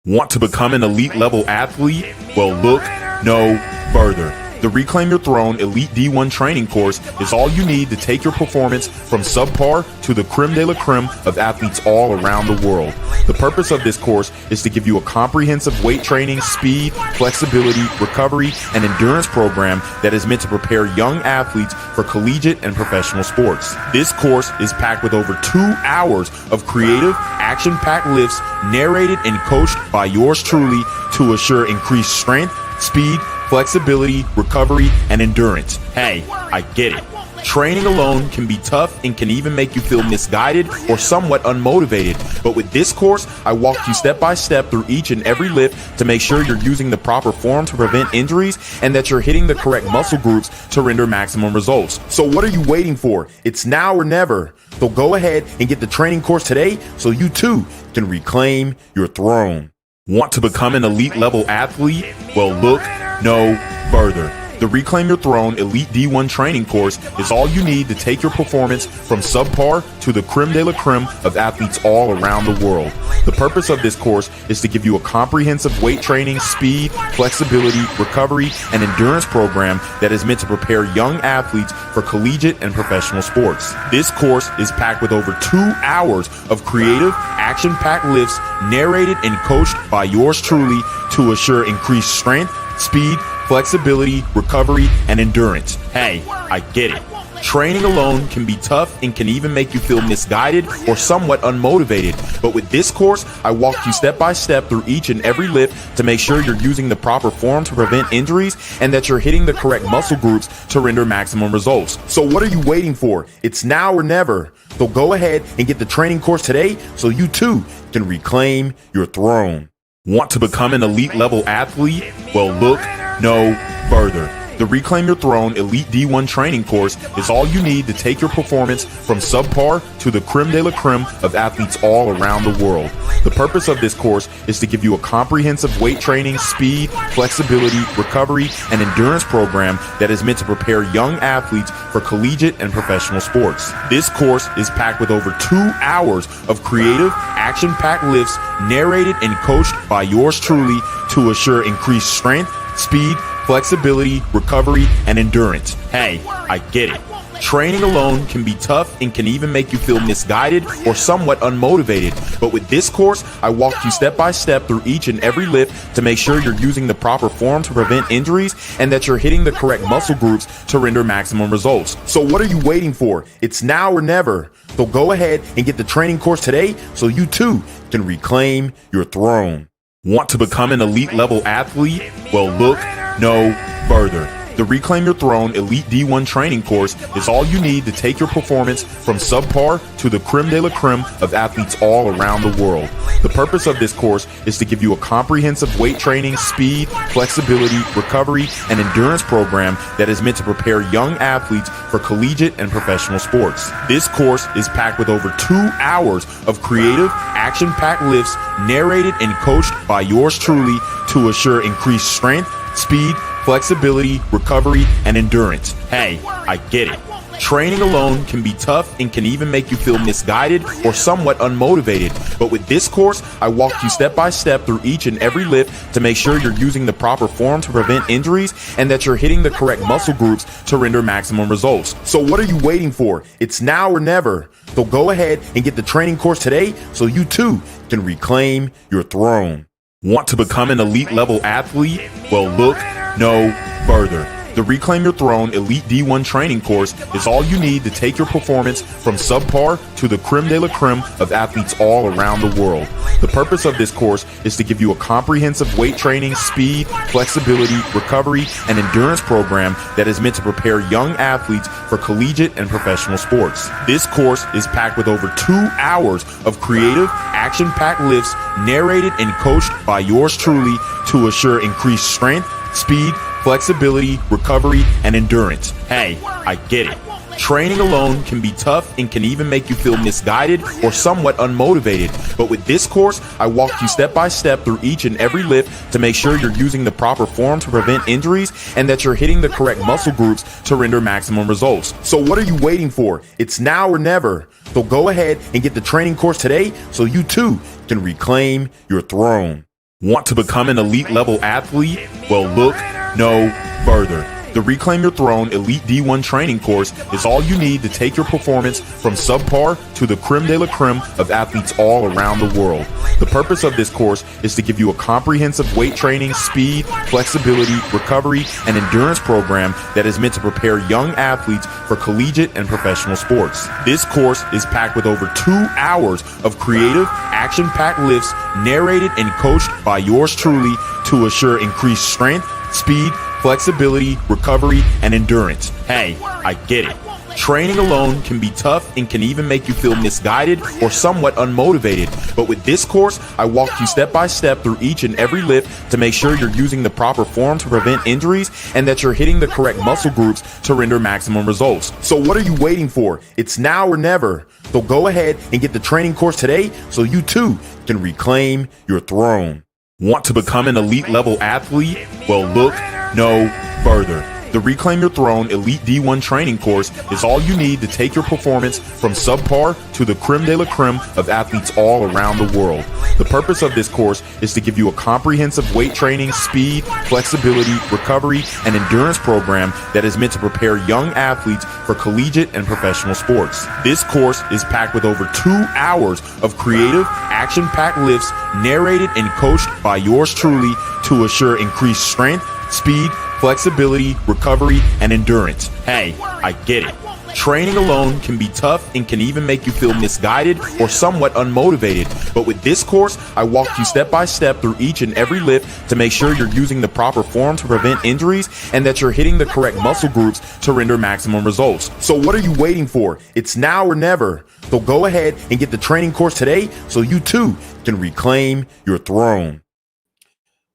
Want to become an elite level athlete? Well, look no further. The Reclaim Your Throne Elite D1 training course is all you need to take your performance from subpar to the creme de la creme of athletes all around the world. The purpose of this course is to give you a comprehensive weight training, speed, flexibility, recovery, and endurance program that is meant to prepare young athletes for collegiate and professional sports. This course is packed with over 2 hours of creative, action-packed lifts narrated and coached by yours truly to assure increased strength, speed, flexibility, recovery, and endurance. Hey, I get it. Training alone can be tough and can even make you feel misguided or somewhat unmotivated. But with this course, I walk you step by step through each and every lift to make sure you're using the proper form to prevent injuries and that you're hitting the correct muscle groups to render maximum results. So what are you waiting for? It's now or never. So go ahead and get the training course today so you too can reclaim your throne. Want to become an elite level athlete? Well, look no further. The Reclaim Your Throne Elite D1 training course is all you need to take your performance from subpar to the creme de la creme of athletes all around the world. The purpose of this course is to give you a comprehensive weight training, speed, flexibility, recovery, and endurance program that is meant to prepare young athletes for collegiate and professional sports. This course is packed with over 2 hours of creative, action-packed lifts narrated and coached by yours truly to assure increased strength, speed, flexibility, recovery, and endurance. Hey, I get it. Training alone can be tough and can even make you feel misguided or somewhat unmotivated. But with this course, I walk you step by step through each and every lift to make sure you're using the proper form to prevent injuries and that you're hitting the correct muscle groups to render maximum results. So what are you waiting for? It's now or never. So go ahead and get the training course today so you too can reclaim your throne. Want to become an elite level athlete? Well, look no further. The Reclaim Your Throne Elite D1 training course is all you need to take your performance from subpar to the creme de la creme of athletes all around the world. The purpose of this course is to give you a comprehensive weight training, speed, flexibility, recovery, and endurance program that is meant to prepare young athletes for collegiate and professional sports. This course is packed with over 2 hours of creative, action-packed lifts narrated and coached by yours truly to assure increased strength, speed, flexibility, recovery, and endurance. Hey, I get it. Training alone can be tough and can even make you feel misguided or somewhat unmotivated. But with this course, I walk you step by step through each and every lift to make sure you're using the proper form to prevent injuries and that you're hitting the correct muscle groups to render maximum results. So what are you waiting for? It's now or never. So go ahead and get the training course today so you too can reclaim your throne. Want to become an elite level athlete? Well, look no further. The Reclaim Your Throne Elite D1 training course is all you need to take your performance from subpar to the creme de la creme of athletes all around the world. The purpose of this course is to give you a comprehensive weight training, speed, flexibility, recovery, and endurance program that is meant to prepare young athletes for collegiate and professional sports. This course is packed with over 2 hours of creative, action-packed lifts narrated and coached by yours truly to assure increased strength, speed, flexibility, recovery, and endurance. Hey, I get it. Training alone can be tough and can even make you feel misguided or somewhat unmotivated. But with this course, I walk you step by step through each and every lift to make sure you're using the proper form to prevent injuries and that you're hitting the correct muscle groups to render maximum results. So what are you waiting for? It's now or never. So go ahead and get the training course today so you too can reclaim your throne. Want to become an elite level athlete? Well, look no further. The Reclaim Your Throne Elite D1 training course is all you need to take your performance from subpar to the creme de la creme of athletes all around the world. The purpose of this course is to give you a comprehensive weight training, speed, flexibility, recovery, and endurance program that is meant to prepare young athletes for collegiate and professional sports. This course is packed with over 2 hours of creative, action-packed lifts narrated and coached by yours truly to assure increased strength, speed, flexibility, recovery, and endurance. Hey, I get it. Training alone can be tough and can even make you feel misguided or somewhat unmotivated. But with this course, I walk you step by step through each and every lift to make sure you're using the proper form to prevent injuries and that you're hitting the correct muscle groups to render maximum results. So what are you waiting for? It's now or never. So go ahead and get the training course today so you too can reclaim your throne. Want to become an elite level athlete? Well, look no further. The Reclaim Your Throne Elite D1 training course is all you need to take your performance from subpar to the creme de la creme of athletes all around the world. The purpose of this course is to give you a comprehensive weight training, speed, flexibility, recovery, and endurance program that is meant to prepare young athletes for collegiate and professional sports. This course is packed with over 2 hours of creative, action-packed lifts narrated and coached by yours truly to assure increased strength, speed, flexibility, recovery, and endurance. Hey, I get it. Training alone can be tough and can even make you feel misguided or somewhat unmotivated. But with this course, I walk you step by step through each and every lift to make sure you're using the proper form to prevent injuries and that you're hitting the correct muscle groups to render maximum results. So what are you waiting for? It's now or never. So go ahead and get the training course today so you too can reclaim your throne. Want to become an elite level athlete? Well, look no further. The Reclaim Your Throne Elite D1 training course is all you need to take your performance from subpar to the creme de la creme of athletes all around the world. The purpose of this course is to give you a comprehensive weight training, speed, flexibility, recovery, and endurance program that is meant to prepare young athletes for collegiate and professional sports. This course is packed with over 2 hours of creative, action-packed lifts narrated and coached by yours truly to assure increased strength, speed, flexibility, recovery, and endurance. Hey, I get it. Training alone can be tough and can even make you feel misguided or somewhat unmotivated. But with this course, I walk you step by step through each and every lift to make sure you're using the proper form to prevent injuries and that you're hitting the correct muscle groups to render maximum results. So what are you waiting for? It's now or never. So go ahead and get the training course today so you too can reclaim your throne.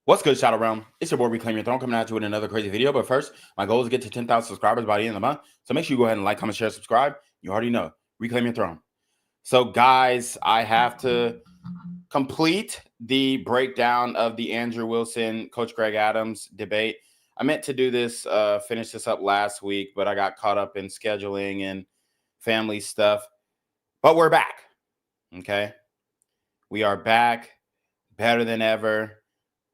What's good, Shadow Realm? It's your boy Reclaim Your Throne coming at you with another crazy video. But first, my goal is to get to 10,000 subscribers by the end of the month. So make sure you go ahead and like, comment, share, subscribe. You already know. Reclaim Your Throne. So guys, I have to complete the breakdown of the Andrew Wilson, Coach Greg Adams debate. I meant to do this, finish this up last week, but I got caught up in scheduling and family stuff. But we're back. Okay. We are back better than ever.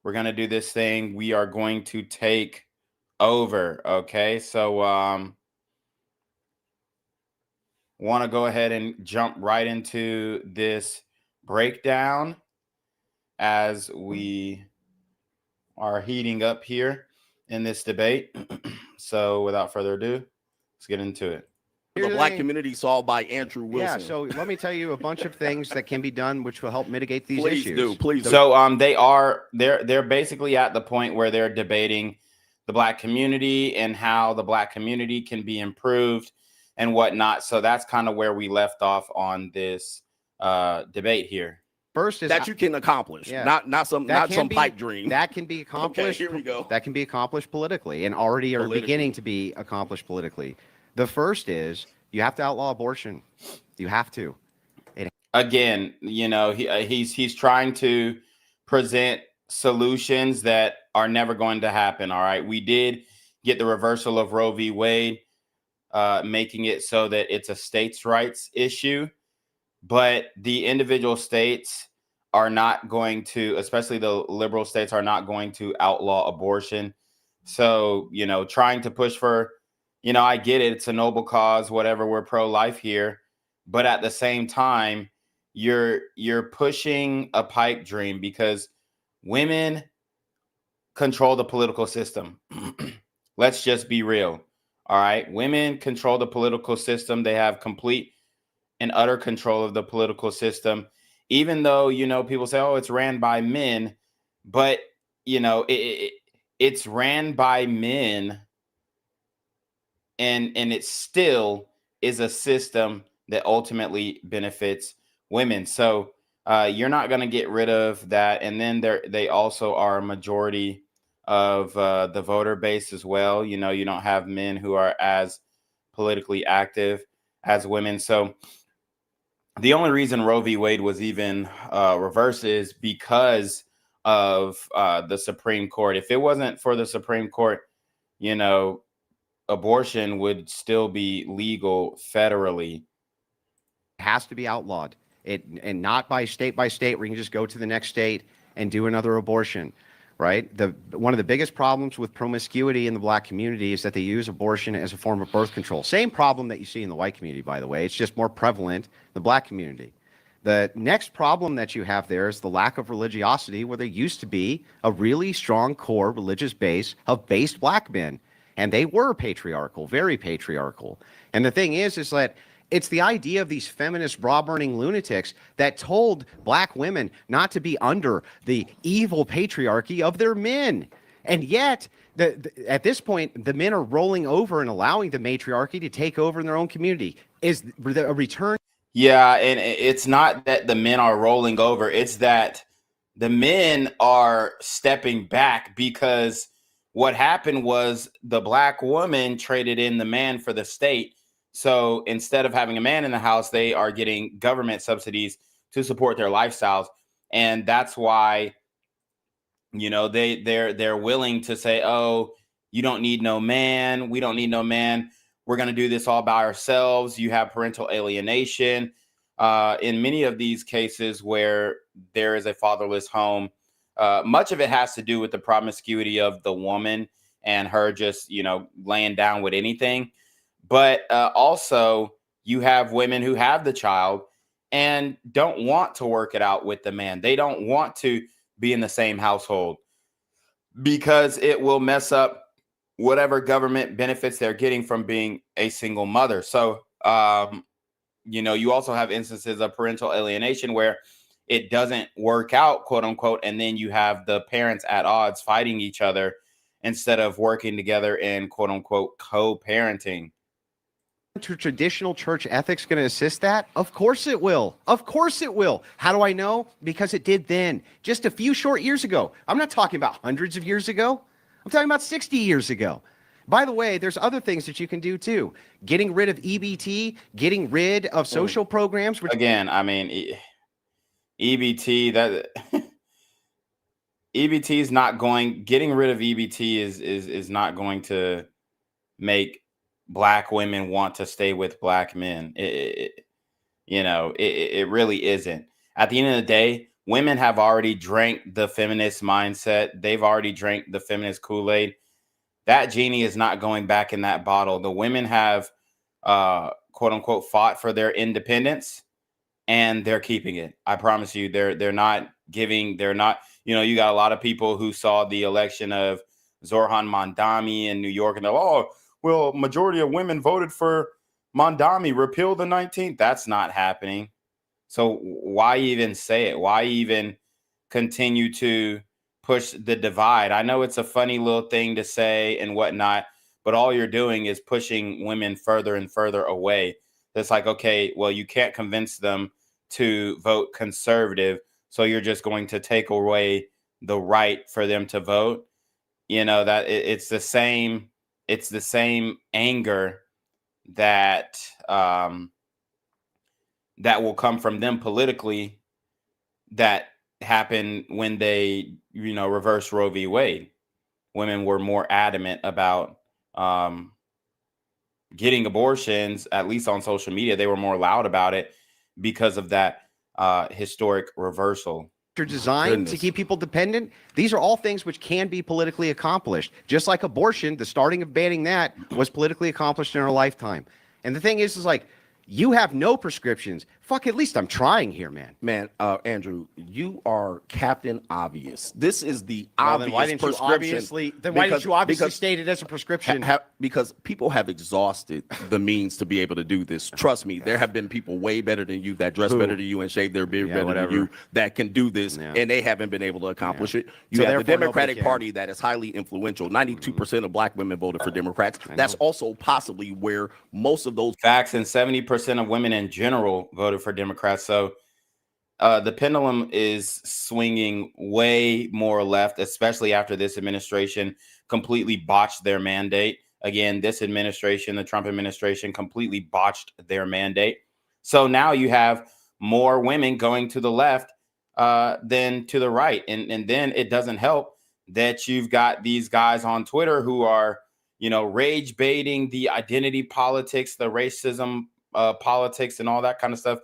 We're going to do this thing. We are going to take over. Okay. So, want to go ahead and jump right into this breakdown as we are heating up here in this debate. So without further ado, let's get into it. The black community solved by Andrew Wilson. Yeah, so let me tell you a bunch of things that can be done which will help mitigate these Please issues. do, please do. So they're basically at the point where they're debating the black community and how the black community can be improved and whatnot. So that's kind of where we left off on this debate here. First is that you can accomplish, yeah, not some pipe dream. That can be accomplished. Okay, here we go. That can be accomplished politically and already are beginning to be accomplished politically. The first is you have to outlaw abortion. You have to. Again, you know, he's trying to present solutions that are never going to happen. All right. We did get the reversal of Roe v. Wade, making it so that it's a states' rights issue. But the individual states are not going to, especially the liberal states, are not going to outlaw abortion. So, you know, trying to push for, you know, I get it. It's a noble cause, whatever. We're pro-life here. But at the same time, you're pushing a pipe dream because women control the political system. Let's just be real. All right. Women control the political system. They have complete and utter control of the political system, even though, you know, people say, oh, it's ran by men. But, you know, it's ran by men. And it still is a system that ultimately benefits women. So you're not going to get rid of that. And then they also are a majority of the voter base as well. You know, you don't have men who are as politically active as women. So the only reason Roe v. Wade was even reversed is because of the Supreme Court. If it wasn't for the Supreme Court, you know, abortion would still be legal federally. It has to be outlawed. And not by state where you can just go to the next state and do another abortion, right? One of the biggest problems with promiscuity in the black community is that they use abortion as a form of birth control. Same problem that you see in the white community, by the way. It's just more prevalent in the black community. The next problem that you have there is the lack of religiosity, where there used to be a really strong core religious base of based black men. And they were patriarchal, very patriarchal. And the thing is that it's the idea of these feminist bra-burning lunatics that told black women not to be under the evil patriarchy of their men. And yet, at this point, the men are rolling over and allowing the matriarchy to take over in their own community. Is a return? Yeah, and it's not that the men are rolling over. It's that the men are stepping back, because what happened was the black woman traded in the man for the state. So instead of having a man in the house, they are getting government subsidies to support their lifestyles. And that's why, you know, they're willing to say, oh, you don't need no man. We don't need no man. We're going to do this all by ourselves. You have parental alienation. In many of these cases where there is a fatherless home, much of it has to do with the promiscuity of the woman and her just, you know, laying down with anything. But also you have women who have the child and don't want to work it out with the man. They don't want to be in the same household because it will mess up whatever government benefits they're getting from being a single mother. So, you know, you also have instances of parental alienation where it doesn't work out, quote unquote, and then you have the parents at odds fighting each other instead of working together in, quote unquote, co-parenting. Traditional church ethics going to assist that? Of course it will. Of course it will. How do I know? Because it did then, just a few short years ago. I'm not talking about hundreds of years ago. I'm talking about 60 years ago. By the way, there's other things that you can do too. Getting rid of EBT, getting rid of social programs. Again, I mean, EBT, that EBT is not going, getting rid of EBT is not going to make black women want to stay with black men. You know, it really isn't. At the end of the day, women have already drank the feminist mindset. They've already drank the feminist Kool-Aid. That genie is not going back in that bottle. The women have, quote unquote, fought for their independence, and they're keeping it. I promise you, they're not giving. They're not. You know, you got a lot of people who saw the election of Zohran Mamdani in New York, and they're, oh, well, majority of women voted for Mamdani, repeal the 19th. That's not happening. So why even say it? Why even continue to push the divide? I know it's a funny little thing to say and whatnot, but all you're doing is pushing women further and further away. It's like, okay, well, you can't convince them to vote conservative, so you're just going to take away the right for them to vote. You know, that it's the same anger that that will come from them politically that happened when they, you know, reversed Roe v. Wade. Women were more adamant about getting abortions, at least on social media. They were more loud about it because of that historic reversal. Are designed to keep people dependent. These are all things which can be politically accomplished. Just like abortion, the starting of banning that was politically accomplished in our lifetime. And the thing is like, you have no prescriptions. Fuck, at least I'm trying here, man. Man, Andrew, you are Captain Obvious. This is the Well, obvious then why didn't you obviously state it as a prescription? Because people have exhausted the means to be able to do this. Trust me, there have been people way better than you that dress better than you and shave their beard better than you that can do this, and they haven't been able to accomplish it. You have the Democratic Party that is highly influential. 92% of black women voted for Democrats. That's also possibly where most of those facts, and 70% of women in general voted for Democrats. So the pendulum is swinging way more left, especially after this administration completely botched their mandate. Again, this administration, the Trump administration, completely botched their mandate. So now you have more women going to the left than to the right. And then it doesn't help that you've got these guys on Twitter who are, you know, rage baiting the identity politics, the racism politics and all that kind of stuff.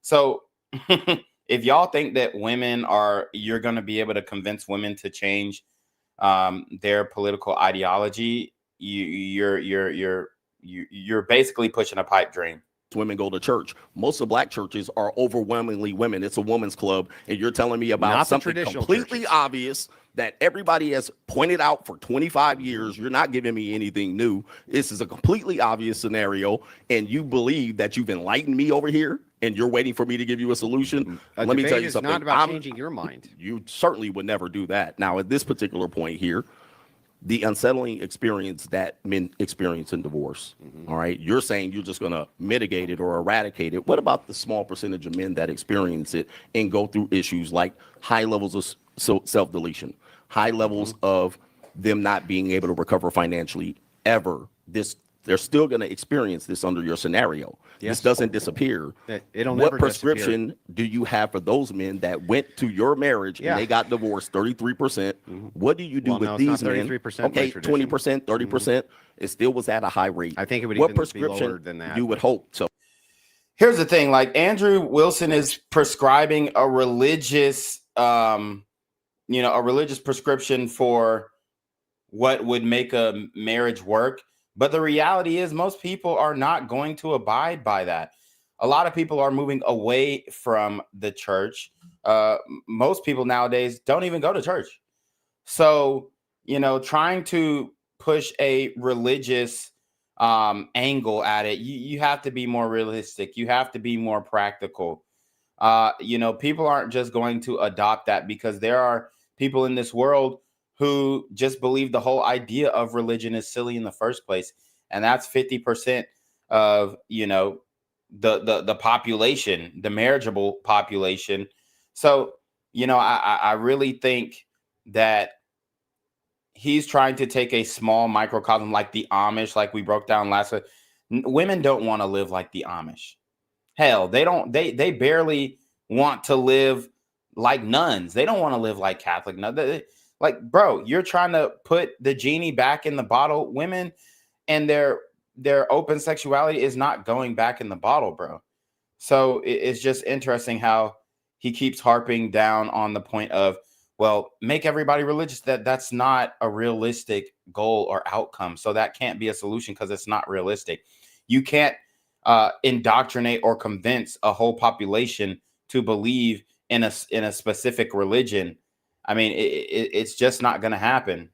So if y'all think that you're going to be able to convince women to change their political ideology, you're basically pushing a pipe dream. Women go to church. Most of black churches are overwhelmingly women. It's a woman's club, and you're telling me about something completely obvious that everybody has pointed out for 25 years. You're not giving me anything new. This is a completely obvious scenario, and you believe that you've enlightened me over here, and you're waiting for me to give you a solution. Let me tell you something. It's not about changing your mind. You certainly would never do that. Now, at this particular point here, the unsettling experience that men experience in divorce. All right. You're saying you're just going to mitigate it or eradicate it. What about the small percentage of men that experience it and go through issues like high levels of self-deletion, high levels of them not being able to recover financially ever? They're still going to experience this under your scenario. Yes. This doesn't disappear. It'll never What prescription do you have for those men that went to your marriage and they got divorced 33%? What do you do with these men? 33%. Okay, 20%, 30%. It still was at a high rate. I think it would what even prescription be lower than that. You would hope so. Here's the thing: like Andrew Wilson is prescribing a religious, a religious prescription for what would make a marriage work. But the reality is most people are not going to abide by that. A lot of people are moving away from the church. Most people nowadays don't even go to church. So, trying to push a religious angle at it, you have to be more realistic. You have to be more practical. People aren't just going to adopt that because there are people in this world who just believe the whole idea of religion is silly in the first place. And that's 50% of, the population, the marriageable population. So, I really think that he's trying to take a small microcosm like the Amish, like we broke down last week. Women don't want to live like the Amish. Hell, they barely want to live like nuns. They don't want to live like Catholic nuns. Like, bro, you're trying to put the genie back in the bottle. Women and their open sexuality is not going back in the bottle, bro. So it's just interesting how he keeps harping down on the point of, well, make everybody religious. That's not a realistic goal or outcome. So that can't be a solution because it's not realistic. You can't indoctrinate or convince a whole population to believe in a specific religion. I mean, it's just not going to happen.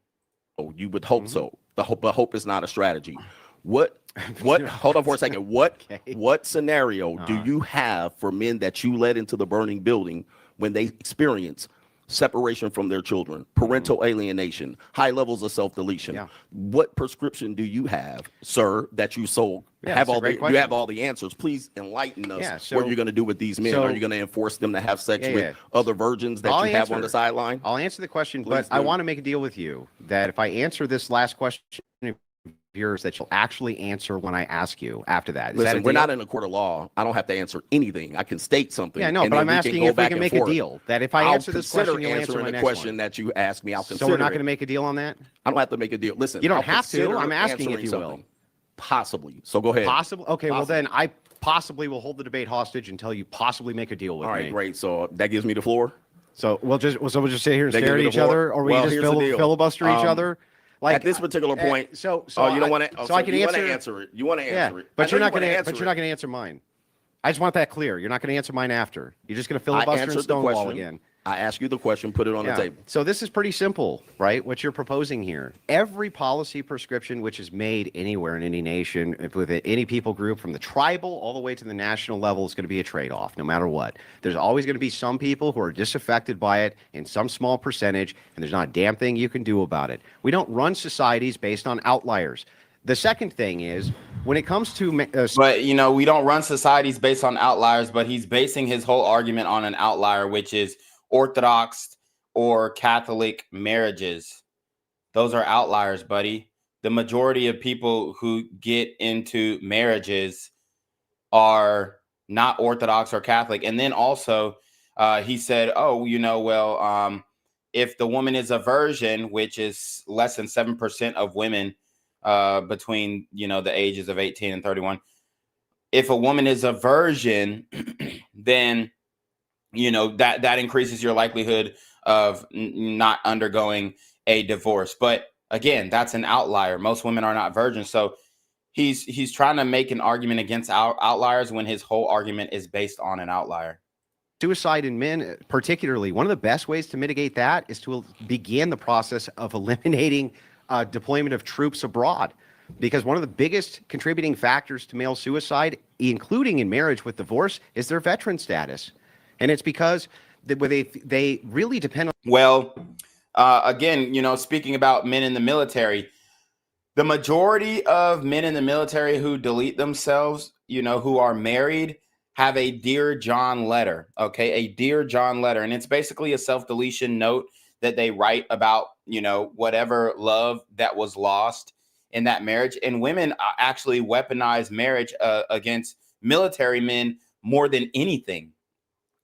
Oh, you would hope so. But hope is not a strategy. What? Hold on for a second. What scenario do you have for men that you led into the burning building when they experience separation from their children, parental alienation, high levels of self-deletion? Yeah. What prescription do you have, sir, that you sold? You have all the answers. Please enlighten us. Yeah, what you're going to do with these men. Are you going to enforce them to have sex with other virgins that you have on the sideline? I'll answer the question, but I want to make a deal with you that if I answer this last question of yours, that you'll actually answer when I ask you after that. Listen, we're not in a court of law. I don't have to answer anything. I can state something. Yeah, no, but I'm asking if we can make a deal. That if I answer this question, you'll answer my next question that you ask me. I'll consider. So we're not going to make a deal on that? I don't have to make a deal. Listen, you don't have to. I'm asking if you will. Possibly. So go ahead. Possibly. Okay. Well, then I possibly will hold the debate hostage until you possibly make a deal with me. All right. Great. So that gives me the floor. So we'll just sit here and stare at each other, or we just filibuster each other. Like at this particular point. So you don't want to. So I can answer it. You want to answer it, but you're not going to. But you're not going to answer mine. I just want that clear. You're not going to answer mine after. You're just going to filibuster and stonewall again. I ask you the question, put it on the table. So this is pretty simple, right? What you're proposing here. Every policy prescription which is made anywhere in any nation, with any people group, from the tribal all the way to the national level, is going to be a trade-off, no matter what. There's always going to be some people who are disaffected by it in some small percentage, and there's not a damn thing you can do about it. We don't run societies based on outliers. The second thing is, when it comes to... but, we don't run societies based on outliers, but he's basing his whole argument on an outlier, which is Orthodox or Catholic marriages. Those are outliers, buddy. The majority of people who get into marriages are not Orthodox or Catholic. And then also he said, if the woman is a virgin, which is less than 7% of women between, the ages of 18 and 31. If a woman is a virgin, then that increases your likelihood of not undergoing a divorce. But again, that's an outlier. Most women are not virgins. So he's trying to make an argument against outliers when his whole argument is based on an outlier. Suicide in men, particularly, one of the best ways to mitigate that is to begin the process of eliminating deployment of troops abroad. Because one of the biggest contributing factors to male suicide, including in marriage with divorce, is their veteran status. And it's because they really depend on. Well, again, speaking about men in the military, the majority of men in the military who delete themselves, who are married, have a Dear John letter, okay? A Dear John letter. And it's basically a self-deletion note that they write about, whatever love that was lost in that marriage. And women actually weaponize marriage against military men more than anything,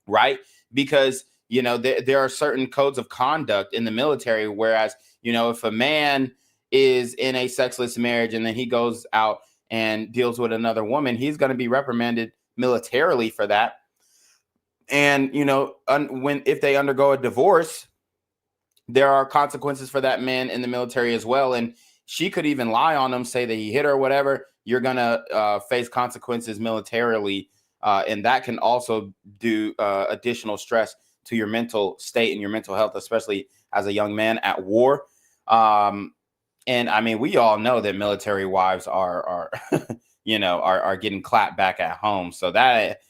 right? Because, there are certain codes of conduct in the military, whereas, if a man is in a sexless marriage and then he goes out and deals with another woman, he's going to be reprimanded militarily for that. And if they undergo a divorce, there are consequences for that man in the military as well. And she could even lie on him, say that he hit her or whatever. You're going to face consequences militarily, and that can also do additional stress to your mental state and your mental health, especially as a young man at war. And I mean, we all know that military wives are are getting clapped back at home. So that,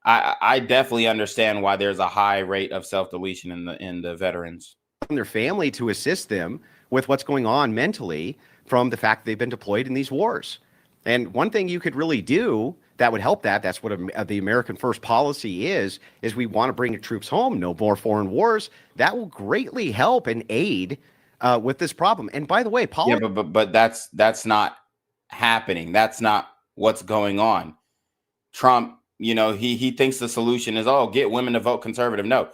I definitely understand why there's a high rate of self-deletion in the veterans. Their family to assist them with what's going on mentally from the fact they've been deployed in these wars. And one thing you could really do that would help that's what the American First policy is we want to bring the troops home, no more foreign wars. That will greatly help and aid with this problem. And by the way, but that's not happening. That's not what's going on. Trump, he thinks the solution is, get women to vote conservative. No,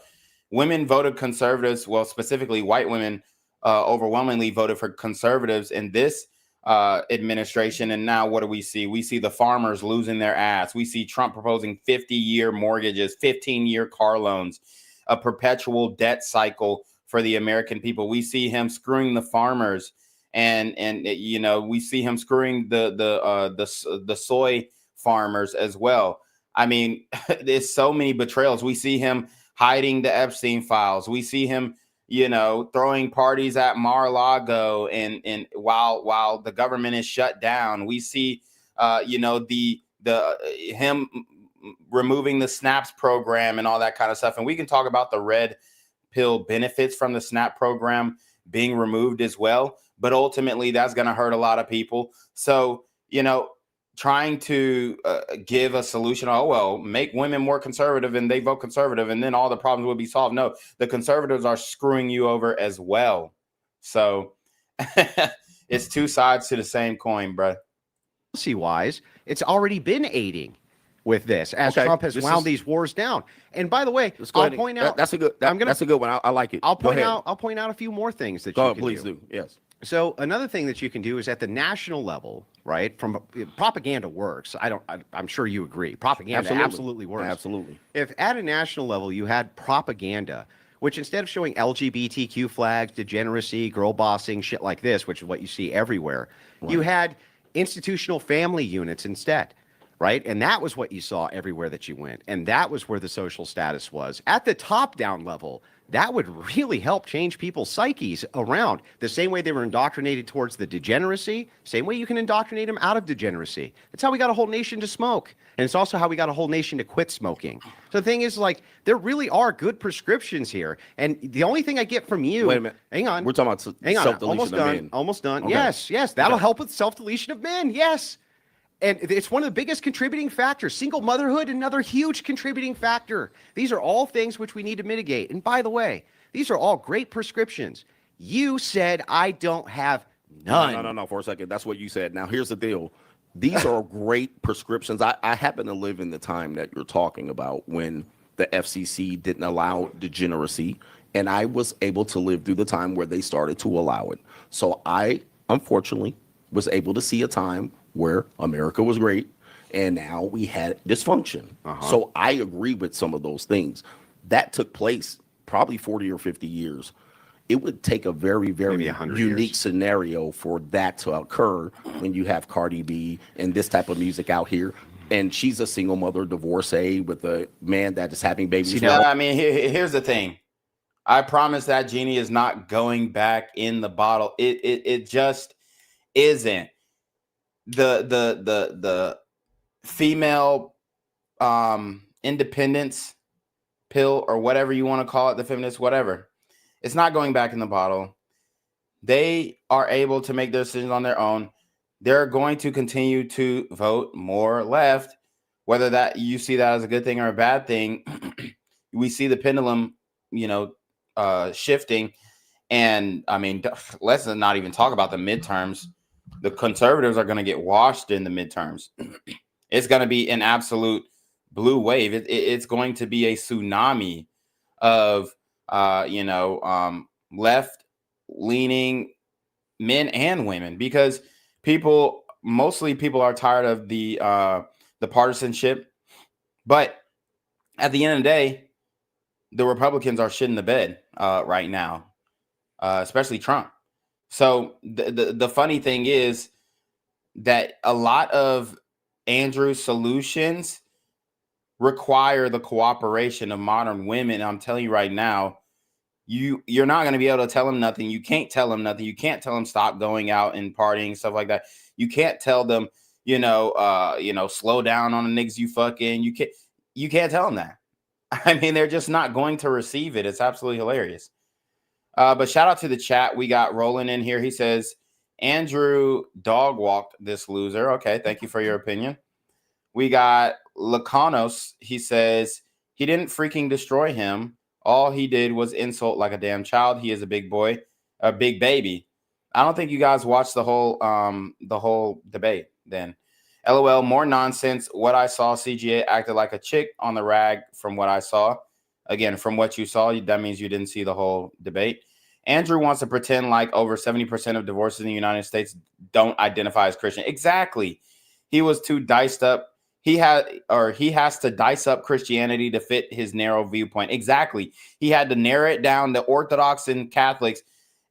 women voted conservatives. Well, specifically white women overwhelmingly voted for conservatives in this administration. And now what do we see? We see the farmers losing their ass. We see Trump proposing 50-year mortgages, 15-year car loans, a perpetual debt cycle for the American people. We see him screwing the farmers, and we see him screwing the soy farmers as well. I mean, there's so many betrayals. We see him hiding the Epstein files. We see him, throwing parties at Mar-a-Lago and while the government is shut down. We see, him removing the SNAPS program and all that kind of stuff. And we can talk about the red pill benefits from the SNAP program being removed as well. But ultimately, that's going to hurt a lot of people. So, trying to give a solution, make women more conservative and they vote conservative and then all the problems will be solved. No, the conservatives are screwing you over as well. So it's two sides to the same coin, bro. Policy-wise, it's already been aiding with this as Trump has wound these wars down. And by the way, I'll point out that's a good one. I like it. I'll point out a few more things that you can please do. Yes. So another thing that you can do is at the national level, right? From propaganda works. I'm sure you agree. Propaganda absolutely works. Absolutely. If at a national level you had propaganda, which instead of showing LGBTQ flags, degeneracy, girl bossing, shit like this, which is what you see everywhere, you had institutional family units instead. Right. And that was what you saw everywhere that you went. And that was where the social status was. At the top down level, that would really help change people's psyches around the same way they were indoctrinated towards the degeneracy, same way you can indoctrinate them out of degeneracy. That's how we got a whole nation to smoke. And it's also how we got a whole nation to quit smoking. So the thing is, there really are good prescriptions here. And the only thing I get from you. Wait a minute. Hang on. We're talking about self-deletion of men. Almost done. Okay. Yes. That'll help with self-deletion of men. Yes. And it's one of the biggest contributing factors. Single motherhood, another huge contributing factor. These are all things which we need to mitigate. And by the way, these are all great prescriptions. You said I don't have none. No. For a second. That's what you said. Now, here's the deal. These are great prescriptions. I happen to live in the time that you're talking about when the FCC didn't allow degeneracy. And I was able to live through the time where they started to allow it. So I, unfortunately, was able to see a time where America was great and now we had dysfunction. So I agree with some of those things. That took place probably 40 or 50 years. It would take a very, very unique scenario for that to occur when you have Cardi B and this type of music out here. And she's a single mother, divorcee with a man that is having babies. I mean, here's the thing. I promise that genie is not going back in the bottle. It just isn't. The female independence pill, or whatever you want to call it, the feminist, whatever. It's not going back in the bottle. They are able to make their decisions on their own. They're going to continue to vote more left, whether that you see that as a good thing or a bad thing. We see the pendulum, shifting. And I mean, let's not even talk about the midterms. The conservatives are going to get washed in the midterms. It's going to be an absolute blue wave. It's going to be a tsunami of left-leaning men and women, because mostly people are tired of the partisanship. But at the end of the day, the Republicans are shitting the bed right now, especially Trump. So the funny thing is that a lot of Andrew's solutions require the cooperation of modern women. I'm telling you right now, you're not going to be able to tell them nothing. You can't tell them nothing. You can't tell them stop going out and partying, stuff like that. You can't tell them, slow down on the niggas you fucking. You can't tell them that. I mean, they're just not going to receive it. It's absolutely hilarious. But shout out to the chat. We got Roland in here. He says, Andrew dog walked this loser. Okay, thank you for your opinion. We got Lacanos. He says, he didn't freaking destroy him. All he did was insult like a damn child. He is a big boy, a big baby. I don't think you guys watched the whole debate then. LOL, more nonsense. What I saw, CGA acted like a chick on the rag from what I saw. Again, from what you saw, that means you didn't see the whole debate. Andrew wants to pretend like over 70% of divorces in the United States don't identify as Christian. Exactly. He was too diced up. He has to dice up Christianity to fit his narrow viewpoint. Exactly. He had to narrow it down to Orthodox and Catholics.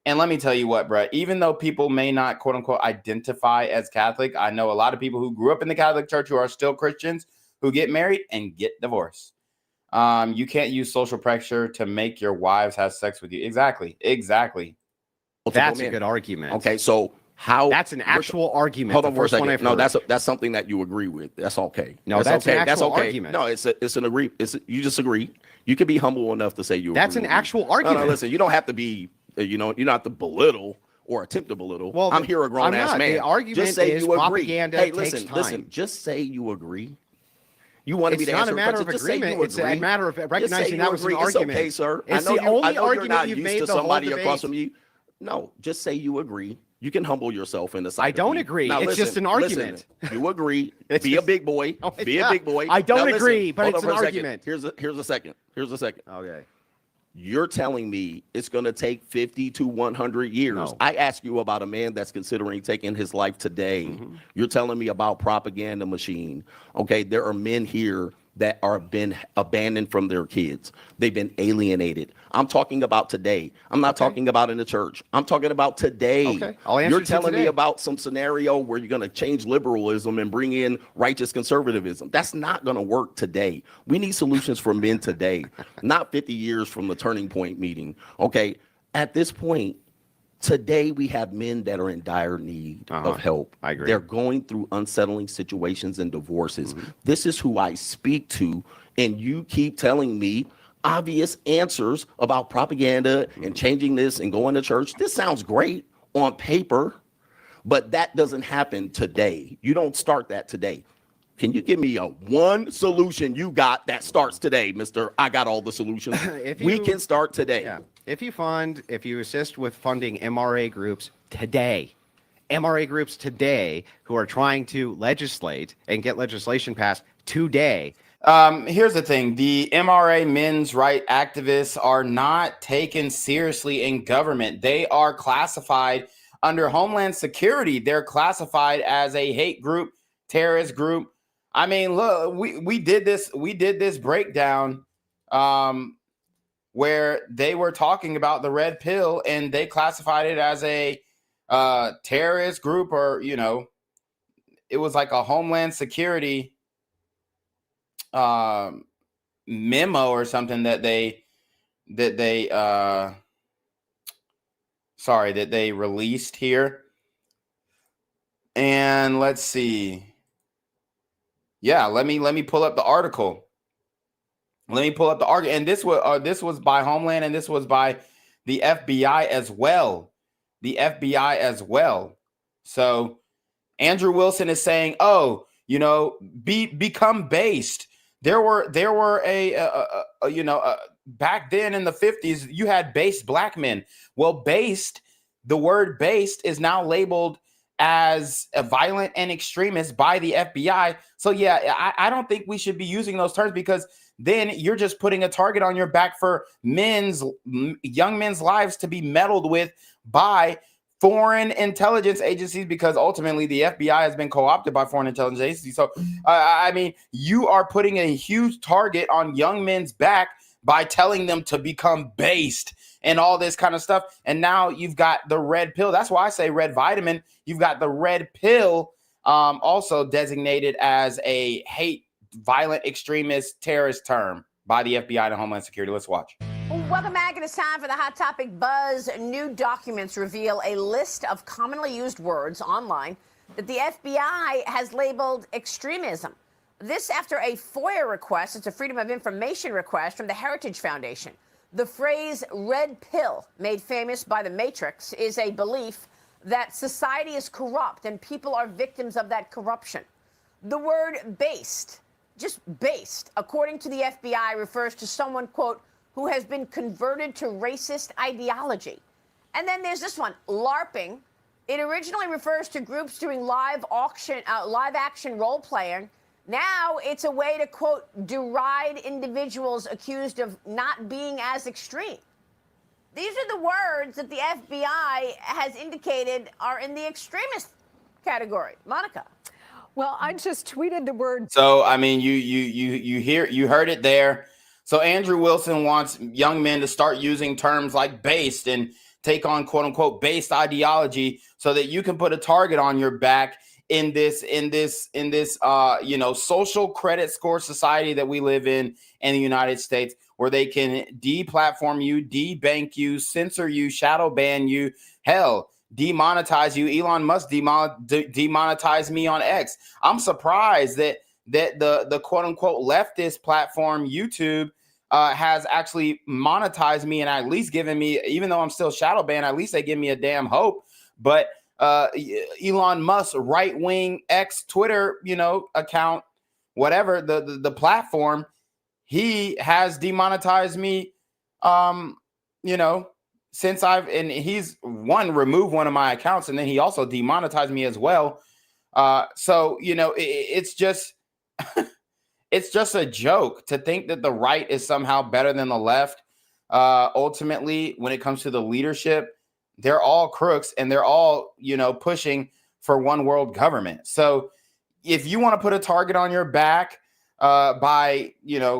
And let me tell you what, bro, even though people may not, quote unquote, identify as Catholic, I know a lot of people who grew up in the Catholic Church who are still Christians who get married and get divorced. You can't use social pressure to make your wives have sex with you. Exactly. That's a good argument. Okay, so that's an actual argument. Hold on for a second. No, that's something that you agree with. That's okay. No, that's okay. An actual argument. No, it's an agree. You just agree. You can be humble enough to say you agree. That's an actual argument. No, listen, you don't have to be, you don't have to belittle or attempt to belittle. Well, I'm here a grown ass man. The argument just say is you agree. Propaganda hey, takes listen, time. listen. Just say you agree. You want to be the answer? It's not a matter of agreement. It's a matter of recognizing that was an argument. It's okay, sir. It's the only argument you're you've made to the whole somebody debate. across from you. No, just say you agree. You can humble yourself in the side. I don't agree. Now, it's just an argument. You agree. Be a big boy. Be a big boy. I don't agree, but it's an argument. Here's a second. Okay. You're telling me it's going to take 50 to 100 years. No. I ask you about a man that's considering taking his life today. You're telling me about propaganda machine. Okay, there are men here that are been abandoned from their kids. They've been alienated. I'm talking about today. I'm not talking about in the church. I'm talking about today. Okay. I'll answer You're telling me about some scenario where you're going to change liberalism and bring in righteous conservatism. That's not going to work today. We need solutions for men today, not 50 years from the turning point meeting. Okay. At this point, today we have men that are in dire need of help. I agree. They're going through unsettling situations and divorces. This is who I speak to, and you keep telling me obvious answers about propaganda and changing this and going to church. This sounds great on paper, but that doesn't happen today. You don't start that today. Can you give me one solution you got that starts today, Mr. I got all the solutions? We can start today. Yeah. If you assist with funding MRA groups today who are trying to legislate and get legislation passed today. Here's the thing. The MRA men's right activists are not taken seriously in government. They are classified under Homeland Security. They're classified as a hate group, terrorist group. I mean, look, we did this breakdown where they were talking about the red pill and they classified it as a terrorist group, or it was like a Homeland Security memo or something that they released here. And let's see. Yeah, let me pull up the article. And this was by Homeland, and this was by the FBI as well. So Andrew Wilson is saying, "Oh, become based." There were back then in the 50s, you had based black men. Well, based, the word based is now labeled as a violent and extremist by the FBI. So yeah, I don't think we should be using those terms, because then you're just putting a target on your back for young men's lives to be meddled with by foreign intelligence agencies, because ultimately the FBI has been co-opted by foreign intelligence agencies. So, I mean, you are putting a huge target on young men's back by telling them to become based and all this kind of stuff. And now you've got the red pill. That's why I say red vitamin. You've got the red pill also designated as a hate, violent, extremist, terrorist term by the FBI and Homeland Security. Let's watch. Welcome back. It is time for the Hot Topic Buzz. New documents reveal a list of commonly used words online that the FBI has labeled extremism. This after a FOIA request. It's a Freedom of Information request from the Heritage Foundation. The phrase red pill, made famous by the Matrix, is a belief that society is corrupt and people are victims of that corruption. The word based, just based, according to the FBI, refers to someone, quote, who has been converted to racist ideology. And then there's this one, LARPing. It originally refers to groups doing live action role playing. Now it's a way to, quote, deride individuals accused of not being as extreme. These are the words that the FBI has indicated are in the extremist category. Monica. Well, I just tweeted the word. So, I mean, you heard it there. So Andrew Wilson wants young men to start using terms like based and take on, quote unquote, based ideology, so that you can put a target on your back in this social credit score society that we live in the United States, where they can deplatform you, debank you, censor you, shadow ban you, hell, demonetize you. Elon Musk demonetized me on X. I'm surprised that the quote unquote leftist platform YouTube has actually monetized me and at least given me, even though I'm still shadow banned, at least they give me a damn hope. But Elon Musk's right-wing X Twitter, account, whatever the platform, he has demonetized me, since he's removed one of my accounts, and then he also demonetized me as well. So, it's just, it's just a joke to think that the right is somehow better than the left. Ultimately, when it comes to the leadership, they're all crooks, and they're all, pushing for one world government. So if you want to put a target on your back by,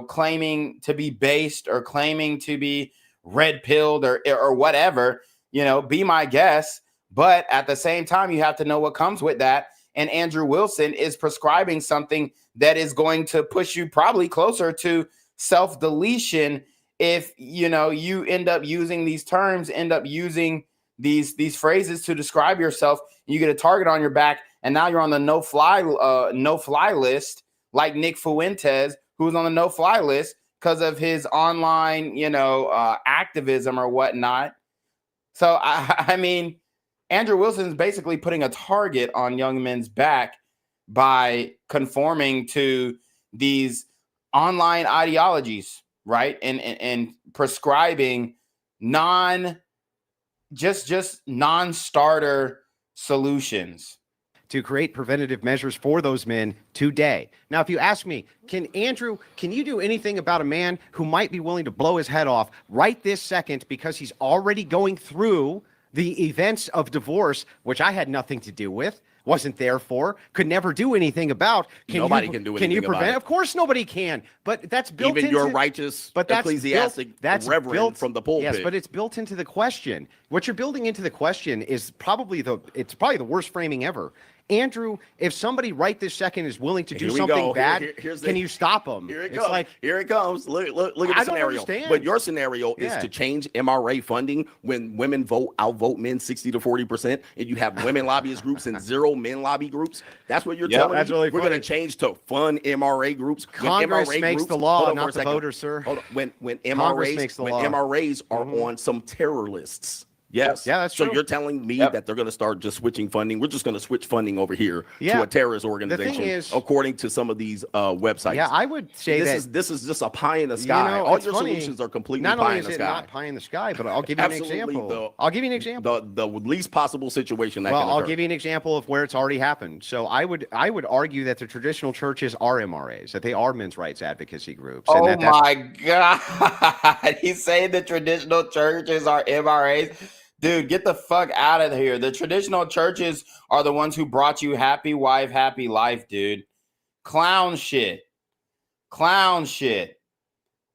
claiming to be based or claiming to be red pilled or whatever, be my guest. But at the same time, you have to know what comes with that. And Andrew Wilson is prescribing something that is going to push you probably closer to self-deletion if, you end up using these terms, end up using these phrases to describe yourself. You get a target on your back, and now you're on the no-fly list, like Nick Fuentes, who's on the no-fly list because of his online, activism or whatnot. So, I mean, Andrew Wilson is basically putting a target on young men's back by conforming to these online ideologies, right? And prescribing just non-starter solutions to create preventative measures for those men today. Now, if you ask me, can you do anything about a man who might be willing to blow his head off right this second because he's already going through the events of divorce, which I had nothing to do with? wasn't there for, could never do anything about. Nobody can do anything Can you prevent? about it. Of course, nobody can. But that's built Even into your righteous ecclesiastic reverend built from the pulpit. Yes, but it's built into the question. What you're building into the question is probably the worst framing ever. Andrew, if somebody right this second is willing to do something bad, can you stop them? Here it comes. Look at the scenario. Understand. But your scenario is to change MRA funding when women outvote men 60 to 40%, and you have women lobbyist groups and 0 men lobby groups. That's what you're telling me. Really We're going to change to fund MRA groups. Congress makes the law, not the voters, sir. Hold on. When makes the law. MRAs are on some terror lists. Yes. Yeah, that's true. So you're telling me that they're going to start just switching funding? We're just going to switch funding over here to a terrorist organization, the thing is, according to some of these websites. Yeah, I would say this is just a pie in the sky. All your solutions are completely pie in the sky. Not pie in the sky, but I'll give you an example. I'll give you an example. The least possible situation that can occur. I'll give you an example of where it's already happened. So I would argue that the traditional churches are MRAs, that they are men's rights advocacy groups. Oh my God. He's saying the traditional churches are MRAs. Dude, get the fuck out of here. The traditional churches are the ones who brought you happy wife, happy life, dude. Clown shit. Clown shit.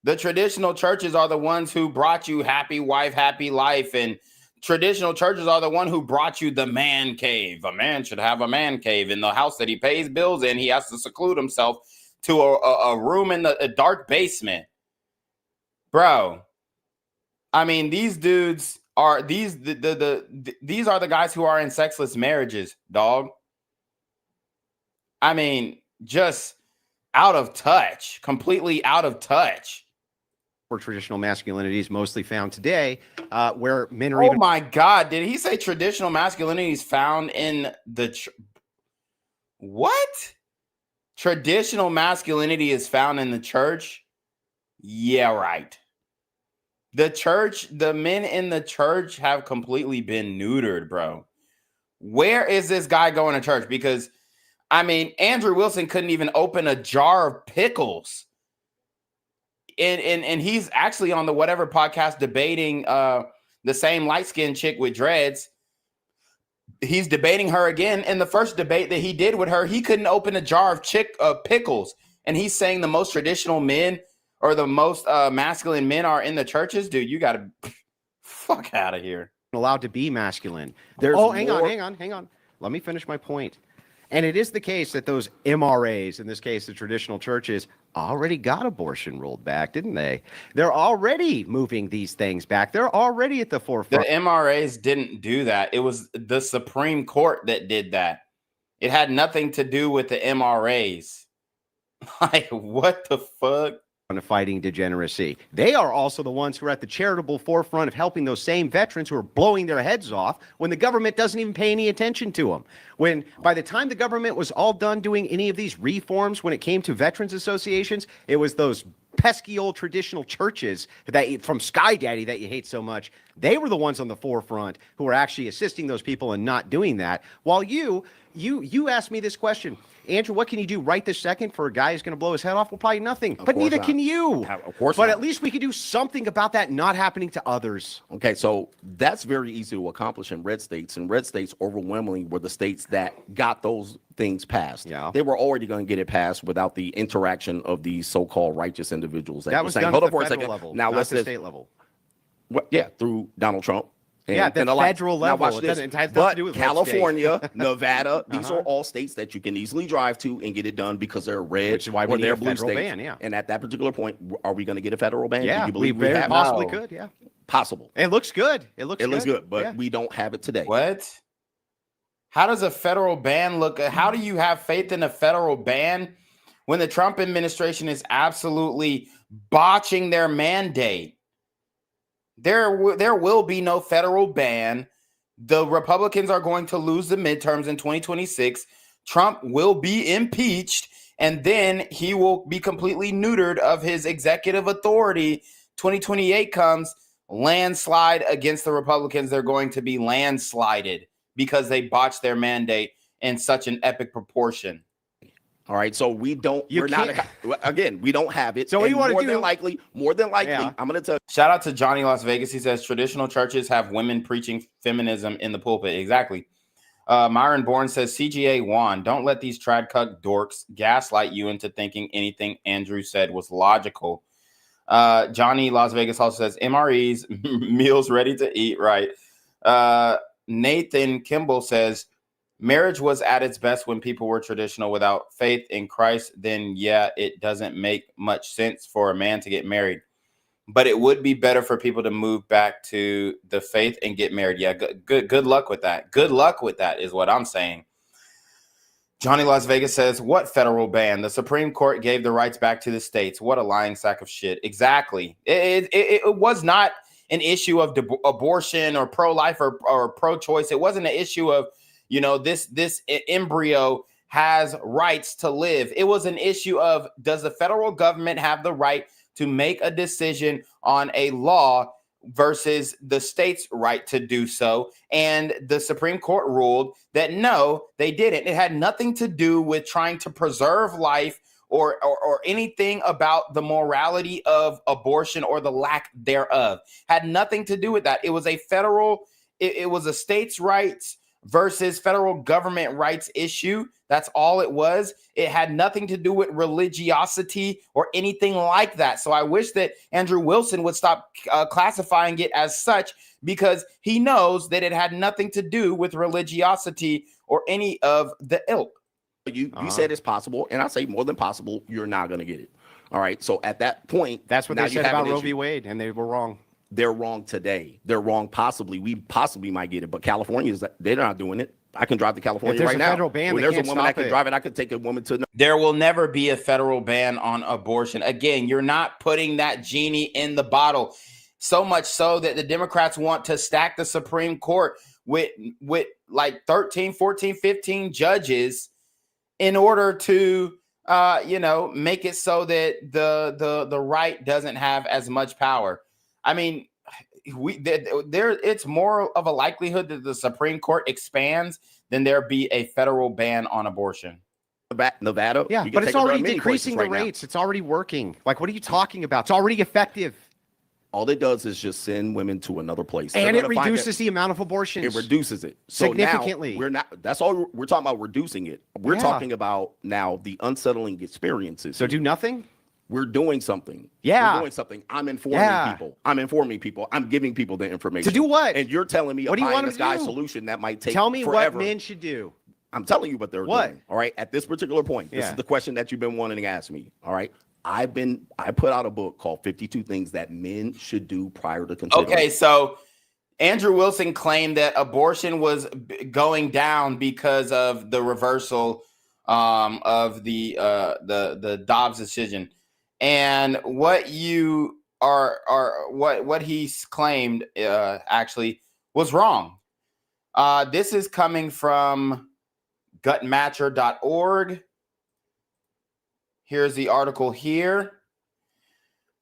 The traditional churches are the ones who brought you happy wife, happy life. And traditional churches are the one who brought you the man cave. A man should have a man cave in the house that he pays bills in. He has to seclude himself to a room in a dark basement. Bro, I mean, these dudes are these are the guys who are in sexless marriages, dog. I mean, just out of touch, completely out of touch. Where traditional masculinity is mostly found today, where men are Oh my God, did he say traditional masculinity is found in the what? Traditional masculinity is found in the church? Yeah, right. The church, the men in the church have completely been neutered, bro. Where is this guy going to church? Because, I mean, Andrew Wilson couldn't even open a jar of pickles. And he's actually on the whatever podcast debating the same light-skinned chick with dreads. He's debating her again. In the first debate that he did with her, he couldn't open a jar of pickles. And he's saying the most traditional men or the most masculine men are in the churches. Dude, you got to fuck out of here. Allowed to be masculine. Hang on. Let me finish my point. And it is the case that those MRAs, in this case, the traditional churches, already got abortion rolled back, didn't they? They're already moving these things back. They're already at the forefront. The MRAs didn't do that. It was the Supreme Court that did that. It had nothing to do with the MRAs. Like, what the fuck? Of fighting degeneracy. They are also the ones who are at the charitable forefront of helping those same veterans who are blowing their heads off when the government doesn't even pay any attention to them. When by the time the government was all done doing any of these reforms when it came to veterans associations, it was those pesky old traditional churches that from Sky Daddy that you hate so much. They were the ones on the forefront who were actually assisting those people and not doing that. While you asked me this question, Andrew, what can you do right this second for a guy who's going to blow his head off? Well, probably nothing. But neither can you. Of course But not. at least we can do something about that not happening to others. Okay, so that's very easy to accomplish in red states. And red states overwhelmingly were the states that got those things passed. Yeah. They were already going to get it passed without the interaction of these so-called righteous individuals. That was done at the federal level, now not the state level. Through Donald Trump. And the federal level. Now watch this. It has nothing But to do with California, Nevada, these are all states that you can easily drive to and get it done because they're red Which is why we or need they're a blue federal states. ban, yeah. And at that particular point, are we going to get a federal ban? Yeah, Do you believe we very have possibly it? could, yeah. Possible. It looks good. It looks good, but yeah. we don't have it today. What? How does a federal ban look? How do you have faith in a federal ban when the Trump administration is absolutely botching their mandate? There will be no federal ban. The Republicans are going to lose the midterms in 2026. Trump will be impeached, and then he will be completely neutered of his executive authority. 2028 comes, landslide against the Republicans. They're going to be landslided because they botched their mandate in such an epic proportion. All right, so we don't. We don't have it. So what do you want to do? More than likely, Yeah. I'm going to tell you. Shout out to Johnny Las Vegas. He says traditional churches have women preaching feminism in the pulpit. Exactly. Myron Bourne says, CGA Juan, don't let these tradcuck dorks gaslight you into thinking anything Andrew said was logical. Johnny Las Vegas also says, MREs, meals ready to eat, right? Nathan Kimball says, marriage was at its best when people were traditional. Without faith in Christ, then yeah, it doesn't make much sense for a man to get married. But it would be better for people to move back to the faith and get married. Yeah, good luck with that. Good luck with that is what I'm saying. Johnny Las Vegas says, what federal ban? The Supreme Court gave the rights back to the states. What a lying sack of shit. Exactly. It was not an issue of abortion or pro-life or pro-choice. It wasn't an issue of, this embryo has rights to live. It was an issue of, does the federal government have the right to make a decision on a law versus the state's right to do so? And the Supreme Court ruled that no, they didn't. It had nothing to do with trying to preserve life or anything about the morality of abortion or the lack thereof. Had nothing to do with that. It was a it was a states' rights versus federal government rights issue. That's all it was. It had nothing to do with religiosity or anything like that. So I wish that Andrew Wilson would stop classifying it as such, because he knows that it had nothing to do with religiosity or any of the ilk. You said it's possible, and I say more than possible, you're not going to get it. All right. So at that point, that's what they said about Roe v. Wade, and they were wrong. They're wrong today. They're wrong possibly. We possibly might get it, but California they're not doing it. I can drive to California right now. If there's a federal ban, when there's a woman I can drive it, I could take a woman to. There will never be a federal ban on abortion. Again, you're not putting that genie in the bottle. So much so that the Democrats want to stack the Supreme Court with like 13, 14, 15 judges in order to make it so that the right doesn't have as much power. I mean, it's more of a likelihood that the Supreme Court expands than there be a federal ban on abortion. Nevada, yeah, but it's already decreasing the rates. It's already working. Like, what are you talking about? It's already effective. All it does is just send women to another place, and it reduces the amount of abortions. It reduces it significantly. Now, we're not. That's all we're talking about. Reducing it. We're talking about now the unsettling experiences. So do nothing. We're doing something. Yeah. We're doing something. I'm informing people. I'm giving people the information. To do what? And you're telling me what a pie-in-the-sky solution that might take Tell me forever. what men should do. I'm telling you what they're doing. All right. At this particular point, this is the question that you've been wanting to ask me. All right. I put out a book called 52 Things That Men Should Do Prior to Considering. Okay, so Andrew Wilson claimed that abortion was going down because of the reversal of the Dobbs decision. And what you what he's claimed actually was wrong. This is coming from gutmatcher.org. Here's the article here.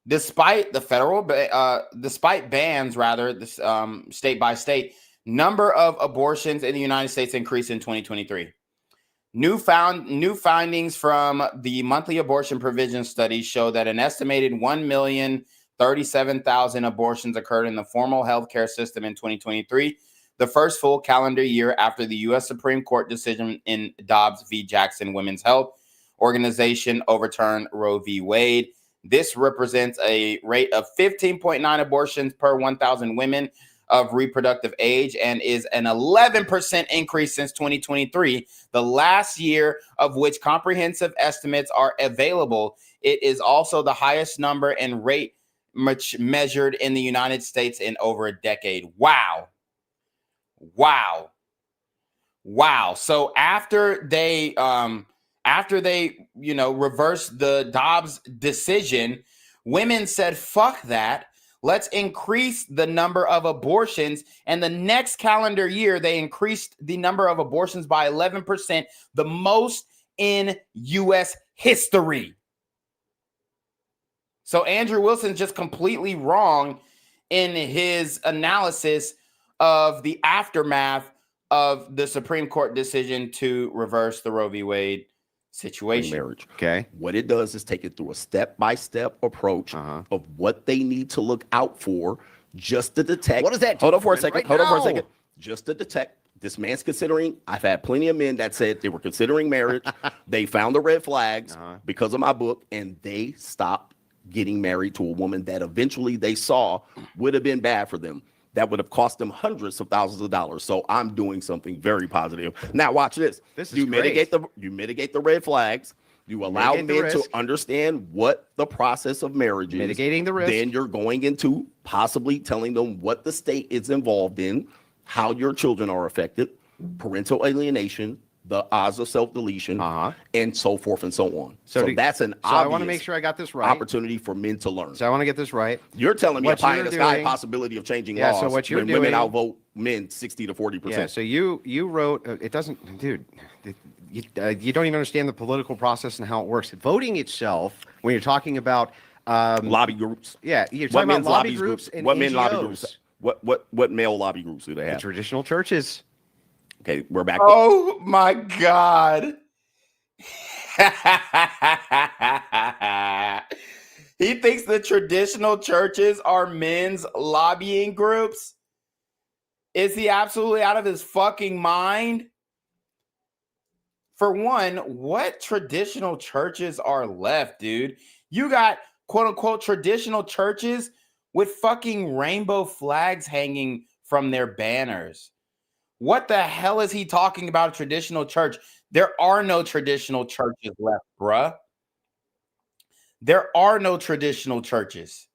Despite the despite bans, state by state, number of abortions in the United States increased in 2023. New findings from the monthly abortion provision study show that an estimated 1,037,000 abortions occurred in the formal healthcare system in 2023, the first full calendar year after the U.S. Supreme Court decision in Dobbs v. Jackson Women's Health Organization overturned Roe v. Wade. This represents a rate of 15.9 abortions per 1,000 women of reproductive age and is an 11% increase since 2023, the last year of which comprehensive estimates are available. It is also the highest number and rate measured in the United States in over a decade. Wow. So after they reversed the Dobbs decision, women said, fuck that. Let's increase the number of abortions. And the next calendar year, they increased the number of abortions by 11%, the most in U.S. history. So Andrew Wilson's just completely wrong in his analysis of the aftermath of the Supreme Court decision to reverse the Roe v. Wade situation. Marriage. Okay. What it does is take it through a step-by-step approach of what they need to look out for just to detect. What does that do? Hold on for a second. just to detect this man's considering. I've had plenty of men that said they were considering marriage. They found the red flags because of my book, and they stopped getting married to a woman that eventually they saw would have been bad for them. That would have cost them hundreds of thousands of dollars. So I'm doing something very positive. Now watch this. You mitigate the red flags. You allow men to understand what the process of marriage is. Mitigating the risk. Then you're going into possibly telling them what the state is involved in, how your children are affected, parental alienation, the odds of self-deletion, and so forth and so on. So that's an obvious, I want to make sure I got this right. opportunity for men to learn. So I want to get this right. You're telling me a pie in the sky possibility of changing laws so what you're when doing, women outvote men 60 to 40%. Yeah, so you wrote, it doesn't, dude, you don't even understand the political process and how it works. Voting itself, when you're talking about lobby groups. Yeah, you're talking about lobby groups and what NGOs. Men lobby groups? What male lobby groups do they have? The traditional churches. Okay, we're back. Oh my God. He thinks the traditional churches are men's lobbying groups. Is he absolutely out of his fucking mind? For one, what traditional churches are left, dude? You got quote unquote traditional churches with fucking rainbow flags hanging from their banners. What the hell is he talking about, a traditional church? There are no traditional churches left, bruh. There are no traditional churches.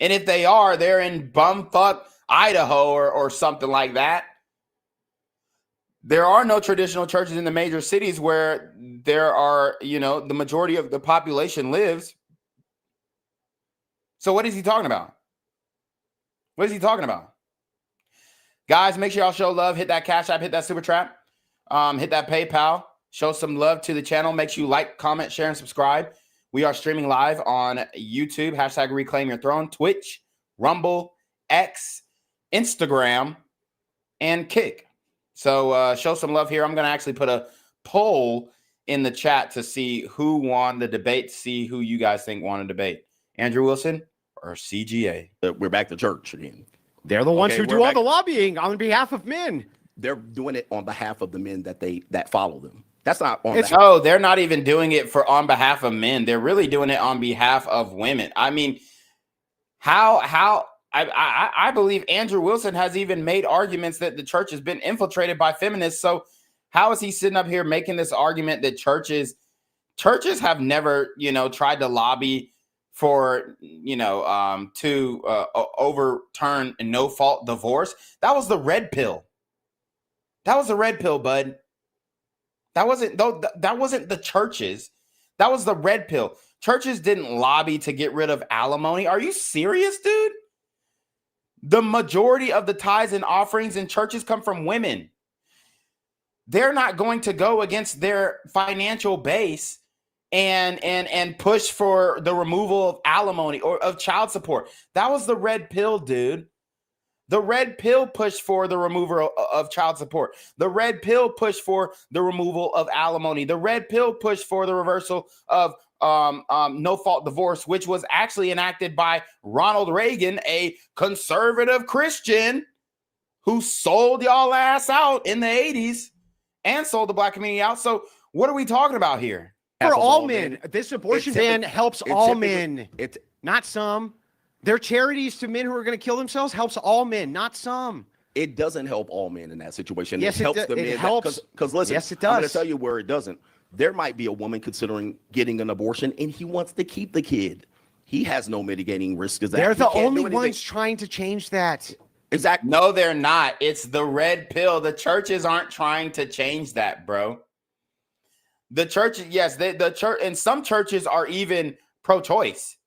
And if they are, they're in bumfuck Idaho or something like that. There are no traditional churches in the major cities where there are, the majority of the population lives. So what is he talking about? What is he talking about? Guys, make sure y'all show love. Hit that Cash App, hit that Super Trap, hit that PayPal. Show some love to the channel. Make sure you like, comment, share, and subscribe. We are streaming live on YouTube, hashtag Reclaim Your Throne, Twitch, Rumble, X, Instagram, and Kick. So show some love here. I'm going to actually put a poll in the chat to see who won the debate, see who you guys think won a debate. Andrew Wilson or CGA? We're back to church again. They're the ones who do all the lobbying on behalf of men. They're doing it on behalf of the men that follow them. That's not on behalf. Oh, they're not even doing it on behalf of men. They're really doing it on behalf of women. I mean, I believe Andrew Wilson has even made arguments that the church has been infiltrated by feminists. So how is he sitting up here making this argument that churches have never, tried to lobby for, to overturn a no-fault divorce? That was the red pill. That was the red pill, bud. That wasn't the churches. That was the red pill. Churches didn't lobby to get rid of alimony. Are you serious, dude? The majority of the tithes and offerings in churches come from women. They're not going to go against their financial base and push for the removal of alimony or of child support. That was the red pill, dude. The red pill pushed for the removal of child support. The red pill pushed for the removal of alimony. The red pill pushed for the reversal of no-fault divorce, which was actually enacted by Ronald Reagan, a conservative Christian who sold y'all ass out in the 80s and sold the black community out. So what are we talking about here? For all men. This abortion ban helps all men, not some. Their charities to men who are going to kill themselves helps all men, not some. It doesn't help all men in that situation. Yes, it helps the men. It helps. Because listen, yes, it does. I'm going to tell you where it doesn't. There might be a woman considering getting an abortion, and he wants to keep the kid. He has no mitigating risk. They're the only ones trying to change that. Exactly. No, they're not. It's the red pill. The churches aren't trying to change that, bro. The church, yes, the church, and some churches are even pro-choice.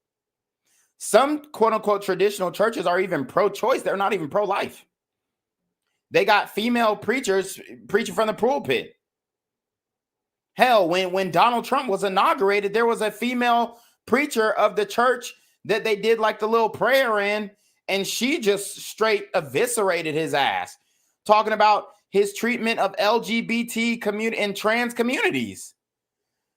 Some quote-unquote traditional churches are even pro-choice. They're not even pro-life. They got female preachers preaching from the pulpit. Hell, when Donald Trump was inaugurated, there was a female preacher of the church that they did like the little prayer in, and she just straight eviscerated his ass, talking about his treatment of LGBT community and trans communities.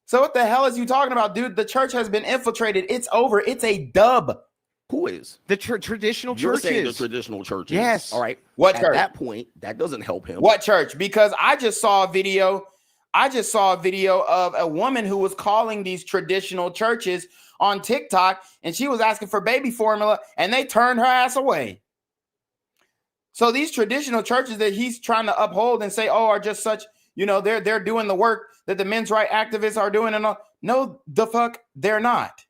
So what the hell is you talking about, dude? The church has been infiltrated. It's over. It's a dub. Who is? The traditional You're churches. saying the traditional churches. Yes. All right. What At church? that point, that doesn't help him. What church? Because I just saw a video of a woman who was calling these traditional churches on TikTok, and she was asking for baby formula, and they turned her ass away. So these traditional churches that he's trying to uphold and say, oh, are just such, they're doing the work that the men's rights activists are doing, and all. No, the fuck, they're not.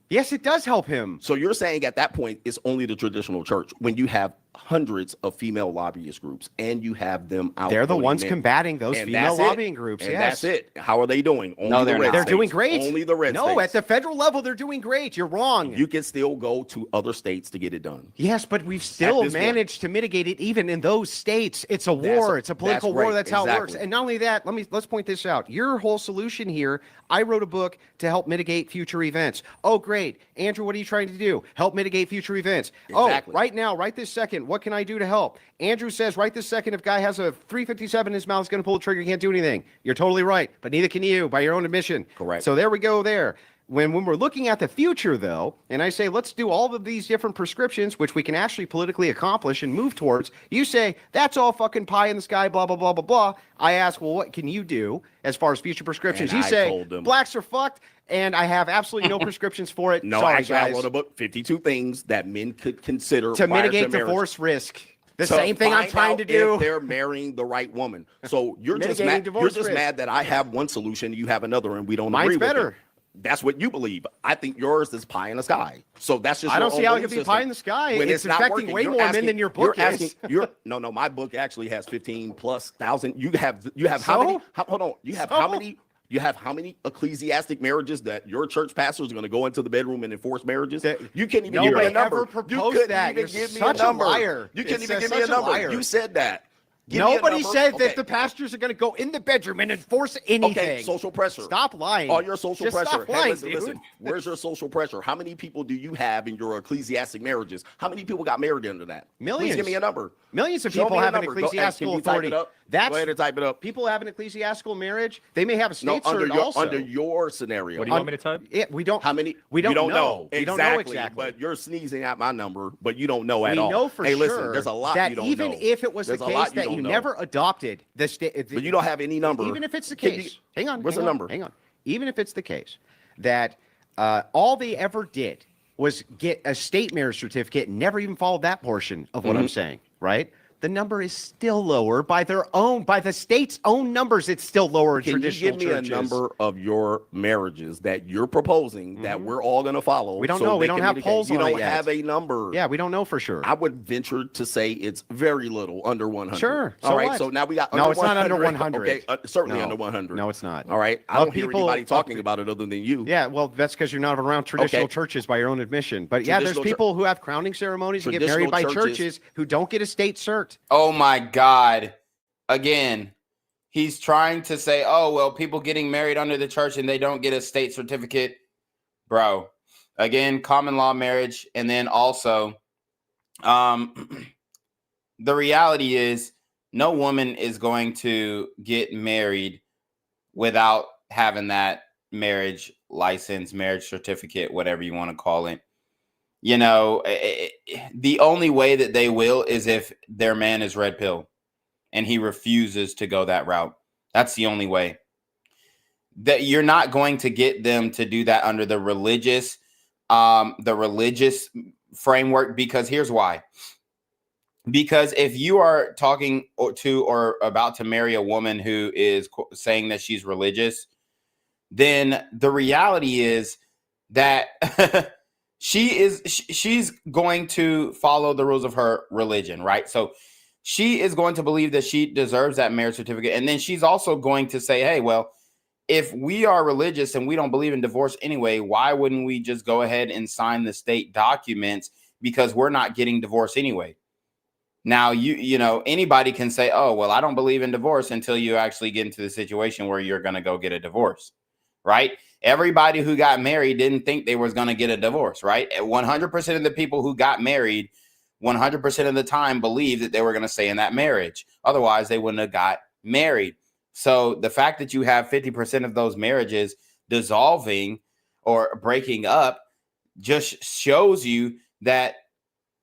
Yes, it does help him. So you're saying at that point, it's only the traditional church when you have hundreds of female lobbyist groups and you have them out. They're the ones combating those female lobbying groups. And yes. that's it. How are they doing? No, they're not. They're doing great. Only the red No, states. at the federal level, they're doing great. You're wrong. You can still go to other states to get it done. Yes, but we've still this managed to mitigate it even in those states. It's a war. It's a political war. right. That's how it works. Exactly. And not only that, let's point this out. Your whole solution here, I wrote a book to help mitigate future events. Oh, great. Andrew, what are you trying to do? Help mitigate future events. Exactly. Oh, right now, right this second, what can I do to help? Andrew says right this second, if guy has a 357 in his mouth, he's going to pull the trigger, he can't do anything. You're totally right, but neither can you by your own admission. Correct. So there we go there. When we're looking at the future, though, and I say, let's do all of these different prescriptions, which we can actually politically accomplish and move towards, you say, that's all fucking pie in the sky, blah, blah, blah, blah, blah. I ask, well, what can you do as far as future prescriptions? And You I say, told them- blacks are fucked, and I have absolutely no prescriptions for it. No, Sorry, actually, guys. I wrote a book, 52 things that men could consider To prior mitigate marriage. divorce risk. The To same thing I'm find trying out to do. if they're marrying the right woman. So you're just Mitigating mad. divorce You're just risk. mad that I have one solution, you have another, and we don't Mine's agree with better. it. That's what you believe. I think yours is pie in the sky. So that's just. I your don't see own how it belief can be system. pie in the sky. When It's not affecting working. way You're more men asking- than your book you're is. asking, no. My book actually has 15,000+. You have how So? many? Hold on. You have So? how many? You have how many ecclesiastic marriages that your church pastors are going to go into the bedroom and enforce marriages? You can't even give me Nobody a number. ever proposed You couldn't that. even You're give me a such a number. liar. You can't It's even give me such a a number. liar. You said that. Give me a Nobody number. said Okay. that the pastors are going to go in the bedroom and enforce anything. Okay, social pressure. Stop lying. All your social Just pressure. Stop lying, Hey, dude. listen. Where's your social pressure? How many people do you have in your ecclesiastic marriages? How many people got married under that? Millions. Please give me a number. Millions of Show people me a have an number. Go- ecclesiastical can you type authority. it up? That's Go ahead and type it up. people have an ecclesiastical marriage. They may have a No, state cert also. under your scenario. What do you want me to type? We don't. How many? We don't you don't know. We don't know Exactly, exactly. But you're sneezing at my number, but you don't know at We all. know for hey, sure listen, there's a lot that you don't even know. if it was There's the a case lot that don't you know. never adopted the state, But you don't have any number. even if it's the Can you- case, hang on. What's hang the on, number? Hang on. Even if it's the case that all they ever did was get a state marriage certificate and never even followed that portion of what I'm saying, right? The number is still lower by the state's own numbers. It's still lower in Can you traditional give me churches. a number of your marriages that you're proposing that we're all going to follow? We don't so know. We they don't can have mitigate? polls You on it don't yet. have a number. Yeah, we don't know for sure. I would venture to say it's very little, under 100. Sure. All So right. what? So now we got. No, under it's not under 100. 100. Okay. Certainly No. under 100. No, it's not. All right. I Well, don't hear people- anybody talking about it other than you. Yeah, well, that's because you're not around traditional Okay. churches by your own admission. But yeah, there's Traditional people who have crowning ceremonies and get married by Traditional churches- churches who don't get a state cert. Oh my God. Again, he's trying to say, oh, well, people getting married under the church and they don't get a state certificate. Bro, again, common law marriage. And then also, the reality is no woman is going to get married without having that marriage license, marriage certificate, whatever you want to call it. You know, the only way that they will is if their man is red pill and he refuses to go that route. That's the only way. That you're not going to get them to do that under the religious framework, because here's why. Because if you are talking or about to marry a woman who is saying that she's religious, then the reality is that she's going to follow the rules of her religion, right? So she is going to believe that she deserves that marriage certificate. And then she's also going to say, hey, well, if we are religious and we don't believe in divorce anyway, why wouldn't we just go ahead and sign the state documents, because we're not getting divorced anyway? Now, you know, anybody can say, oh, well, I don't believe in divorce until you actually get into the situation where you're going to go get a divorce, right? Everybody who got married didn't think they was going to get a divorce, right? 100% of the people who got married 100% of the time believed that they were going to stay in that marriage. Otherwise, they wouldn't have got married. So the fact that you have 50% of those marriages dissolving or breaking up, just shows you that,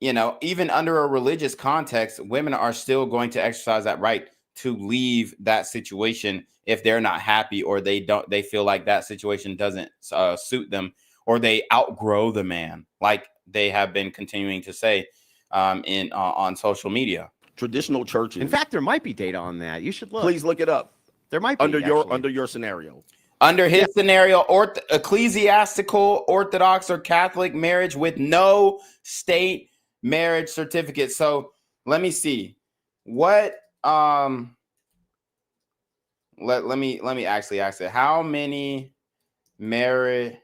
you know, even under a religious context, women are still going to exercise that right to leave that situation if they're not happy, or they feel like that situation doesn't suit them, or they outgrow the man, like they have been continuing to say on social media. Traditional churches. In fact, there might be data on that. You should look. Please look it up. There might be under your scenario. Under his scenario, ecclesiastical, Orthodox, or Catholic marriage with no state marriage certificate. So let me see what let me actually ask it. How many marriages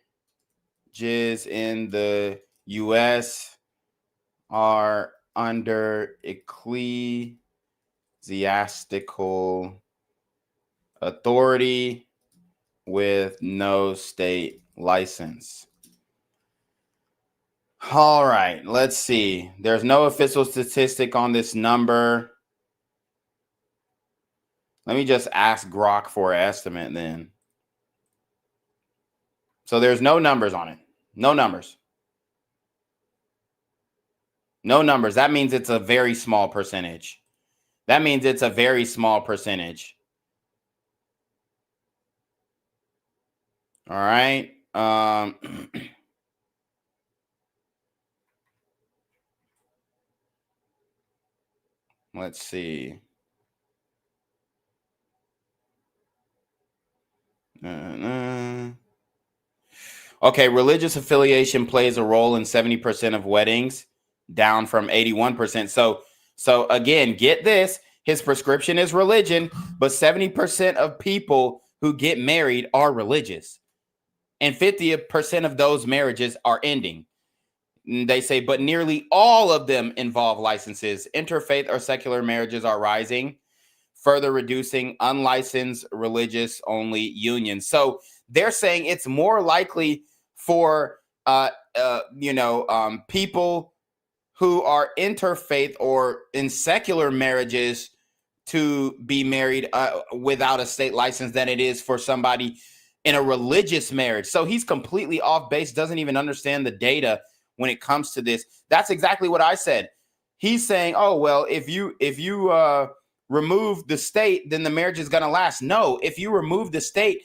in the US are under ecclesiastical authority with no state license? All right, let's see. There's no official statistic on this number. Let me just ask Grok for an estimate then. So there's no numbers on it. No numbers. No numbers. That means it's a very small percentage. That means it's a very small percentage. All right. Let's see. Okay, religious affiliation plays a role in 70% of weddings, down from 81%. So again, get this. His prescription is religion, but 70% of people who get married are religious. And 50% of those marriages are ending. They say, but nearly all of them involve licenses. Interfaith or secular marriages are rising, further reducing unlicensed religious-only unions. So they're saying it's more likely for people who are interfaith or in secular marriages to be married without a state license than it is for somebody in a religious marriage. So he's completely off base, doesn't even understand the data when it comes to this. That's exactly what I said. He's saying, oh, well, if you remove the state, then the marriage is going to last. No, if you remove the state,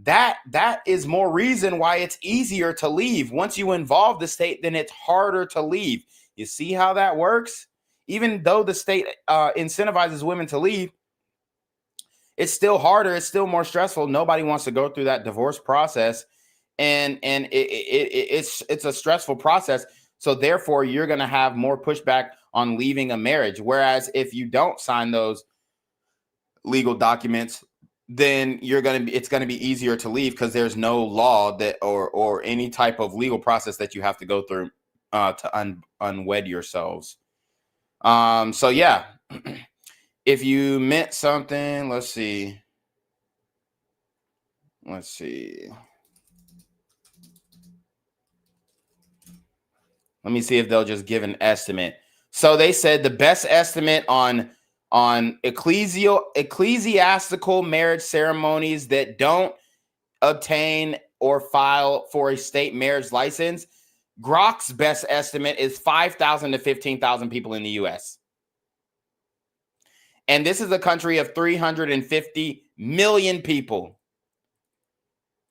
that is more reason why it's easier to leave. Once you involve the state, then it's harder to leave. You see how that works? Even though the state incentivizes women to leave, it's still harder. It's still more stressful. Nobody wants to go through that divorce process, and it's a stressful process. So therefore, you're going to have more pushback on leaving a marriage. Whereas if you don't sign those legal documents, then it's going to be easier to leave because there's no law that or any type of legal process that you have to go through to unwed yourselves. So yeah, if you meant something, let's see. Let me see if they'll just give an estimate. So they said the best estimate on ecclesiastical marriage ceremonies that don't obtain or file for a state marriage license, Grok's best estimate is 5,000 to 15,000 people in the U.S. And this is a country of 350 million people.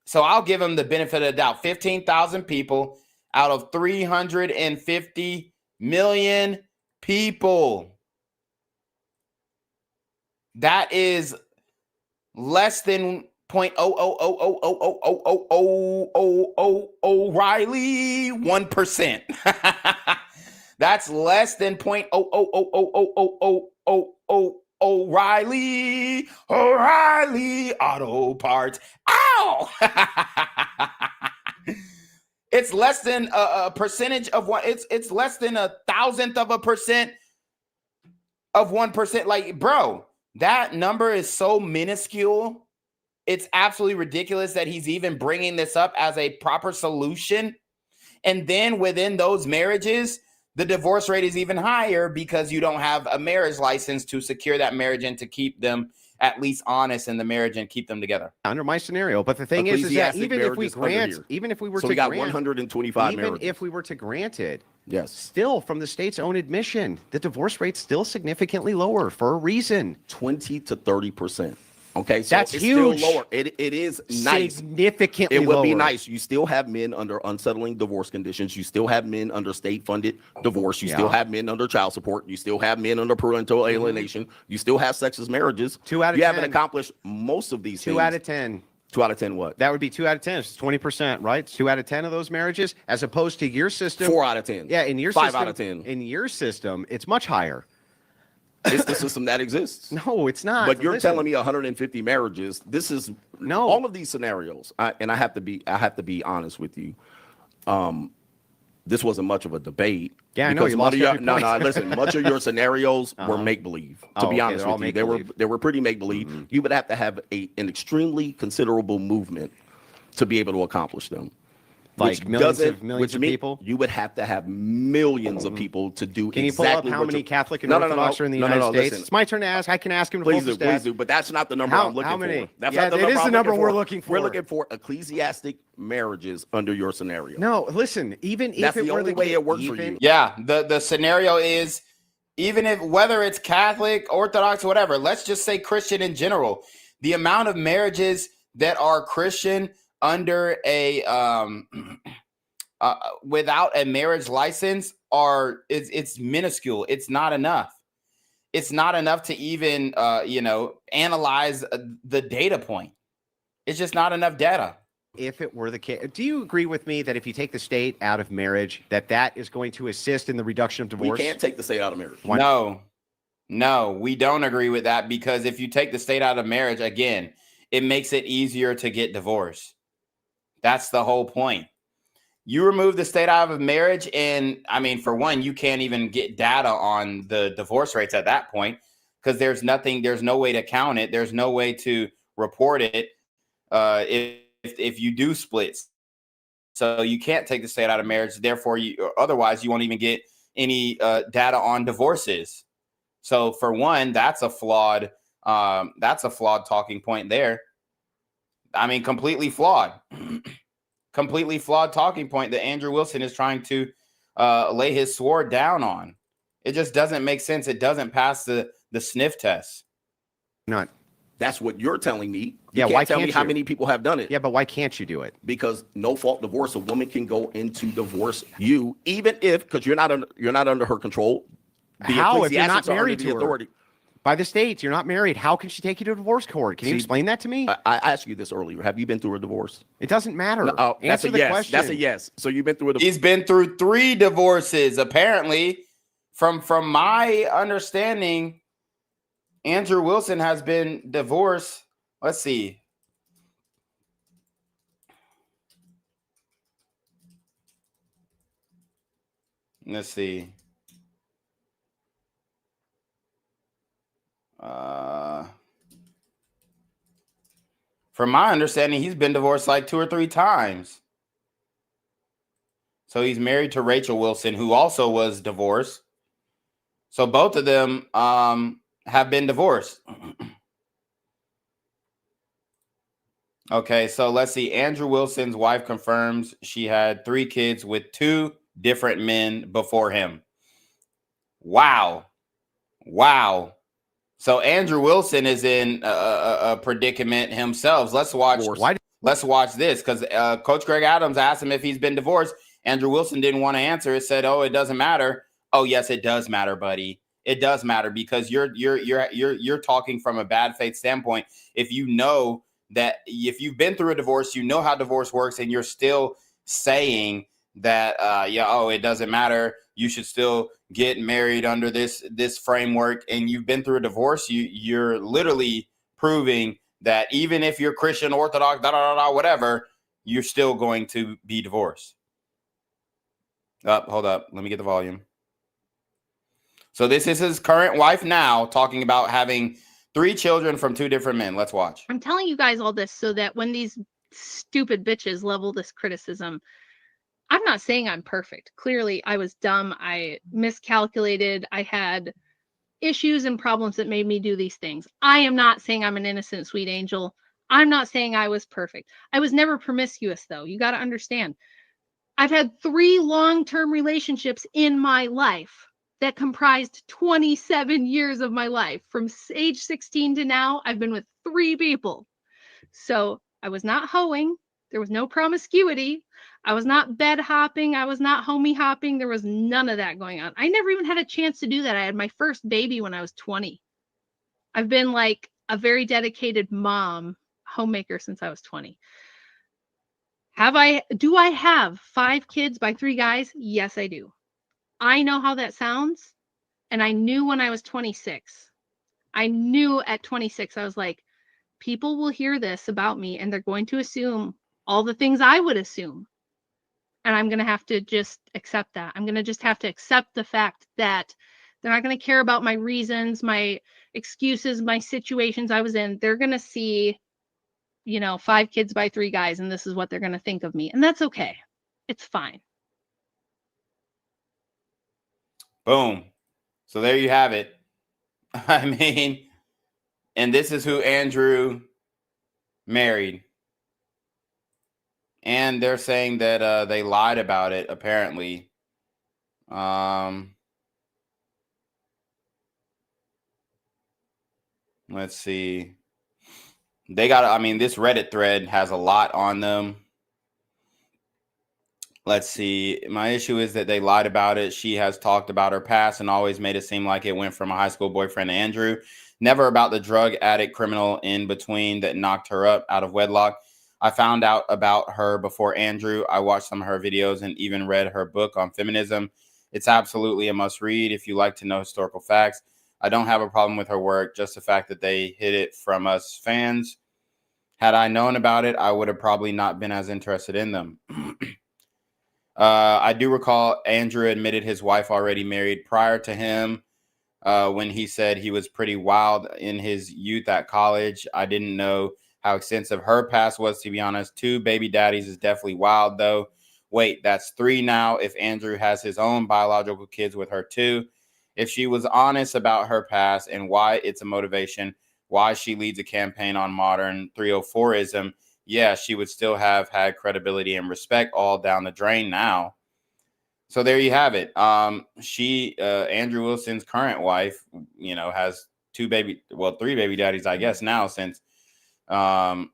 So I'll give them the benefit of the doubt. 15,000 people out of 350 million people. That is less than 0.000000000 Riley 1%. That's less than 0.0000000 O'Reilly Auto Parts. Ow! It's less than a percentage of one. It's less than 1,000% of 1%. Like, bro, that number is so minuscule. It's absolutely ridiculous that he's even bringing this up as a proper solution. And then within those marriages, the divorce rate is even higher because you don't have a marriage license to secure that marriage and to keep them at least honest in the marriage and keep them together. Under my scenario, but the thing is that even if we were so to we got grant, 125 even marriages. if we were to grant it, Yes. still from the state's own admission, the divorce rate's still significantly lower for a reason. 20 to 30%. Okay, so That's it's huge. Still lower. It is nice. Significantly It will be lower. nice. You still have men under unsettling divorce conditions. You still have men under state-funded divorce. You still have men under child support. You still have men under parental alienation. You still have sexist marriages. 2 out of you 10. haven't accomplished most of these things. 2 out of 10. 2 out of 10 what? That would be 2 out of 10. It's 20%, right? 2 out of 10 of those marriages, as opposed to your system. 4 out of 10. Yeah, in your 5 system, out of 10. In your system, it's much higher. It's the system that exists. No, it's not. But you're Listen. telling me 150 marriages. This is No. all of these scenarios. I have to be honest with you. This wasn't much of a debate. Yeah, I know. You lost every no, point. listen. Much of your scenarios were make believe. To be honest with you, they were pretty make believe. You would have to have an extremely considerable movement to be able to accomplish them. Like millions of people? You would have to have millions of people to do Can you pull exactly up how what many you're- Catholic and No, Orthodox are in the United States? Listen. It's my turn to ask. I can ask him to Please pull do, up the please stats. do. But that's not the number I'm looking How many? for. That's Yeah, not the it number is the I'm number looking we're for. looking for. We're looking for ecclesiastic marriages under your scenario. No, listen. Even That's if it the were only way it works for you. Yeah, the scenario is, even if whether it's Catholic, Orthodox, whatever, let's just say Christian in general, the amount of marriages that are Christian under a without a marriage license it's minuscule. It's not enough. It's not enough to even analyze the data point. It's just not enough data. If it were the case, do you agree with me that if you take the state out of marriage, that is going to assist in the reduction of divorce? We can't take the state out of marriage. No, we don't agree with that, because if you take the state out of marriage, again, it makes it easier to get divorced. That's the whole point. You remove the state out of marriage, and I mean, for one, you can't even get data on the divorce rates at that point, because there's no way to count it. There's no way to report it if you do splits. So you can't take the state out of marriage. Therefore, otherwise you won't even get any data on divorces. So for one, that's a flawed talking point there. I mean, completely flawed. Completely flawed talking point that Andrew Wilson is trying to lay his sword down on. It just doesn't make sense. It doesn't pass the sniff test. Not. That's what you're telling me. Yeah, can't why tell can't me how you? many people have done it? Yeah, but why can't you do it? Because no fault divorce, a woman can go into divorce you, even if, because you're not under her control. The How if you're not ecclesiastics are under married the to her? authority. By the state, you're not married. How can she take you to divorce court? Can you explain that to me? I asked you this earlier. Have you been through a divorce? It doesn't matter. No, that's Answer a the yes. question. That's a yes. So you've been through a divorce. He's been through 3 divorces, apparently. From my understanding, Andrew Wilson has been divorced. Let's see. Let's see. From my understanding, he's been divorced like 2 or 3 times. So he's married to Rachel Wilson, who also was divorced. So both of them have been divorced. Okay, so let's see. Andrew Wilson's wife confirms she had 3 kids with 2 different men before him. Wow. So Andrew Wilson is in a predicament himself. Let's watch this, because Coach Greg Adams asked him if he's been divorced. Andrew Wilson didn't want to answer. It said, "Oh, it doesn't matter." Oh, yes, it does matter, buddy. It does matter, because you're talking from a bad faith standpoint. If you know that, if you've been through a divorce, you know how divorce works, and you're still saying that it doesn't matter, you should still get married under this framework, and you've been through a divorce, you're literally proving that even if you're Christian, Orthodox, whatever, you're still going to be divorced. Hold up, let me get the volume. So this is his current wife now, talking about having 3 children from 2 different men. Let's watch. I'm telling you guys all this so that when these stupid bitches level this criticism, I'm not saying I'm perfect. Clearly, I was dumb. I miscalculated. I had issues and problems that made me do these things. I am not saying I'm an innocent, sweet angel. I'm not saying I was perfect. I was never promiscuous, though. You got to understand. I've had 3 long-term relationships in my life that comprised 27 years of my life. From age 16 to now, I've been with 3 people. So I was not hoeing. There was no promiscuity. I was not bed hopping. I was not homie hopping. There was none of that going on. I never even had a chance to do that. I had my first baby when I was 20. I've been like a very dedicated mom, homemaker since I was 20. Do I have 5 kids by 3 guys? Yes, I do. I know how that sounds. And I knew when I was 26. I knew at 26, I was like, people will hear this about me and they're going to assume all the things I would assume. And I'm going to have to just accept that. I'm going to just have to accept the fact that they're not going to care about my reasons, my excuses, my situations I was in. They're going to see, 5 kids by 3 guys, and this is what they're going to think of me. And that's okay. It's fine. Boom. So there you have it. I mean, and this is who Andrew married. And they're saying that they lied about it, apparently. Let's see. This Reddit thread has a lot on them. Let's see. My issue is that they lied about it. She has talked about her past and always made it seem like it went from a high school boyfriend to Andrew. Never about the drug addict criminal in between that knocked her up out of wedlock. I found out about her before Andrew. I watched some of her videos and even read her book on feminism. It's absolutely a must read if you like to know historical facts. I don't have a problem with her work, just the fact that they hid it from us fans. Had I known about it, I would have probably not been as interested in them. I do recall Andrew admitted his wife already married prior to him when he said he was pretty wild in his youth at college. I didn't know how extensive her past was, to be honest. 2 baby daddies is definitely wild, though. Wait, that's 3 now if Andrew has his own biological kids with her, too. If she was honest about her past and why it's a motivation, why she leads a campaign on modern 304ism, yeah, she would still have had credibility and respect all down the drain now. So there you have it. Andrew Wilson's current wife, has 3 baby daddies, I guess now, since Andrew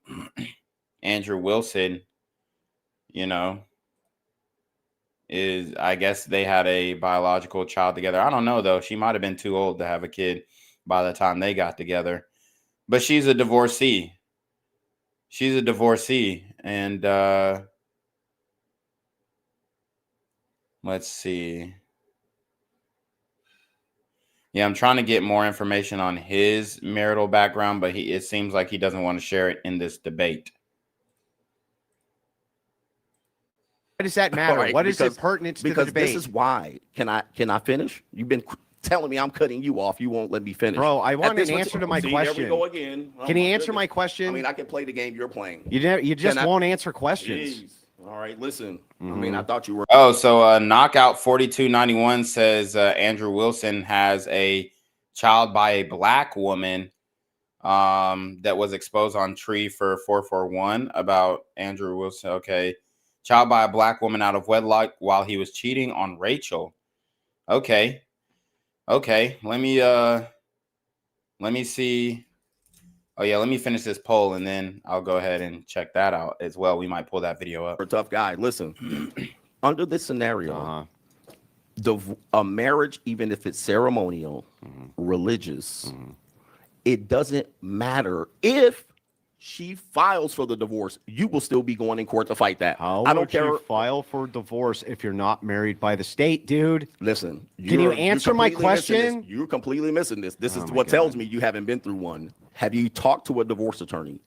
Wilson, I guess they had a biological child together. I don't know, though. She might have been too old to have a kid by the time they got together. But she's a divorcee. And let's see. Yeah, I'm trying to get more information on his marital background, but it seems like he doesn't want to share it in this debate. Why does that matter? Right, what is it pertinent to the debate? Because this is why. Can I finish? You've been telling me I'm cutting you off. You won't let me finish. Bro, I want an answer to my question. There we go again. Can you answer my question? I mean, I can play the game you're playing. You just won't answer questions. Jeez. All right, listen. I mean, I thought you were. Oh, so Knockout 4291 says Andrew Wilson has a child by a black woman that was exposed on Tree for 441 about Andrew Wilson. Okay. Child by a black woman out of wedlock while he was cheating on Rachel. Okay. Let me see. Oh yeah, let me finish this poll and then I'll go ahead and check that out as well. We might pull that video up. A tough guy. Listen, under this scenario, a marriage, even if it's ceremonial, religious, it doesn't matter if she files for the divorce, you will still be going in court to fight that. I don't care. You file for divorce if you're not married by the state, dude? Listen, can you answer my question? You're completely missing this. This is what tells me you haven't been through one. Have you talked to a divorce attorney?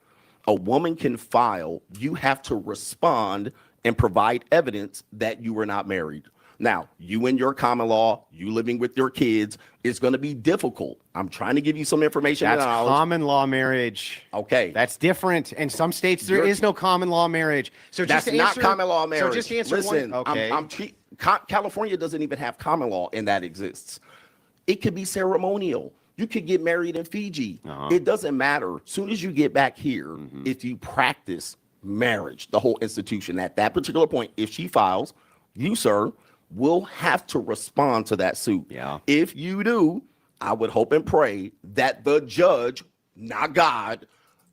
A woman can file. You have to respond and provide evidence that you were not married. Now, you and your common law, you living with your kids, it's going to be difficult. I'm trying to give you some information. That's and knowledge. common law marriage. Okay. That's different. In some states, there is no common law marriage. So that's just not answer, common law marriage. So just answer Listen, one. Okay. California doesn't even have common law, and that exists. It could be ceremonial. You could get married in Fiji. It doesn't matter. As soon as you get back here, if you practice marriage, the whole institution at that particular point, if she files, you, sir, will have to respond to that suit. Yeah. If you do, I would hope and pray that the judge, not God,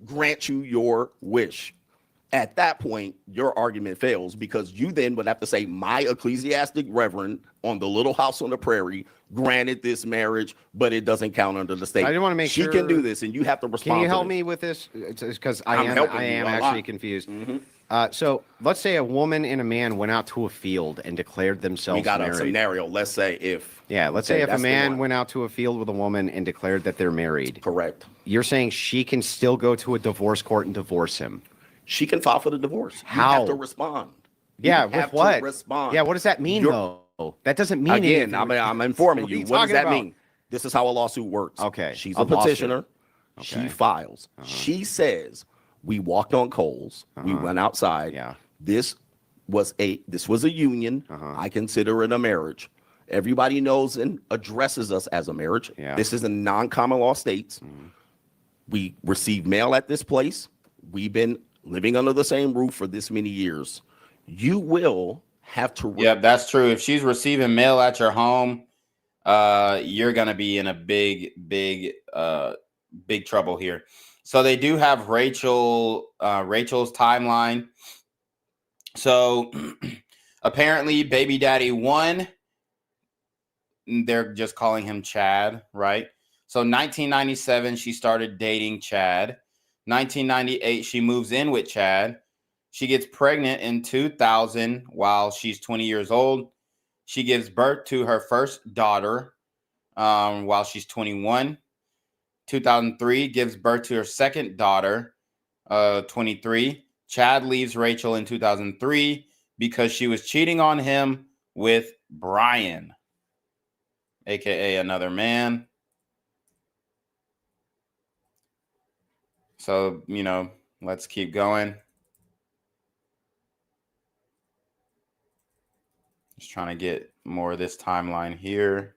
grant you your wish. At that point, your argument fails because you then would have to say, my ecclesiastic reverend on the little house on the prairie granted this marriage, but it doesn't count under the state. I just want to make she sure can do this, and you have to respond. Can you help to me with this? Because I am actually lot. confused. So let's say a woman and a man went out to a field and declared themselves We got married. a scenario. Let's say if. Yeah, let's say if a that's the man one. went out to a field with a woman and declared that they're married. Correct. You're saying she can still go to a divorce court and divorce him. She can file for the divorce. How? You have to respond. Yeah, you with have what? To respond. Yeah, what does that mean, though? That doesn't mean Again, anything. I'm informing What are you. you What does talking that about? mean? This is how a lawsuit works. Okay. She's A a lawsuit. petitioner. Okay. She files. She says, we walked on coals. We went outside. Yeah. This was a union. I consider it a marriage. Everybody knows and addresses us as a marriage. Yeah. This is in non-common law states. We receive mail at this place. We've been living under the same roof for this many years. You will have to. Yeah, that's true. If she's receiving mail at your home, you're gonna be in a big trouble here. So they do have Rachel's timeline. So apparently, baby daddy 1, they're just calling him Chad, right? So 1997, she started dating Chad. 1998, she moves in with Chad. She gets pregnant in 2000 while she's 20 years old. She gives birth to her first daughter while she's 21. 2003, gives birth to her second daughter, 23. Chad leaves Rachel in 2003 because she was cheating on him with Brian, aka another man. So, let's keep going. Just trying to get more of this timeline here.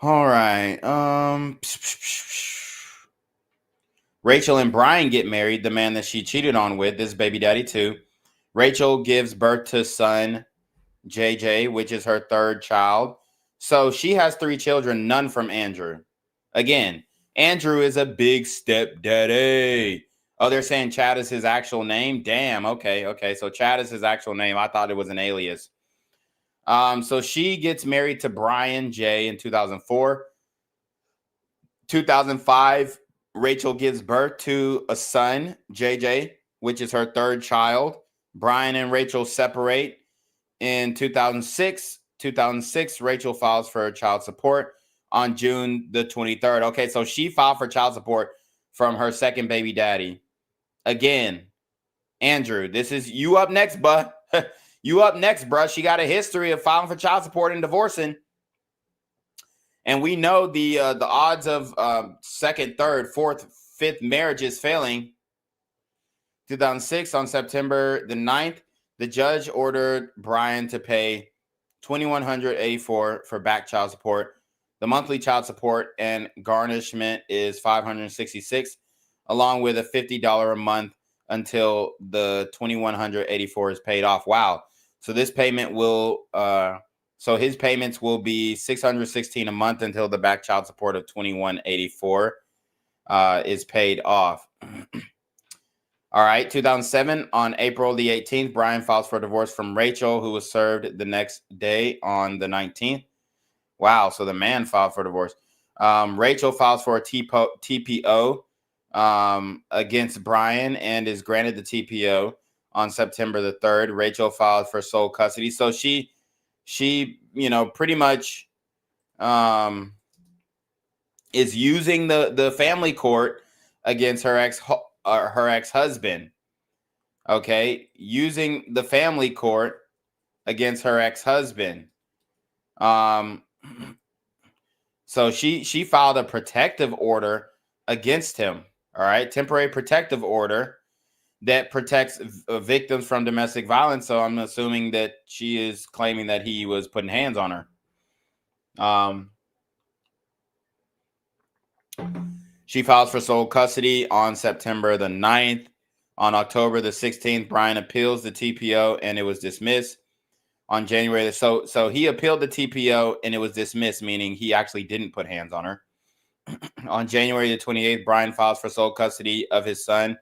All right. Rachel and Brian get married, the man that she cheated on with, this baby daddy 2. Rachel gives birth to son JJ, which is her third child. So she has 3 children, none from Andrew. Again, Andrew is a big stepdaddy. Oh, they're saying Chad is his actual name? Damn, okay. So Chad is his actual name. I thought it was an alias. So she gets married to Brian J in 2004. 2005, Rachel gives birth to a son, JJ, which is her third child. Brian and Rachel separate in 2006. 2006, Rachel files for child support on June the 23rd. Okay, so she filed for child support from her second baby daddy. Again, Andrew, this is you up next, bud. You up next, bruh. She got a history of filing for child support and divorcing. And we know the odds of second, third, fourth, fifth marriages failing. 2006, on September the 9th, the judge ordered Brian to pay $2,184 for back child support. The monthly child support and garnishment is $566, along with a $50 a month until the $2,184 is paid off. Wow. So this payment will, so his payments will be $616 a month until the back child support of $2,184 is paid off. All right, 2007, on April the 18th, Brian files for divorce from Rachel, who was served the next day on the 19th. Wow, so the man filed for divorce. Rachel files for a TPO against Brian and is granted the TPO on September the 3rd. Rachel filed for sole custody. So she pretty much is using the family court against her ex-husband. Okay, using the family court against her ex-husband. So she filed a protective order against him. All right, temporary protective order that protects victims from domestic violence. So I'm assuming that she is claiming that he was putting hands on her. She files for sole custody on September the 9th. On October the 16th, Brian appeals the TPO and it was dismissed. On January, so he appealed the TPO and it was dismissed, meaning he actually didn't put hands on her. On January the 28th, Brian files for sole custody of his son,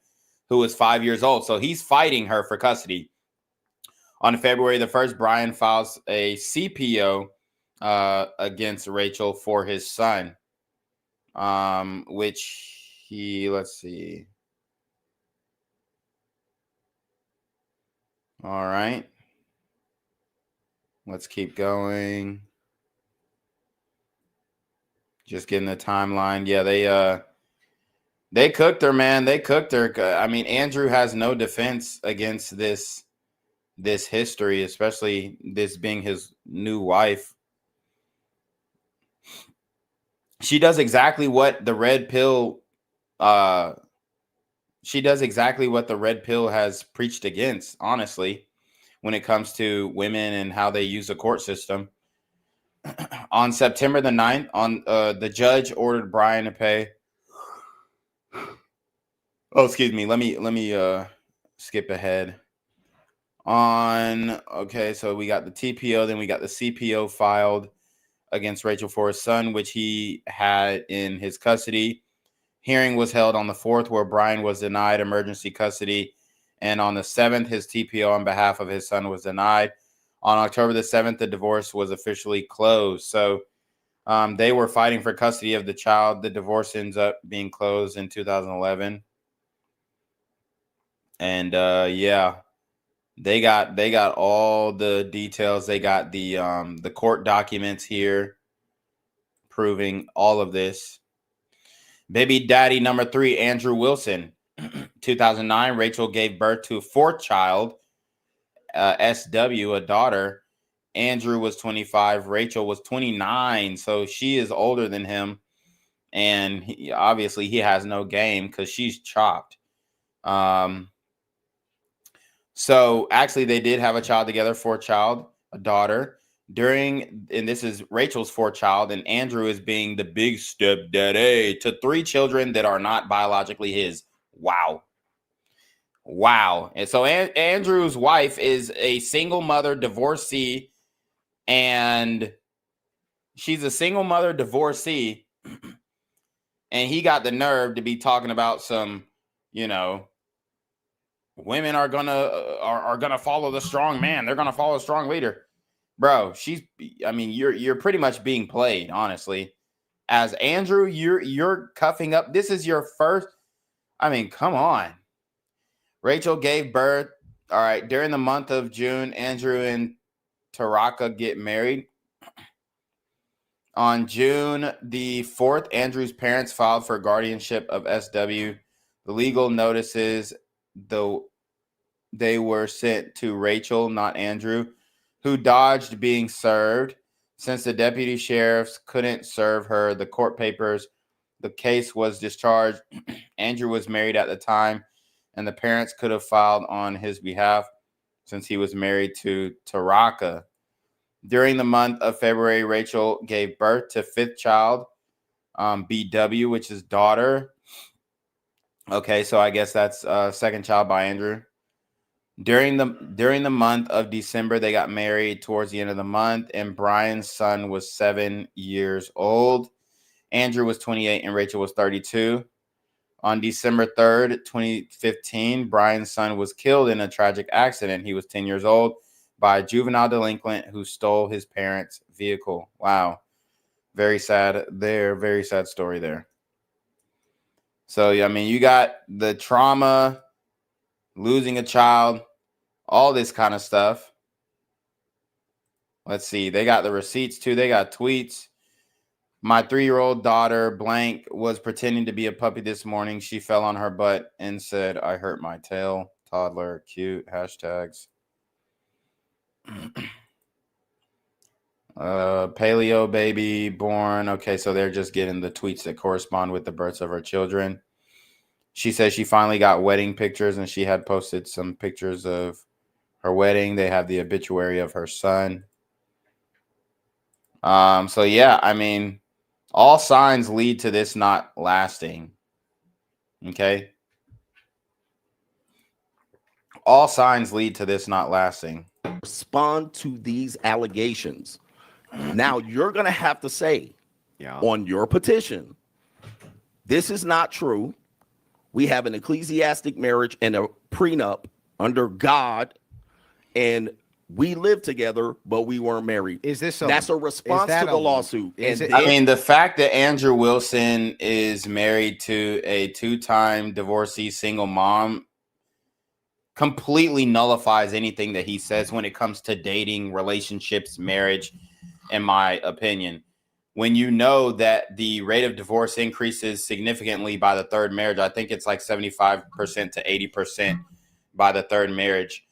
who was 5 years old. So he's fighting her for custody. On February the 1st, Brian files a CPO against Rachel for his son, which he, let's see. All right. Let's keep going. Just getting the timeline. Yeah, they cooked her, man. They cooked her. I mean, Andrew has no defense against this history, especially this being his new wife. She does exactly what the red pill has preached against, honestly, when it comes to women and how they use the court system. On September the 9th, the judge ordered Brian to pay. Oh, excuse me. Let me skip ahead. Okay, so we got the TPO, then we got the CPO filed against Rachel for his son, which he had in his custody. Hearing was held on the 4th, where Brian was denied emergency custody, and on the 7th, his TPO on behalf of his son was denied. On October the 7th, the divorce was officially closed. So they were fighting for custody of the child. The divorce ends up being closed in 2011. And yeah, they got all the details. They got the court documents here proving all of this. Baby daddy number 3, Andrew Wilson. 2009, Rachel gave birth to a 4th child, SW, a daughter. Andrew was 25. Rachel was 29. So she is older than him. And obviously he has no game because she's chopped. So actually they did have a child together, 4th child, a daughter. And this is Rachel's 4th child, and Andrew is being the big stepdaddy to 3 children that are not biologically his. Wow. And so Andrew's wife is a single mother divorcee, and she's a single mother divorcee, and he got the nerve to be talking about some, women are gonna follow the strong man. They're gonna follow a strong leader. Bro, you're pretty much being played, honestly. As Andrew, you're cuffing up. This is your first. Come on. Rachel gave birth. All right. During the month of June, Andrew and Taraka get married. On June the 4th, Andrew's parents filed for guardianship of SW. The legal notices, though, they were sent to Rachel, not Andrew, who dodged being served. Since the deputy sheriffs couldn't serve her the court papers, the case was discharged. Andrew was married at the time, and the parents could have filed on his behalf since he was married to Taraka. During the month of February, Rachel gave birth to 5th child, BW, which is daughter. Okay, so I guess that's 2nd child by Andrew. During the month of December, they got married towards the end of the month, and Brian's son was 7 years old. Andrew was 28 and Rachel was 32. On December 3rd, 2015, Brian's son was killed in a tragic accident. He was 10 years old by a juvenile delinquent who stole his parents' vehicle. Wow. Very sad there. Very sad story there. So, you got the trauma, losing a child, all this kind of stuff. Let's see. They got the receipts too. They got tweets. My 3-year-old daughter, blank, was pretending to be a puppy this morning. She fell on her butt and said, "I hurt my tail." Toddler, cute, hashtags. Paleo baby born. Okay, so they're just getting the tweets that correspond with the births of her children. She says she finally got wedding pictures, and she had posted some pictures of her wedding. They have the obituary of her son. So yeah, I mean, all signs lead to this not lasting. Okay. All signs lead to this not lasting. Respond to these allegations. Now you're going to have to say on your petition, this is not true. We have an ecclesiastic marriage and a prenup under God, and we lived together, but we weren't married. That's a response to the lawsuit. I mean, the fact that Andrew Wilson is married to a 2-time divorcee single mom completely nullifies anything that he says when it comes to dating, relationships, marriage, in my opinion. When you know that the rate of divorce increases significantly by the third marriage, I think it's like 75% to 80% by the third marriage.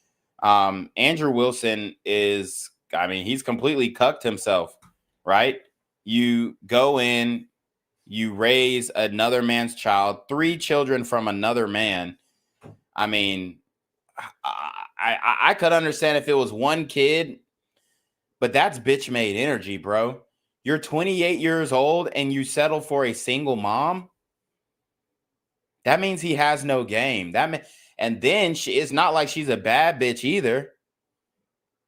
Andrew Wilson is, I mean, he's completely cucked himself, right? You go in, you raise another man's child, 3 children from another man. I mean, I could understand if it was 1 kid, but that's bitch made energy, bro. You're 28 years old and you settle for a single mom. That means he has no game. And then it's not like she's a bad bitch either.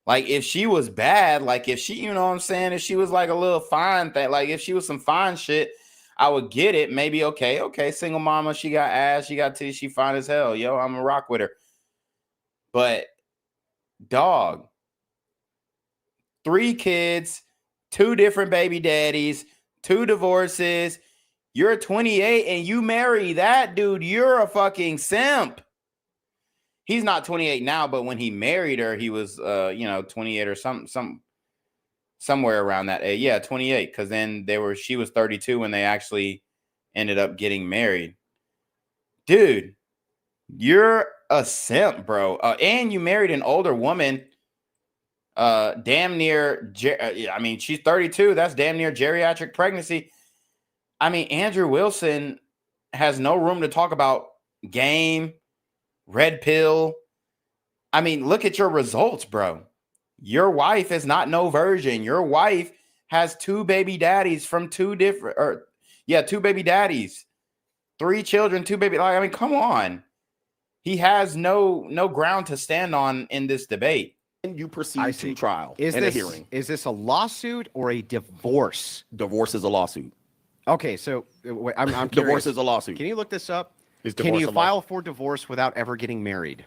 Like if she was bad, like if she, you know what I'm saying? If she was like a little fine thing, like if she was some fine shit, I would get it. Maybe, okay, single mama, she got ass, she got titties, she fine as hell. Yo, I'm gonna rock with her. But dog, 3 kids, 2 different baby daddies, 2 divorces. You're 28 and you marry that dude. You're a fucking simp. He's not 28 now, but when he married her, he was 28 or somewhere around that age. Yeah, 28. Because then she was 32 when they actually ended up getting married. Dude, you're a simp, bro. And you married an older woman. Damn near. I mean, she's 32. That's damn near geriatric pregnancy. I mean, Andrew Wilson has no room to talk about game, red pill. I mean, look at your results, bro. Your wife is not no virgin. Your wife has 2 baby daddies from 2 baby daddies, 3 children, 2 baby. I mean, come on. He has no ground to stand on in this debate. And you proceed to trial and a hearing. Is this a lawsuit or a divorce? Divorce is a lawsuit. Okay, so I'm curious. Divorce is a lawsuit. Can you look this up? Can you file for divorce without ever getting married?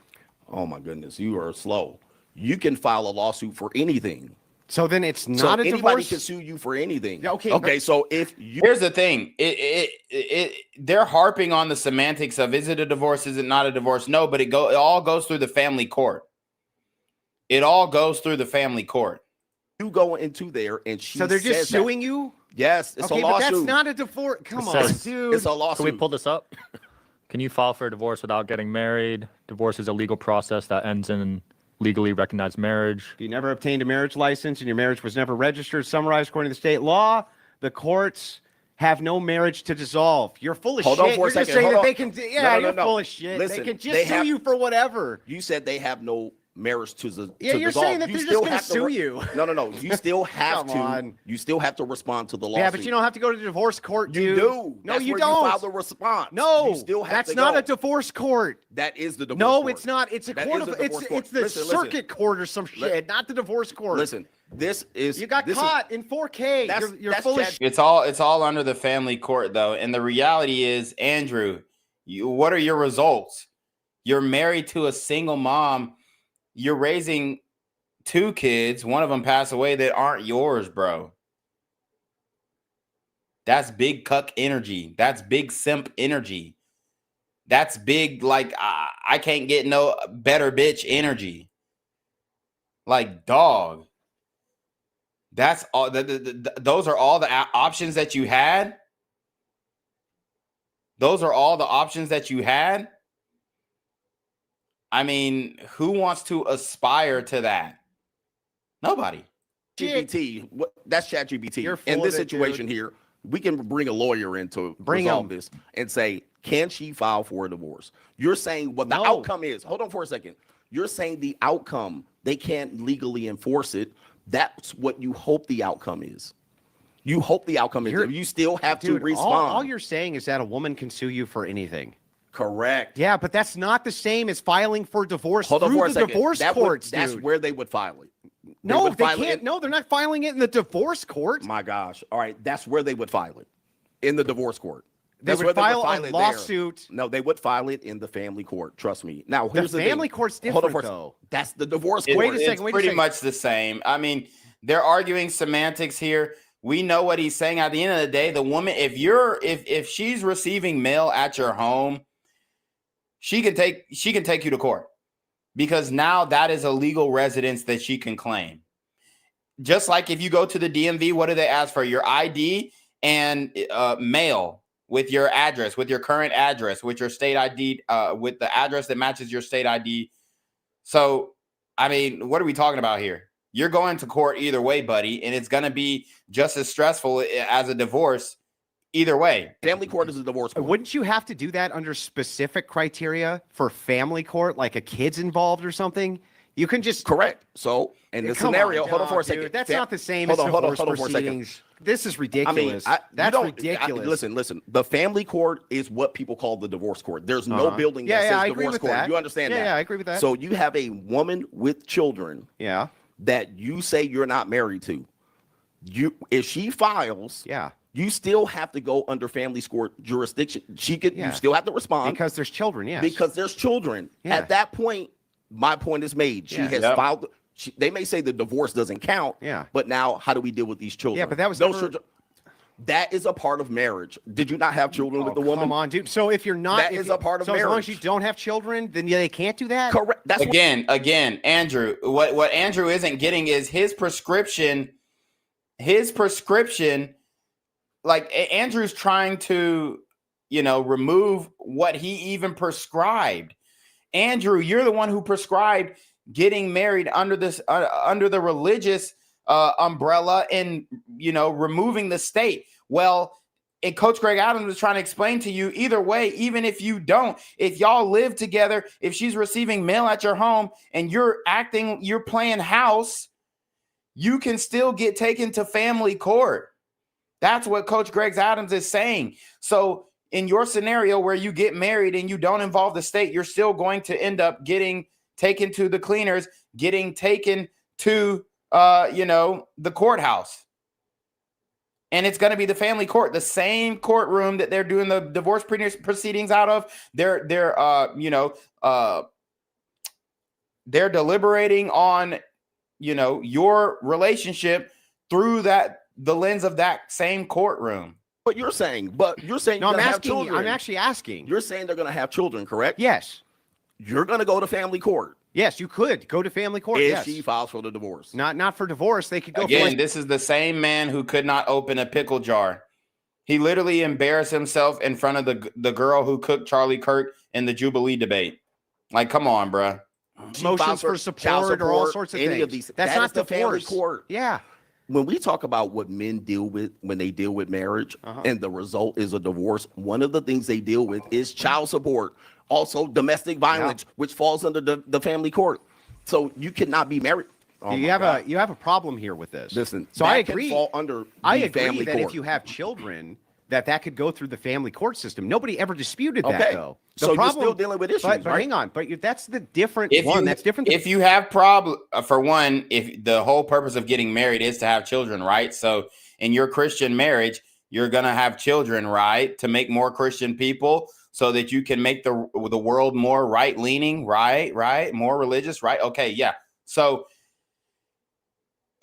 Oh my goodness, you are slow. You can file a lawsuit for anything. So then it's not a divorce? Anybody can sue you for anything. Yeah, okay. Okay, so if you... Here's the thing. They're harping on the semantics of is it a divorce, is it not a divorce? No, but it all goes through the family court. It all goes through the family court. You go into there and she So they're just suing you? Yes, it's a lawsuit. But that's not a divorce. Come on, dude. It's a lawsuit. Can we pull this up? Can you file for a divorce without getting married? Divorce is a legal process that ends in legally recognized marriage. If you never obtained a marriage license and your marriage was never registered, summarized according to the state law, the courts have no marriage to dissolve. You're full of shit. Hold on for a second. Just saying Hold that on. they can. Yeah, you're full of shit. Listen, they can just sue you for whatever. You said they have no marriage to dissolve. You're saying that they're just going to sue you. No. You still have Come on. You still have to respond to the lawsuit. Yeah, but you don't have to go to the divorce court, dude. You do. No, That's you where don't. You file the response. No, you still have that's to not go. a divorce court. That is the divorce No, court. it's not. It's a That court is of. the divorce court. It's the circuit court or some shit, not the divorce court. Listen, this is. You got caught in 4K. You're full of shit. It's all under the family court, though. And the reality is, Andrew, what are your results? You're married to a single mom. You're raising 2 kids. One of them passed away that aren't yours, bro. That's big cuck energy. That's big simp energy. That's big, like, I can't get no better bitch energy. Like, dog. That's all. Those are all the options that you had. Those are all the options that you had. I mean, who wants to aspire to that? Nobody. GPT, that's ChatGPT. You're full In this of it, situation here, we can bring a lawyer in to resolve this and say, can she file for a divorce? You're saying what the outcome is. Hold on for a second. You're saying the outcome, they can't legally enforce it. That's what you hope the outcome is. You hope the outcome is. You still have to respond. All you're saying is that a woman can sue you for anything. Correct. Yeah, but that's not the same as filing for divorce Hold on through for a the second. divorce courts. That's where they would file it. No, they can't. No, they're not filing it in the divorce court. My gosh. All right. That's where they would file it. In the divorce court. They would file a lawsuit. No, they would file it in the family court. Trust me. Now, here's the family court's different, though. That's the divorce court. Wait a second. It's pretty much the same. I mean, they're arguing semantics here. We know what he's saying. At the end of the day, the woman, if she's receiving mail at your home, she can take you to court, because now that is a legal residence that she can claim. Just like if you go to the DMV, what do they ask for? Your ID and mail with your address, with your current address, with your state ID, with the address that matches your state ID. So, I mean, what are we talking about here? You're going to court either way, buddy, and it's going to be just as stressful as a divorce either way. Family court is a divorce court. Wouldn't you have to do that under specific criteria for family court, like a kid's involved or something? You can just correct. So in the scenario, hold on for a second. That's not the same as divorce proceedings. This is ridiculous. I mean, that's ridiculous. Listen. The family court is what people call the divorce court. There's no building that says divorce court. That. You understand that? Yeah, I agree with that. So you have a woman with children. Yeah. That you say you're not married to. If she files. Yeah. You still have to go under family court jurisdiction. You still have to respond because there's children. Yes. Because there's children. Yeah. At that point, my point is made. She has filed. They may say the divorce doesn't count. Yeah. But now, how do we deal with these children? Yeah, but that was that is a part of marriage. Did you not have children with the woman? Come on, dude. So if you're not, that is a part of marriage. As long as you don't have children, then they can't do that. Correct. That's again, Andrew. What Andrew isn't getting is his prescription. His prescription. Like Andrew's trying to, remove what he even prescribed. Andrew, you're the one who prescribed getting married under this under the religious umbrella and removing the state. Well, and Coach Greg Adams was trying to explain to you, either way, even if you don't, if y'all live together, if she's receiving mail at your home and you're playing house, you can still get taken to family court. That's what Coach Greg Adams is saying. So in your scenario where you get married and you don't involve the state, you're still going to end up getting taken to the cleaners, getting taken to, the courthouse. And it's going to be the family court, the same courtroom that they're doing the divorce proceedings out of. They're deliberating on, your relationship through the lens of that same courtroom. But you're saying no, I'm actually asking. You're saying they're going to have children, correct? Yes. You're going to go to family court. Yes, you could go to family court. If she files for the divorce. Not for divorce. They could go again. This is the same man who could not open a pickle jar. He literally embarrassed himself in front of the girl who cooked Charlie Kirk in the Jubilee debate. Like, come on, bruh. Motions for support or all sorts of things. Of these. That's not the divorce. Family court. Yeah. When we talk about what men deal with when they deal with marriage and the result is a divorce, one of the things they deal with is child support, also domestic violence, which falls under the family court. So you cannot be married. You have a problem here with this. Listen, so I agree. Fall under I agree family that court. if you have children, that could go through the family court system. Nobody ever disputed that, though. So you're still dealing with issues, but right? Hang on, but that's the different one. That's different. If you have problem, for one, if the whole purpose of getting married is to have children, right? So in your Christian marriage, you're gonna have children, right? To make more Christian people, so that you can make the world more right-leaning, right? More religious, right? Okay, yeah. So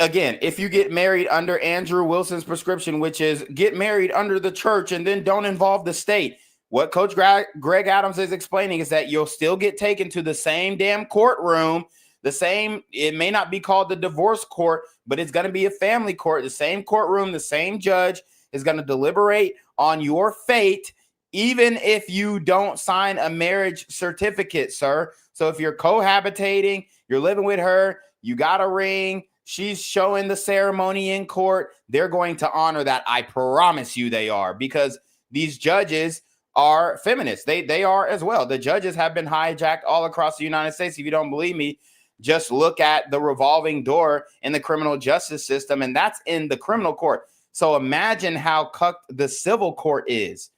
again, if you get married under Andrew Wilson's prescription, which is get married under the church and then don't involve the state, what Coach Greg Adams is explaining is that you'll still get taken to the same damn courtroom, it may not be called the divorce court, but it's going to be a family court, the same courtroom, the same judge is going to deliberate on your fate, even if you don't sign a marriage certificate, sir. So if you're cohabitating, you're living with her, you got a ring, she's showing the ceremony in court, they're going to honor that. I promise you they are, because these judges are feminists. They are as well. The judges have been hijacked all across the United States. If you don't believe me, just look at the revolving door in the criminal justice system, and that's in the criminal court. So imagine how cucked the civil court is.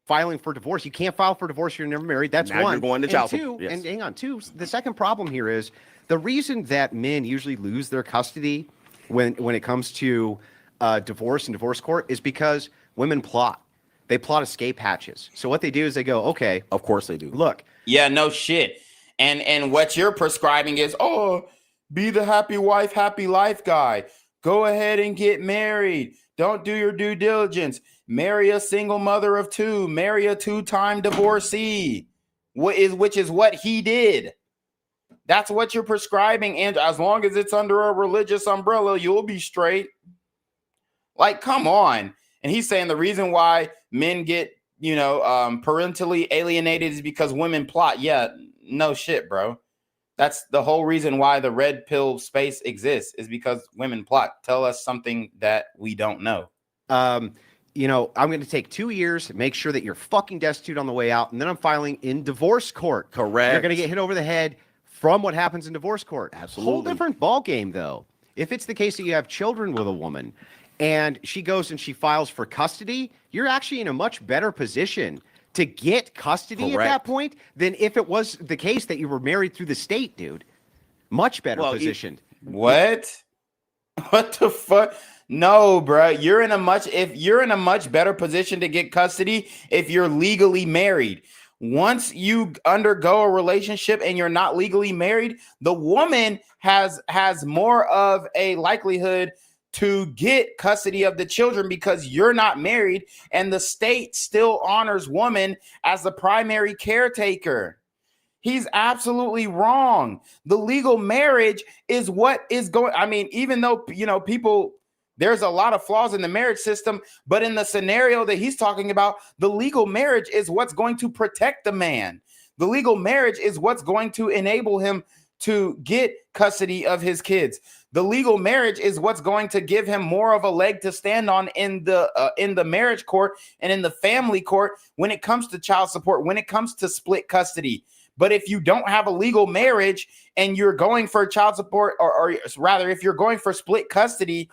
Filing for divorce. You can't file for divorce if you're never married. That's Now one. you're going to child support. Two, Yes. and hang on, two, the second problem here is the reason that men usually lose their custody when it comes to divorce and divorce court is because women plot. They plot escape hatches. So what they do is they go, okay, Of course they do. look, Yeah, no shit. And what you're prescribing is, oh, be the happy wife, happy life guy. Go ahead and get married. Don't do your due diligence. Marry a single mother of two. Marry a two-time divorcee. Which is what he did. That's what you're prescribing, and as long as it's under a religious umbrella, you'll be straight. Like, come on. And he's saying the reason why men get, parentally alienated is because women plot. Yeah, no shit, bro. That's the whole reason why the red pill space exists, is because women plot. Tell us something that we don't know. I'm going to take 2 years, make sure that you're fucking destitute on the way out, and then I'm filing in divorce court. Correct. You're going to get hit over the head from what happens in divorce court. Absolutely. Whole different ball game, though. If it's the case that you have children with a woman and she goes and she files for custody, you're actually in a much better position to get custody at that point than if it was the case that you were married through the state, dude. Much better positioned. What? What the fuck? No, bro. You're in a much better position to get custody if you're legally married. Once you undergo a relationship and you're not legally married, the woman has more of a likelihood to get custody of the children because you're not married, and the state still honors woman as the primary caretaker. He's absolutely wrong. The legal marriage is what is going. I mean, even though, people, there's a lot of flaws in the marriage system, but in the scenario that he's talking about, the legal marriage is what's going to protect the man. The legal marriage is what's going to enable him to get custody of his kids. The legal marriage is what's going to give him more of a leg to stand on in the marriage court and in the family court when it comes to child support, when it comes to split custody. But if you don't have a legal marriage and you're going for child support, or rather, if you're going for split custody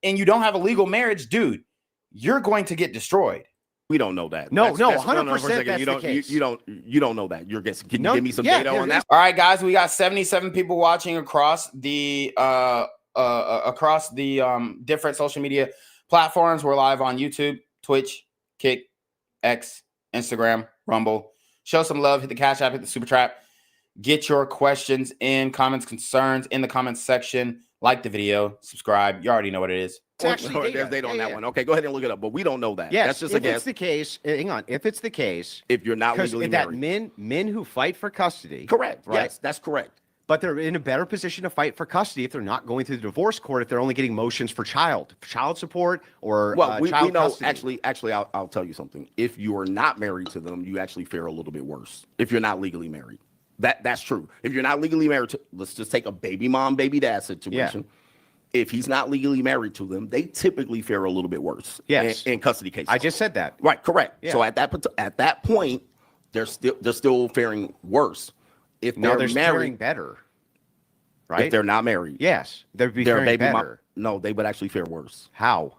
and you don't have a legal marriage, dude, you're going to get destroyed. We don't know that. No, 100% You that's the case. You don't know that. Can you give me some data on that? All right, guys, we got 77 people watching across the different social media platforms. We're live on YouTube, Twitch, Kick, X, Instagram, Rumble. Show some love. Hit the Cash App, hit the Super Trap. Get your questions in, comments, concerns in the comments section. Like the video, subscribe. You already know what it is. It's actually there's data on that one. Okay, go ahead and look it up. But we don't know that. Yes, that's just if a guess. it's the case, hang on. If it's the case, If you're not legally that married, men who fight for custody, correct. right? Yes, that's correct. But they're in a better position to fight for custody if they're not going through the divorce court, if they're only getting motions for child support or We child know custody. actually I'll tell you something. If you are not married to them, you actually fare a little bit worse. If you're not legally married, that's true. If you're not legally married to, let's just take a baby mom, baby dad situation. Yeah. If he's not legally married to them, they typically fare a little bit worse. Yes. in custody cases. I just said that. Right, correct. Yeah. So at that point, they're still faring worse. If No, they're they're married, faring better. Right? if they're not married, Yes, they'd be their faring baby mom. better. No, they would actually fare worse. How?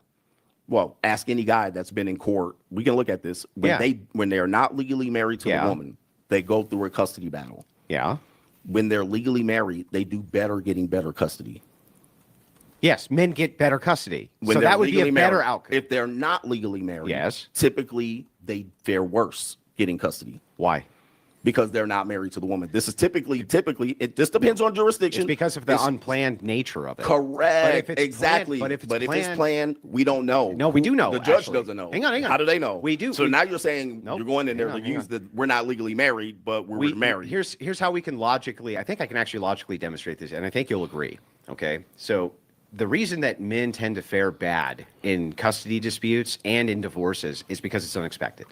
Well, ask any guy that's been in court. We can look at this. When they're not legally married to the woman, they go through a custody battle. Yeah. When they're legally married, they do better getting better custody. Yes, men get better custody. When So they're that would be a legally better married. outcome. If they're not legally married, Yes. typically they fare worse getting custody Why? because they're not married to the woman. This is typically it just depends on jurisdiction. It's because of the unplanned nature of it. Correct. But if it's Exactly. planned- but if it's planned, we don't know. No, we do know, The judge actually. doesn't know. Hang on. How do they know? We do. So now you're saying Nope. you're going in there Hang to on, use that we're not legally married, but we're married. Here's how we can logically, I think I can actually logically demonstrate this, and I think you'll agree. Okay. So the reason that men tend to fare bad in custody disputes and in divorces is because it's unexpected.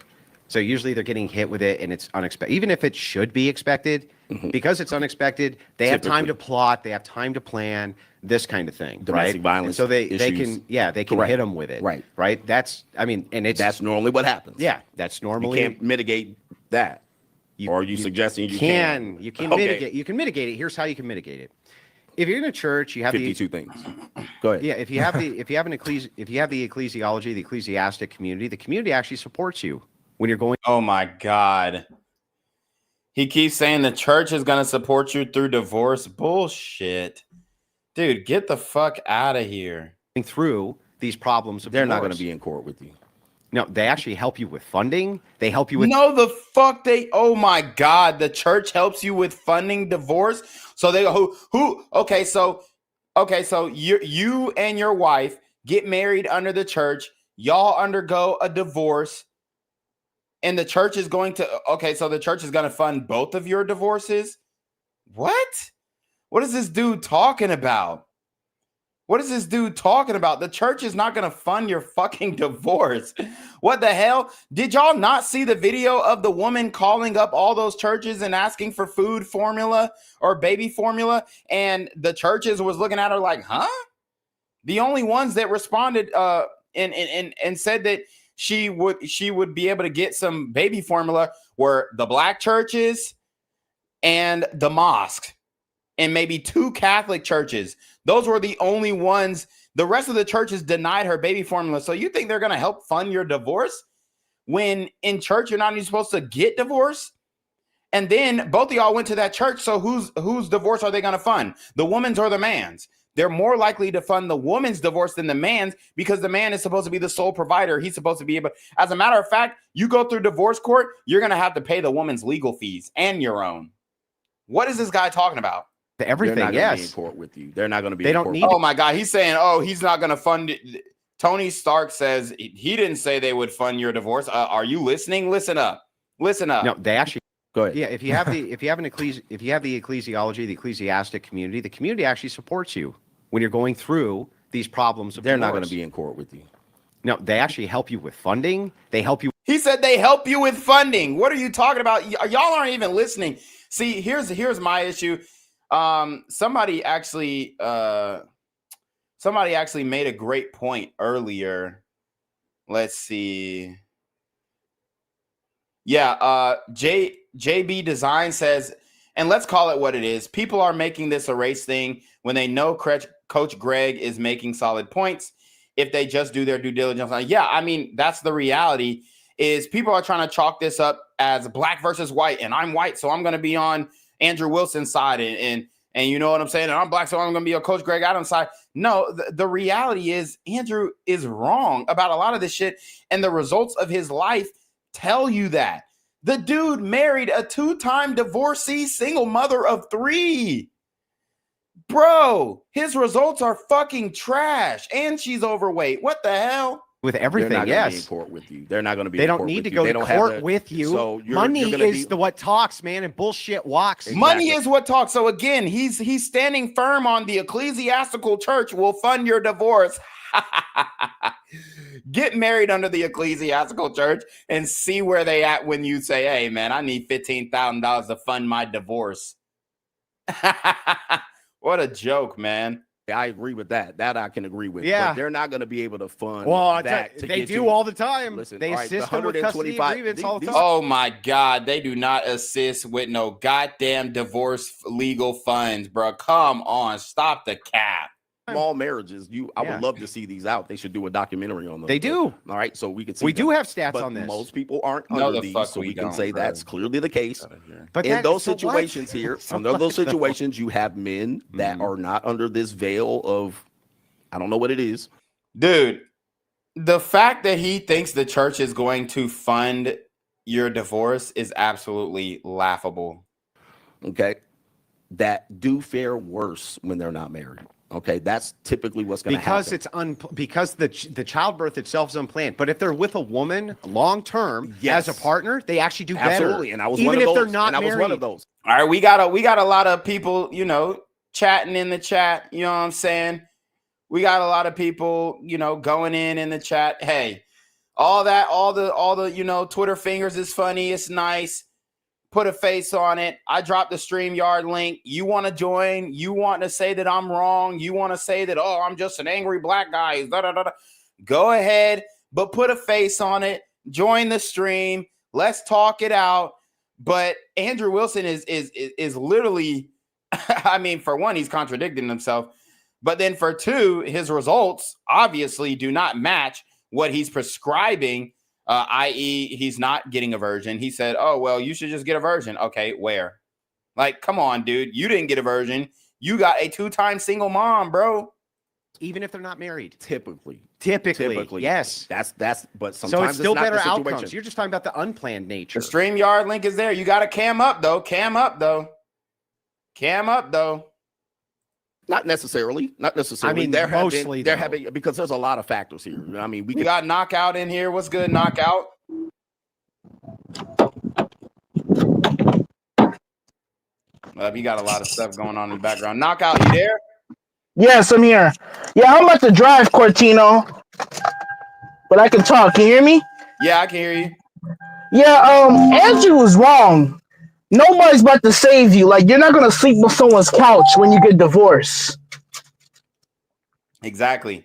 So usually they're getting hit with it and it's unexpected. Even if it should be expected, because it's unexpected, they have time to plot, they have time to plan, this kind of thing. Domestic violence and so they issues. they can hit them with it. Right. That's, I mean, and that's normally what happens. Yeah, that's normally. You can't mitigate that. Or are you suggesting you can? You can mitigate. You can mitigate it. Here's how you can mitigate it. If you're in a church, you have 52 things. Go ahead. Yeah, if you have the if you have the ecclesiology, the ecclesiastic community, the community actually supports you when you're going. Oh my God. He keeps saying the church is going to support you through divorce. Bullshit. Dude, get the fuck out of here. Through these problems of They're divorce. not going to be in court with you. No, they actually help you with funding. They help you with. No, the fuck they. Oh my God, the church helps you with funding divorce. So they go who? Okay, so you and your wife get married under the church. Y'all undergo a divorce, and the church is going to. Okay, so the church is going to fund both of your divorces. What? What is this dude talking about? What is this dude talking about? The church is not going to fund your fucking divorce. What the hell? Did y'all not see the video of the woman calling up all those churches and asking for food formula or baby formula? And the churches was looking at her like, huh? The only ones that responded and said that she would be able to get some baby formula were the black churches and the mosque. And maybe 2 Catholic churches. Those were the only ones. The rest of the churches denied her baby formula. So you think they're going to help fund your divorce when in church you're not even supposed to get divorced? And then both of y'all went to that church. So whose divorce are they going to fund? The woman's or the man's? They're more likely to fund the woman's divorce than the man's because the man is supposed to be the sole provider. He's supposed to be able. As a matter of fact, you go through divorce court, you're going to have to pay the woman's legal fees and your own. What is this guy talking about? Everything, They're not yes. Be in court with you. They're not going to be. They in don't court need. Oh my God, he's saying, oh, he's not going to fund it. Tony Stark says he didn't say they would fund your divorce. Are you listening? Listen up. Listen up. No, they actually. Go ahead. Yeah, if you have the ecclesiology, the ecclesiastic community, the community actually supports you when you're going through these problems of They're divorce. not going to be in court with you. No, they actually help you with funding. They help you. He said they help you with funding. What are you talking about? Y'all aren't even listening. See, here's my issue. Somebody actually made a great point earlier. Let's see. Yeah, JB Design says, and let's call it what it is. People are making this a race thing when they know Coach Greg is making solid points. If they just do their due diligence. Yeah, I mean, that's the reality is people are trying to chalk this up as black versus white, and I'm white, so I'm going to be on Andrew Wilson's side, and you know what I'm saying? And I'm black, so I'm going to be on Coach Greg Adams' side. No, the reality is Andrew is wrong about a lot of this shit, and the results of his life tell you that. The dude married a 2-time divorcee, single mother of 3. Bro, his results are fucking trash, and she's overweight. What the hell? With everything, They're not yes. gonna be in court with you. They're not going to be. They in don't court need with to you. go They to don't have court with you. So Money you're gonna is what talks, man, and bullshit walks. Money is what talks. So again, he's standing firm on the ecclesiastical church will fund your divorce. Get married under the ecclesiastical church and see where they at when you say, hey, man, I need $15,000 to fund my divorce. What a joke, man. I agree with that. That I can agree with. Yeah. But they're not going to be able to fund that. to they get do you. all the time. Listen, they all right, assist the them with custody 125 agreements all the these- time. Oh my God, they do not assist with no goddamn divorce legal funds, bro. Come on, stop the cap. Small marriages. I Yeah. would love to see these out. They should do a documentary on them. They do. All right, so we can see. We them. do have stats But on this. most people aren't No, under the these, fuck so we we can don't, say bro. that's clearly the case. But In those so what? situations here, under those situations, you have men that are not under this veil of, I don't know what it is. Dude, the fact that he thinks the church is going to fund your divorce is absolutely laughable. Okay, that do fare worse when they're not married. Okay, that's typically what's going to happen. Because the childbirth itself is unplanned. But if they're with a woman long term Yes. as a partner, they actually do Absolutely, better. and I was even one of if those. they're not and I was married. one of those. All right, we got a lot of people, chatting in the chat. You know what I'm saying? We got a lot of people, going in the chat. Hey, all the Twitter fingers is funny. It's nice. Put a face on it. I dropped the StreamYard link. You want to join? You want to say that I'm wrong? You want to say that, oh, I'm just an angry black guy? Da, da, da, da. Go ahead, but put a face on it. Join the stream. Let's talk it out. But Andrew Wilson is literally, I mean, for one, he's contradicting himself. But then for two, his results obviously do not match what he's prescribing. I.e., he's not getting a virgin. He said, oh, well, you should just get a virgin. Okay, where? Like, come on, dude. You didn't get a virgin. You got a 2-time single mom, bro. Even if they're not married. Typically, yes. That's. But sometimes So it's still not better the situation. outcomes. You're just talking about the unplanned nature. The StreamYard link is there. You got to cam up, though. Cam up, though. Not necessarily. I mean, there mostly have been because there's a lot of factors here. I mean, we got Knockout in here. What's good, Knockout? You got a lot of stuff going on in the background. Knockout, you there? Yes, I'm here. Yeah, I'm about to drive, Cortino, but I can talk. Can you hear me? Yeah, I can hear you. Yeah, Andrew was wrong. Nobody's about to save you. Like, you're not going to sleep with someone's couch when you get divorced. Exactly.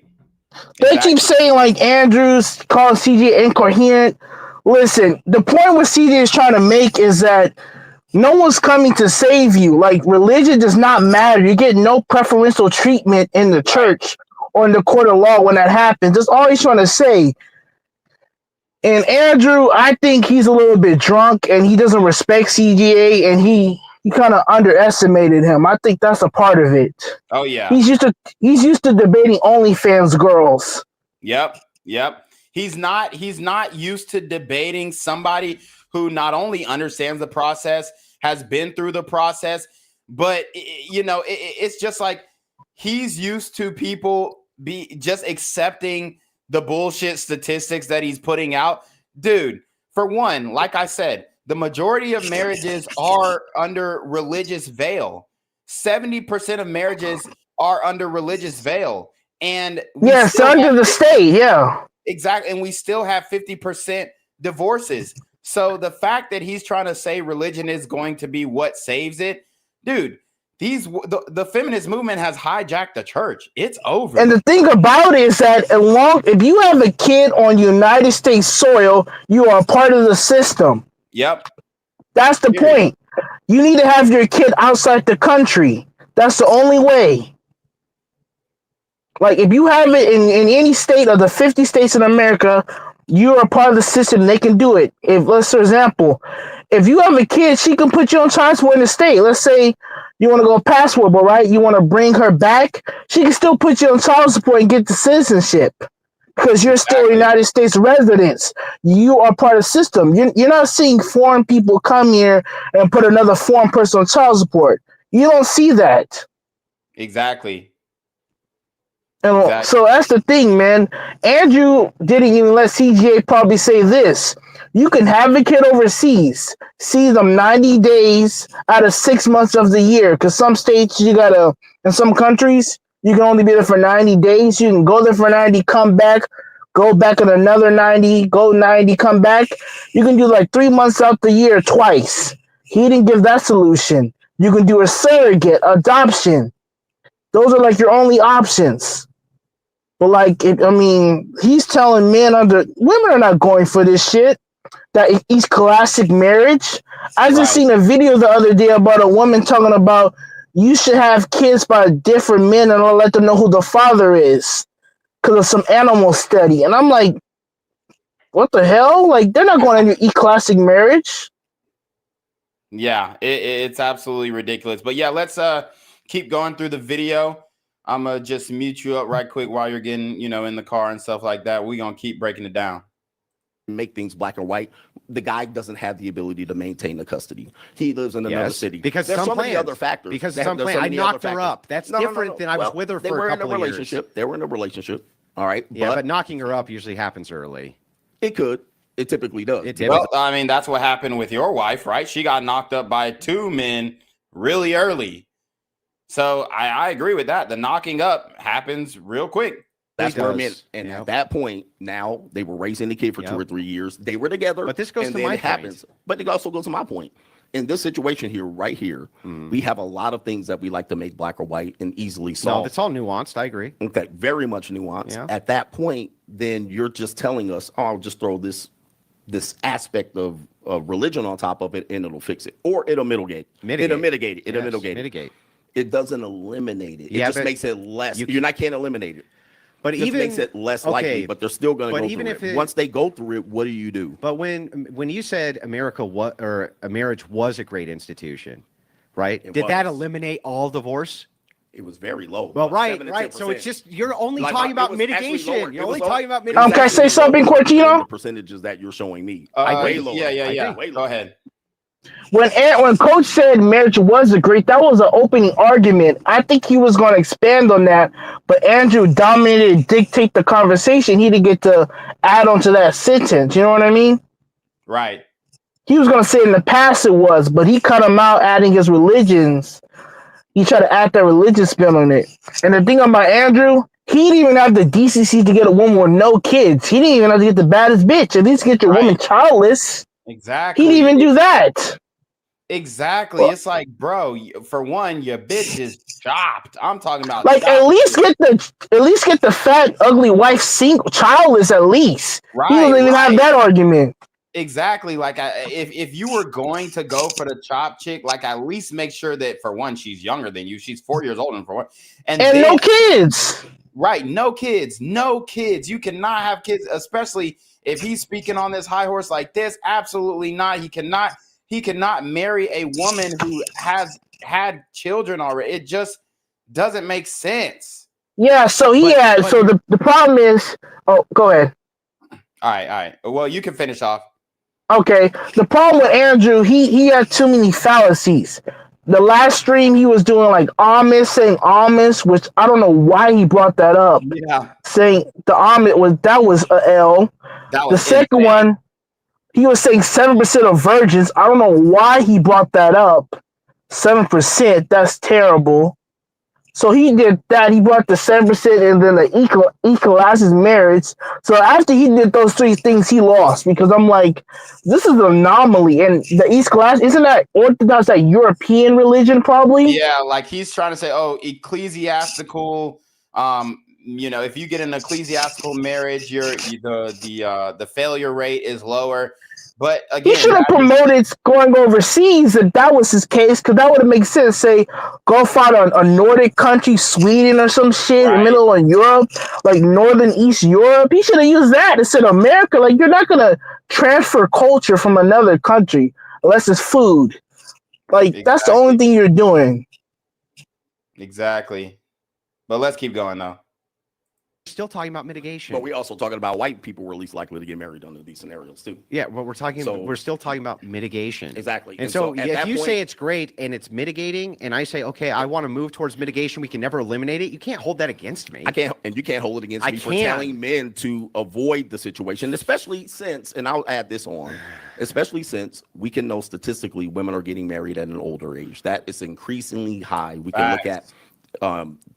They keep saying, like, Andrew's calling CJ incoherent. Listen, the point what CJ is trying to make is that no one's coming to save you. Like, religion does not matter. You get no preferential treatment in the church or in the court of law when that happens. That's all he's trying to say. And Andrew, I think he's a little bit drunk and he doesn't respect CGA and he kind of underestimated him. I think that's a part of it. Oh yeah. He's used to debating OnlyFans girls. Yep. He's not used to debating somebody who not only understands the process, has been through the process, but it's just like he's used to people be just accepting the bullshit statistics that he's putting out. Dude, for one, like I said, the majority of marriages are under religious veil. 70% of marriages are under religious veil. And yes, under the state, yeah. Exactly. And we still have 50% divorces. So the fact that he's trying to say religion is going to be what saves it, dude, the feminist movement has hijacked the church. It's over. And the thing about it is that if you have a kid on United States soil, you are part of the system. Yep. That's the point. You need to have your kid outside the country. That's the only way. Like, if you have it in any state of the 50 states in America, you are part of the system. They can do it. Let's, for example, if you have a kid, she can put you on child support in the state. Let's say you want to go passportable, right? You want to bring her back. She can still put you on child support and get the citizenship because you're still United States residents. You are part of the system. You're not seeing foreign people come here and put another foreign person on child support. You don't see that. Exactly. And so that's the thing, man. Andrew didn't even let CGA probably say this. You can have a kid overseas, see them 90 days out of 6 months of the year. Because some states in some countries, you can only be there for 90 days. You can go there for 90, come back, go back in another 90, go 90, come back. You can do like 3 months out the year twice. He didn't give that solution. You can do a surrogate, adoption. Those are like your only options. But he's telling women are not going for this shit. That it's classic marriage. I just seen a video the other day about a woman talking about you should have kids by different men and I'll let them know who the father is because of some animal study. And I'm like, what the hell? Like, they're not going to classic marriage. Yeah, it's absolutely ridiculous. But yeah, let's keep going through the video. I'm going to just mute you up right quick while you're getting, in the car and stuff like that. We're going to keep breaking it down. Make things black and white. The guy doesn't have the ability to maintain the custody. He lives in another city. Because there's so many plans. other factors. Because I knocked her up. That's different than I was with her for a couple of years. They were in a relationship. All right. Yeah, but knocking her up usually happens early. It could. It typically does. Well, I mean, that's what happened with your wife, right? She got knocked up by 2 men really early. So I agree with that. The knocking up happens real quick. That's where men. And at that point, now they were raising the kid for 2 or 3 years. They were together. But this goes and to then my it happens. But it also goes to my point. In this situation here, right here, we have a lot of things that we like to make black or white and easily solve. No, it's all nuanced. I agree. Okay, very much nuanced. Yeah. At that point, then you're just telling us, oh, I'll just throw this aspect of religion on top of it and it'll fix it. Or it'll mitigate. It'll mitigate it. It'll mitigate. It doesn't eliminate it. It just makes it less. You can't eliminate it. But it even makes it less likely, but they're still going to go even through it. Once they go through it, what do you do? But when you said a marriage was a great institution, right? Did that eliminate all divorce? It was very low. Well, right. So it's just you're only talking about mitigation. You're only talking about mitigation. Can I say something, Cortino? The percentages that you're showing me, way lower. Yeah. Go ahead. When Coach said marriage was a great, that was an opening argument. I think he was going to expand on that, but Andrew dominated, dictate the conversation. He didn't get to add on to that sentence. You know what I mean? Right. He was going to say in the past it was, but he cut him out, adding his religions. He tried to add that religious spin on it. And the thing about Andrew, he didn't even have the decency to get a woman with no kids. He didn't even have to get the baddest bitch. At least get your woman childless. Exactly. He didn't even do that. Exactly. Well, it's like, bro, for one, your bitch is chopped. I'm talking about like chopped. at least get the fat, ugly wife single, childless at least. Right. He doesn't even have that argument. Exactly. Like if you were going to go for the chop chick, like at least make sure that for one, she's younger than you. She's 4 years older for one. And then, no kids. Right. No kids. No kids. You cannot have kids, especially if he's speaking on this high horse like this. Absolutely not. He cannot marry a woman who has had children already. It just doesn't make sense. Yeah, so the problem is, oh, go ahead. All right. Well, you can finish off. Okay. The problem with Andrew, he had too many fallacies. The last stream he was doing like saying Amish, which I don't know why he brought that up. Yeah. Saying the Amish was a L. The second one, he was saying 7% of virgins. I don't know why he brought that up. 7%, that's terrible. So he did that. He brought the 7% and then the equalizes marriage. So after he did those three things, he lost because I'm like, this is an anomaly. And the East class, isn't that Orthodox, that European religion probably? Yeah, like he's trying to say, ecclesiastical. If you get an ecclesiastical marriage, the failure rate is lower. But again, he should have promoted going overseas if that was his case, because that would have made sense. Say, go find a Nordic country, Sweden or some shit in the middle of Europe, like Northern East Europe. He should have used that instead of America. Like, you're not going to transfer culture from another country unless it's food. Like, that's the only thing you're doing. Exactly. But let's keep going, though. Still talking about mitigation, but we also talking about white people were least likely to get married under these scenarios too. Yeah, well, we're still talking about mitigation. Exactly. And so if you say it's great and it's mitigating, and I say, okay, I want to move towards mitigation, we can never eliminate it. You can't hold that against me. I can't, and you can't hold it against me for telling men to avoid the situation, especially since, and I'll add this on, especially since we can know statistically women are getting married at an older age. That is increasingly high. We can look at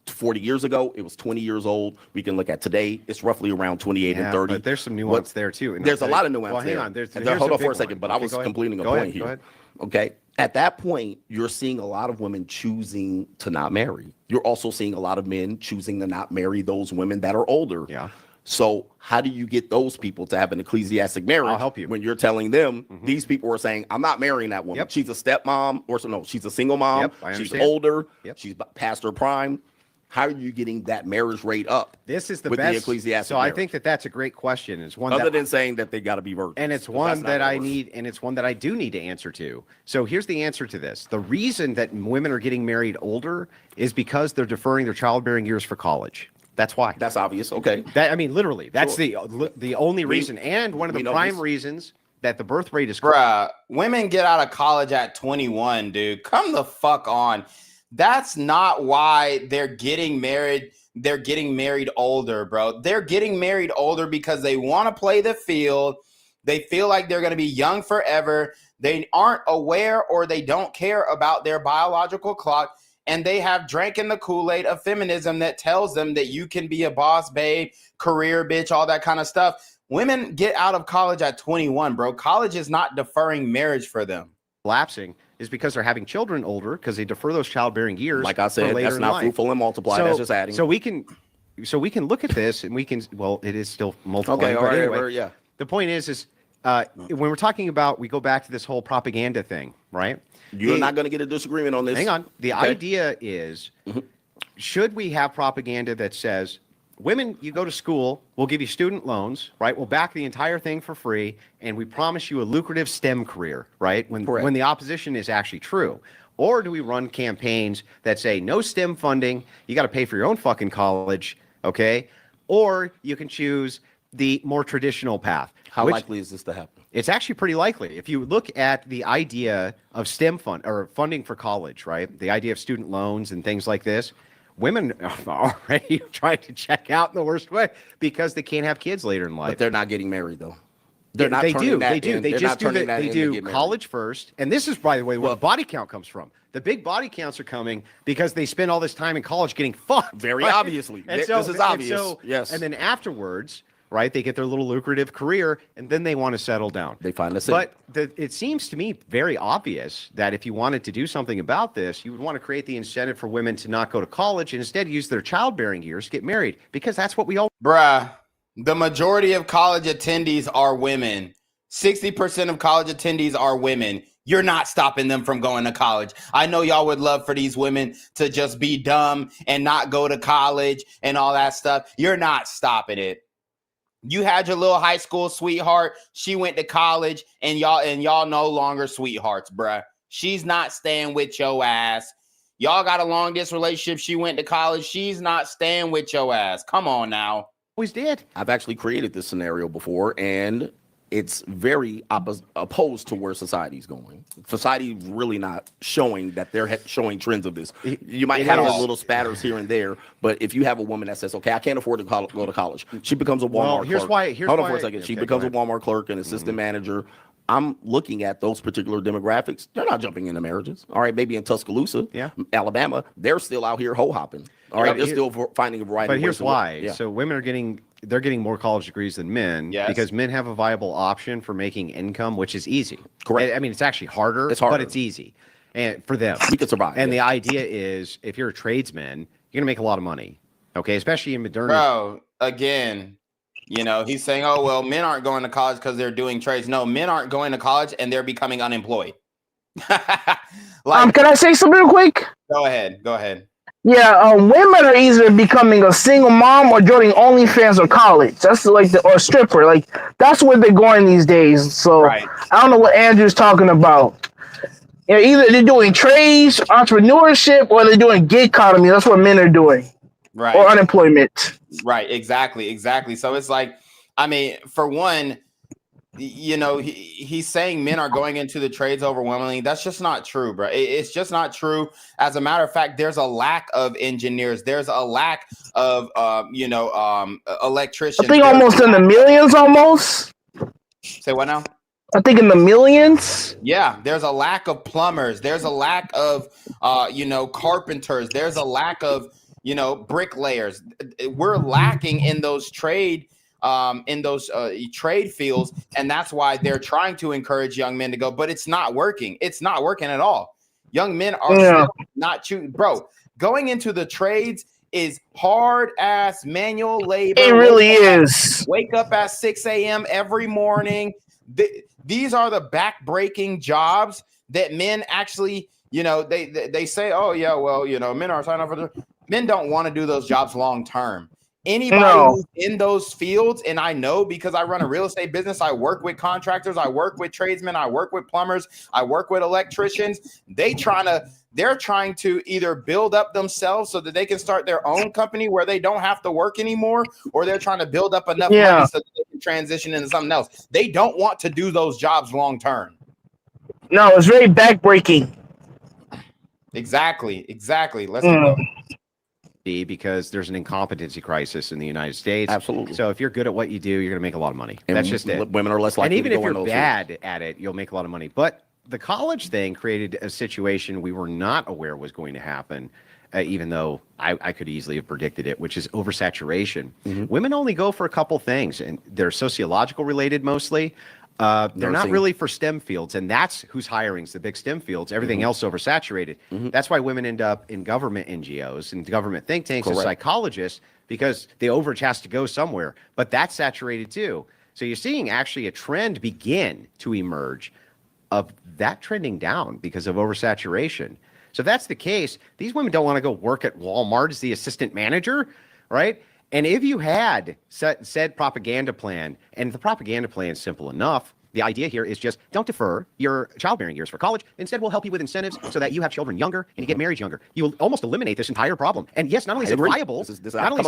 40 years ago, it was 20 years old. We can look at today, it's roughly around 28 and 30. But there's some nuance there too. There's a lot of nuance there. Hang on. Hold on for a second, but I was completing a point here. Okay. At that point, you're seeing a lot of women choosing to not marry. You're also seeing a lot of men choosing to not marry those women that are older. Yeah. So how do you get those people to have an ecclesiastic marriage? I'll help you. When you're telling them, these people are saying, I'm not marrying that woman. Yep. She's a stepmom, or no, she's a single mom. Yep, she's older. Yep. She's past her prime. How are you getting that marriage rate up? This is the with best. The ecclesiastic so marriage? I think that's a great question. It's one other than saying that they got to be virgins. And it's one that I need, and it's one that I do need to answer to. So here's the answer to this. The reason that women are getting married older is because they're deferring their childbearing years for college. That's why. That's obvious. Okay. Literally, that's the only reason, and one of the prime reasons that the birth rate is. Bruh, women get out of college at 21, dude. Come the fuck on. That's not why they're getting married. They're getting married older, bro. They're getting married older because they want to play the field. They feel like they're going to be young forever. They aren't aware or they don't care about their biological clock. and they have drank in the Kool-Aid of feminism that tells them that you can be a boss babe, career bitch, all that kind of stuff. Women get out of college at 21, bro. College is not deferring marriage for them. Lapsing is because they're having children older because they defer those childbearing years. Like I said, that's not fruitful and multiply. That's just adding. So we can look at this and we can. Well, it is still multiplying. Okay, all right, anyway, yeah. The point is when we're talking about, we go back to this whole propaganda thing, right? You're not going to get a disagreement on this. Hang on. The idea is, should we have propaganda that says, women, you go to school, we'll give you student loans, right? We'll back the entire thing for free, and we promise you a lucrative STEM career, right? When the opposition is actually true. Or do we run campaigns that say no STEM funding, you got to pay for your own fucking college, okay? Or you can choose the more traditional path. How likely is this to happen? It's actually pretty likely. If you look at the idea of STEM funding for college, right? The idea of student loans and things like this, women are already trying to check out in the worst way because they can't have kids later in life. But they're not getting married, though. They do. They do college first. And this is, by the way, where body count comes from. The big body counts are coming because they spend all this time in college getting fucked. Very obviously. This is obvious. Yes. And then afterwards, right, they get their little lucrative career, and then they want to settle down. They find a city. But it seems to me very obvious that if you wanted to do something about this, you would want to create the incentive for women to not go to college and instead use their childbearing years to get married, because that's what we all... Bruh, the majority of college attendees are women. 60% of college attendees are women. You're not stopping them from going to college. I know y'all would love for these women to just be dumb and not go to college and all that stuff. You're not stopping it. You had your little high school sweetheart. She went to college, and y'all no longer sweethearts, bruh. She's not staying with your ass. Y'all got a long distance relationship. She went to college. She's not staying with your ass. Come on now. Always did. I've actually created this scenario before, and it's very opposed to where society's going. Society really not showing that they're showing trends of this. You might have a little spatters here and there, but if you have a woman that says, okay, I can't afford to go to college, she becomes a Walmart clerk. Hold on for a second. She becomes a Walmart clerk, an assistant manager. I'm looking at those particular demographics. They're not jumping into marriages. All right, maybe in Tuscaloosa, Alabama, they're still out here ho-hopping. All right, they're still finding a variety of ways. But here's why. So women are getting more college degrees than men because men have a viable option for making income, which is easy. Correct. I mean, it's actually harder, but it's easy and for them. We can survive. And the idea is, if you're a tradesman, you're going to make a lot of money, okay? Especially in modernity. Bro, again, you know, he's saying, oh, well, men aren't going to college because they're doing trades. No, men aren't going to college and they're becoming unemployed. Can I say something real quick? Go ahead. Yeah, women are either becoming a single mom or joining OnlyFans or college. That's or a stripper. Like, that's where they're going these days. So I don't know what Andrew's talking about. You know, either they're doing trades, entrepreneurship, or they're doing gig economy. That's what men are doing. Right. Or unemployment. Right. Exactly. So it's like, I mean, for one, you know, he's saying men are going into the trades overwhelmingly. That's just not true, bro. It's just not true. As a matter of fact, there's a lack of engineers. There's a lack of, electricians. I think almost in the millions almost. Say what now? I think in the millions. Yeah, there's a lack of plumbers. There's a lack of, carpenters. There's a lack of, bricklayers. We're lacking in those trade fields, and that's why they're trying to encourage young men to go, but it's not working. It's not working at all. Young men are still not choosing. Bro, going into the trades is hard ass manual labor. It really is. Wake up at 6 a.m. every morning. These are the back-breaking jobs that men actually, they say, oh yeah, well, men are signing up for men don't want to do those jobs long term. Anybody who's in those fields, and I know because I run a real estate business, I work with contractors, I work with tradesmen, I work with plumbers, I work with electricians. They're trying to either build up themselves so that they can start their own company where they don't have to work anymore, or they're trying to build up enough money so that they can transition into something else. They don't want to do those jobs long term. No, it's very backbreaking. Exactly. Let's go. Because there's an incompetency crisis in the United States. Absolutely. So if you're good at what you do, you're going to make a lot of money. And that's just it. Women are less likely. And even if you're bad at it, you'll make a lot of money. But the college thing created a situation we were not aware was going to happen, even though I could easily have predicted it, which is oversaturation. Women only go for a couple things, and they're sociological related mostly. They're not really for STEM fields, and that's who's hiring the big STEM fields. Everything else oversaturated. That's why women end up in government NGOs and government think tanks and psychologists, because the overage has to go somewhere. But that's saturated too. So you're seeing actually a trend begin to emerge of that trending down because of oversaturation. So if that's the case, these women don't want to go work at Walmart as the assistant manager, right? And if you had said propaganda plan, and the propaganda plan is simple enough, the idea here is just don't defer your childbearing years for college. Instead, we'll help you with incentives so that you have children younger and you get married younger. You'll almost eliminate this entire problem. And yes, not only is it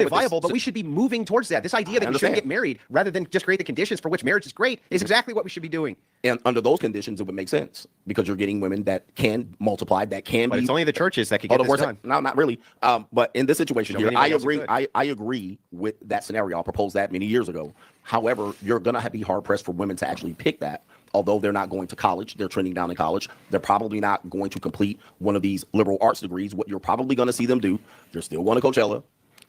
viable, but we should be moving towards that. This idea that we shouldn't get married rather than just create the conditions for which marriage is great is exactly what we should be doing. And under those conditions, it would make sense because you're getting women that can multiply, that can but be. It's only the churches that can get this done. No, not really. But in this situation here, I agree. I agree with that scenario. I proposed that many years ago. However, you're going to be hard pressed for women to actually pick that. Although they're not going to college, they're trending down in college. They're probably not going to complete one of these liberal arts degrees. What you're probably going to see them do, they're still going to Coachella.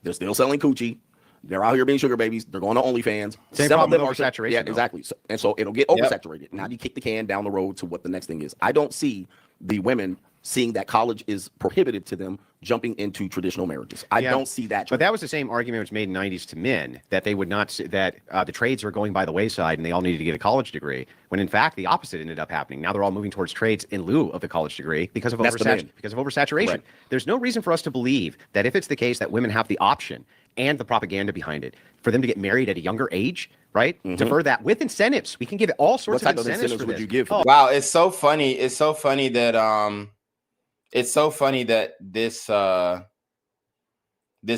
They're still selling coochie. They're out here being sugar babies. They're going to OnlyFans. Same problem with oversaturation. Yeah, exactly. So it'll get oversaturated. Now you kick the can down the road to what the next thing is. I don't see the women seeing that college is prohibitive to them jumping into traditional marriages. I don't see that. But that was the same argument was made in the 90s to men, that they would not, that the trades are going by the wayside and they all needed to get a college degree, when in fact the opposite ended up happening. Now they're all moving towards trades in lieu of the college degree because of oversaturation. Right. There's no reason for us to believe that if it's the case that women have the option and the propaganda behind it for them to get married at a younger age, right? Defer that with incentives. We can give it all sorts of incentives would you give? Wow, it's so funny. It's so funny that this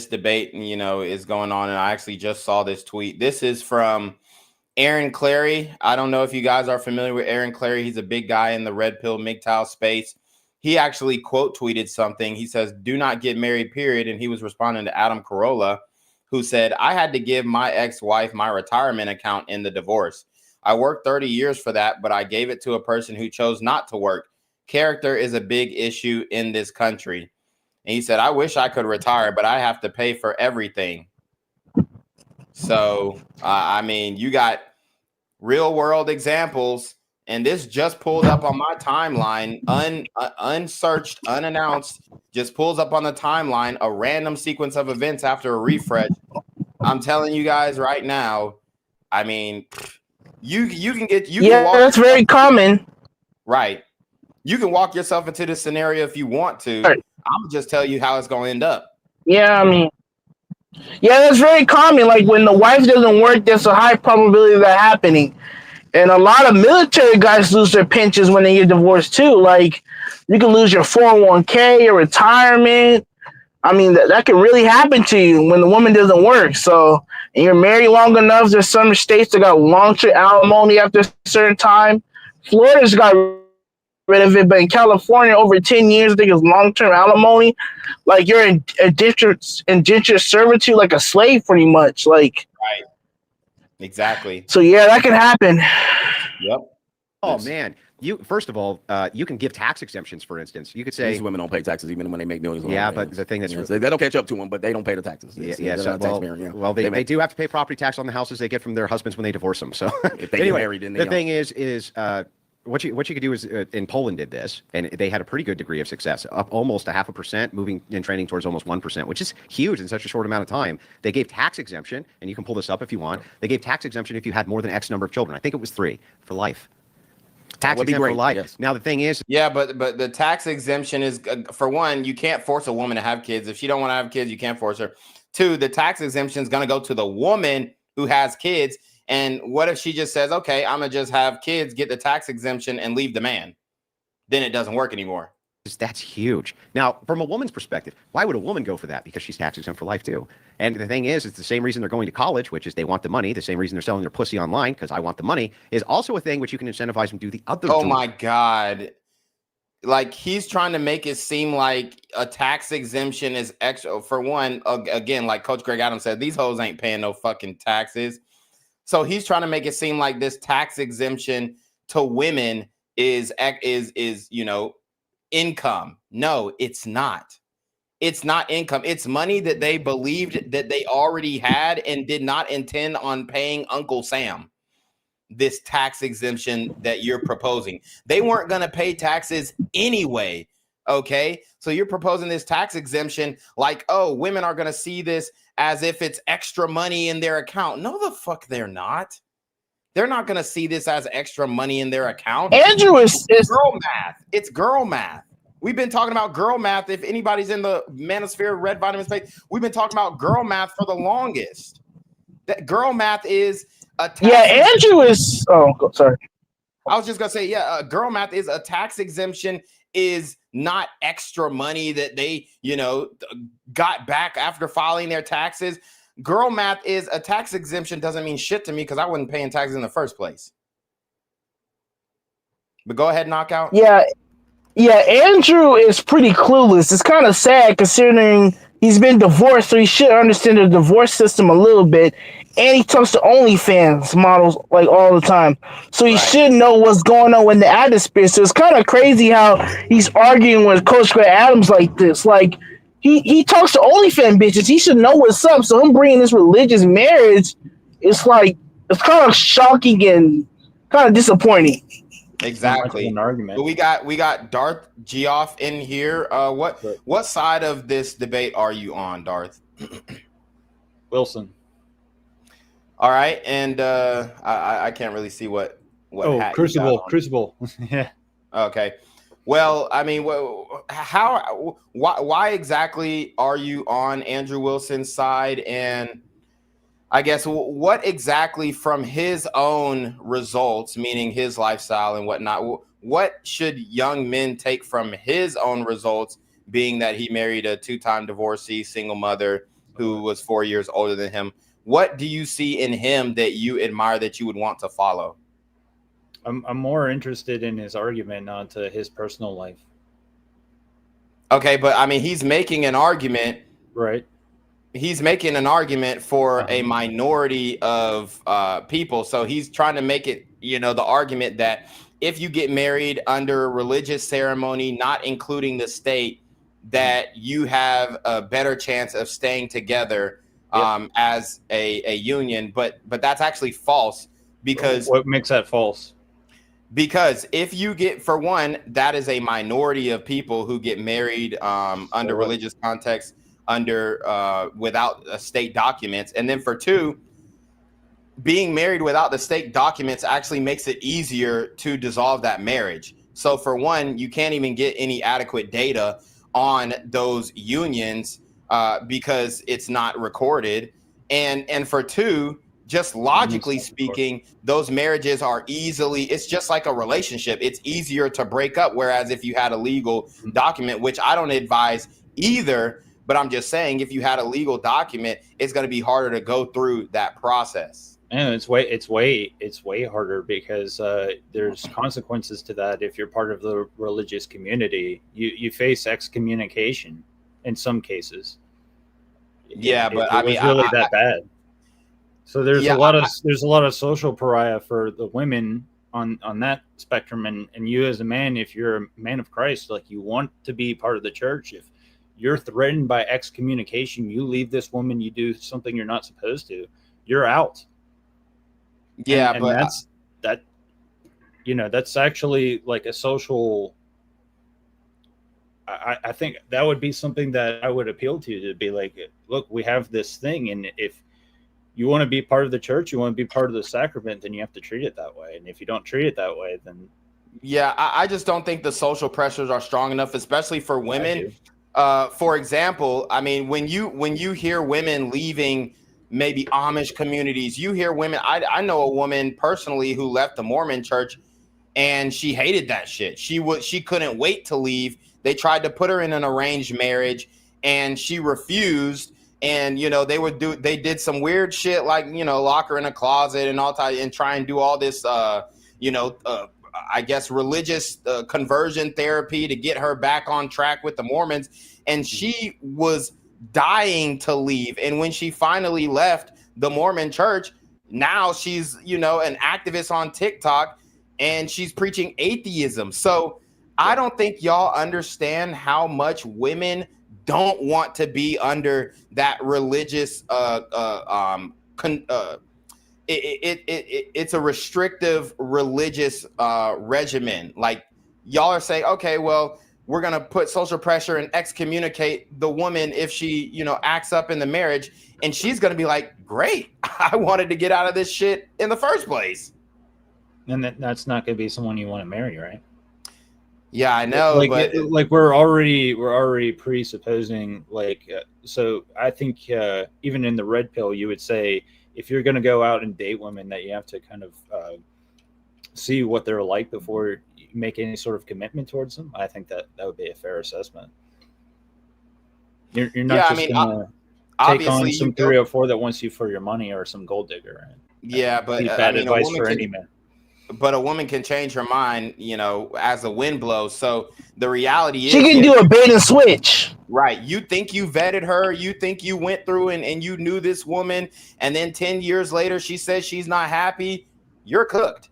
debate, is going on, and I actually just saw this tweet. This is from Aaron Clary. I don't know if you guys are familiar with Aaron Clary. He's a big guy in the red pill MGTOW space. He actually quote tweeted something. He says, "Do not get married, period." And he was responding to Adam Carolla, who said, "I had to give my ex-wife my retirement account in the divorce. I worked 30 years for that, but I gave it to a person who chose not to work. Character is a big issue in this country." And he said, "I wish I could retire, but I have to pay for everything." So, you got real world examples, and this just pulled up on my timeline, unsearched, unannounced, just pulls up on the timeline, a random sequence of events after a refresh. I'm telling you guys right now, you can that's very common. Right. You can walk yourself into this scenario if you want to. Right. I'm gonna just tell you how it's gonna end up. Yeah, that's very common. Like when the wife doesn't work, there's a high probability of that happening. And a lot of military guys lose their pensions when they get divorced too. Like you can lose your 401k, your retirement. That can really happen to you when the woman doesn't work. So, and you're married long enough. There's some states that got long-term alimony after a certain time. Florida's got rid of it, but in California, over 10 years, I think it's long-term alimony. Like you're in indentured servitude, like a slave, pretty much. Like, right. Exactly. So yeah, that can happen. Yep. Oh man. First of all, you can give tax exemptions, for instance. You could say these women don't pay taxes even when they make millions. Yeah, but the thing that's they don't catch up to them, but they don't pay the taxes. They do have to pay property tax on the houses they get from their husbands when they divorce them. So if they get married, then the thing is what you could do is in Poland did this, and they had a pretty good degree of success, up almost 0.5%, moving and trending towards almost 1%, which is huge in such a short amount of time. They gave tax exemption, and you can pull this up if you want. They gave tax exemption if you had more than X number of children. I think it was 3 for life. Tax exempt for life. Yes. Now the thing is, but the tax exemption is, for one, you can't force a woman to have kids. If she don't want to have kids, you can't force her. 2, the tax exemption is going to go to the woman who has kids. And what if she just says, "Okay, I'm gonna just have kids, get the tax exemption, and leave the man"? Then it doesn't work anymore. That's huge. Now, from a woman's perspective, why would a woman go for that? Because she's tax exempt for life too. And the thing is, it's the same reason they're going to college, which is they want the money. The same reason they're selling their pussy online, because I want the money, is also a thing which you can incentivize them to do the other. Oh my God. Like he's trying to make it seem like a tax exemption is extra. For one, again, like Coach Greg Adams said, these hoes ain't paying no fucking taxes. So he's trying to make it seem like this tax exemption to women is income. No, it's not. It's not income. It's money that they believed that they already had and did not intend on paying Uncle Sam. This tax exemption that you're proposing, they weren't going to pay taxes anyway. Okay, so you're proposing this tax exemption like, oh, women are going to see this as if it's extra money in their account. No, the fuck they're not. They're not going to see this as extra money in their account. Andrew is girl math. It's girl math. We've been talking about girl math. If anybody's in the manosphere, red vitamin space, we've been talking about girl math for the longest. That girl math is a tax Andrew is. Oh, sorry. I was just gonna say, girl math is a tax exemption, is not extra money that they, got back after filing their taxes. Girl math is a tax exemption doesn't mean shit to me because I wasn't paying taxes in the first place. But go ahead, Knockout. Yeah, Andrew is pretty clueless. It's kind of sad considering he's been divorced, so he should understand the divorce system a little bit. And he talks to OnlyFans models like all the time, so he should know what's going on in the atmosphere. So it's kind of crazy how he's arguing with Coach Greg Adams like this. Like he talks to OnlyFans bitches. He should know what's up. So him bringing this religious marriage, it's kind of shocking and kind of disappointing. Exactly. An argument. But we got Darth Geoff in here. What side of this debate are you on, Darth? Wilson. All right, and I can't really see what. Oh, Crucible. Yeah. Okay. Well, I mean, why exactly are you on Andrew Wilson's side? And I guess what exactly from his own results, meaning his lifestyle and whatnot, what should young men take from his own results, being that he married a 2-time divorcee, single mother who was 4 years older than him? What do you see in him that you admire that you would want to follow? I'm more interested in his argument, not to his personal life. Okay, but I mean, he's making an argument. Right. He's making an argument for a minority of people. So he's trying to make it, the argument that if you get married under a religious ceremony, not including the state, that you have a better chance of staying together as a union. But that's actually false, because what makes that false? Because if you get, for one, that is a minority of people who get married under religious context, without state documents. And then for two, being married without the state documents actually makes it easier to dissolve that marriage. So for one, you can't even get any adequate data on those unions because it's not recorded. And for two, just logically speaking, those marriages are it's just like a relationship. It's easier to break up. Whereas if you had a legal document, which I don't advise either, but I'm just saying, if you had a legal document, it's going to be harder to go through that process. And it's way harder because there's consequences to that. If you're part of the religious community, you face excommunication in some cases. Yeah, but I mean, it's really that bad. So there's a lot of social pariah for the women on that spectrum, and you as a man, if you're a man of Christ, like, you want to be part of the church. If you're threatened by excommunication, you leave this woman, you do something you're not supposed to, you're out. Yeah, and but that's actually like a social. I think that would be something that I would appeal to be like, look, we have this thing, and if you want to be part of the church, you want to be part of the sacrament, then you have to treat it that way. And if you don't treat it that way, then I just don't think the social pressures are strong enough, especially for women. For example, I mean, when you hear women leaving maybe Amish communities, you hear women. I know a woman personally who left the Mormon church, and she hated that shit. She couldn't wait to leave. They tried to put her in an arranged marriage, and she refused. And they did some weird shit, like lock her in a closet and and try and do all this I guess religious conversion therapy to get her back on track with the Mormons. And she was dying to leave. And when she finally left the Mormon church, now she's an activist on TikTok, and she's preaching atheism. So I don't think y'all understand how much women don't want to be under that religious it's a restrictive religious regimen. Like, y'all are saying, okay, well, we're going to put social pressure and excommunicate the woman if she, acts up in the marriage. And she's going to be like, great, I wanted to get out of this shit in the first place. And that's not going to be someone you want to marry, right? Yeah, I know, but we're already presupposing, so I think even in the red pill, you would say, if you're going to go out and date women, that you have to kind of see what they're like before you make any sort of commitment towards them. I think that would be a fair assessment. You're not just going to take on some 304 that wants you for your money or some gold digger. Right? Yeah, but bad advice for any man. But a woman can change her mind, as the wind blows. So the reality is, she can do a bait and switch. Right. You think you vetted her. You think you went through and you knew this woman. And then 10 years later, she says she's not happy. You're cooked.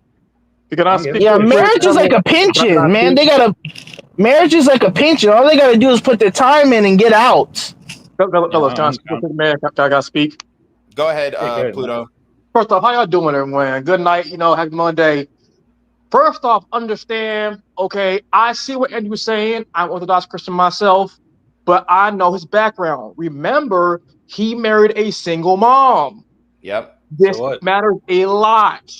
Yeah, marriage is like a pension, man. Marriage is like a pension. All they got to do is put their time in and get out. Fellas, can I speak? Go ahead, Pluto. First off, how y'all doing, everyone? Good night, happy Monday. First off, understand, okay, I see what Andrew's saying. I'm Orthodox Christian myself, but I know his background. Remember, he married a single mom. Yep. This matters a lot.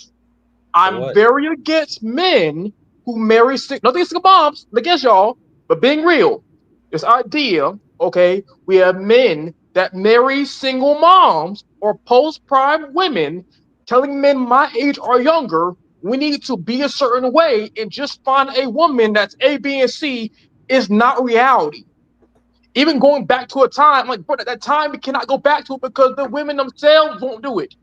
I'm very against men who marry nothing single moms, against y'all, but being real, this idea, okay, we have men that marry single moms or post-prime women telling men my age or younger we need to be a certain way and just find a woman that's A, B, and C is not reality. Even going back to a time, but at that time we cannot go back to it because the women themselves won't do it.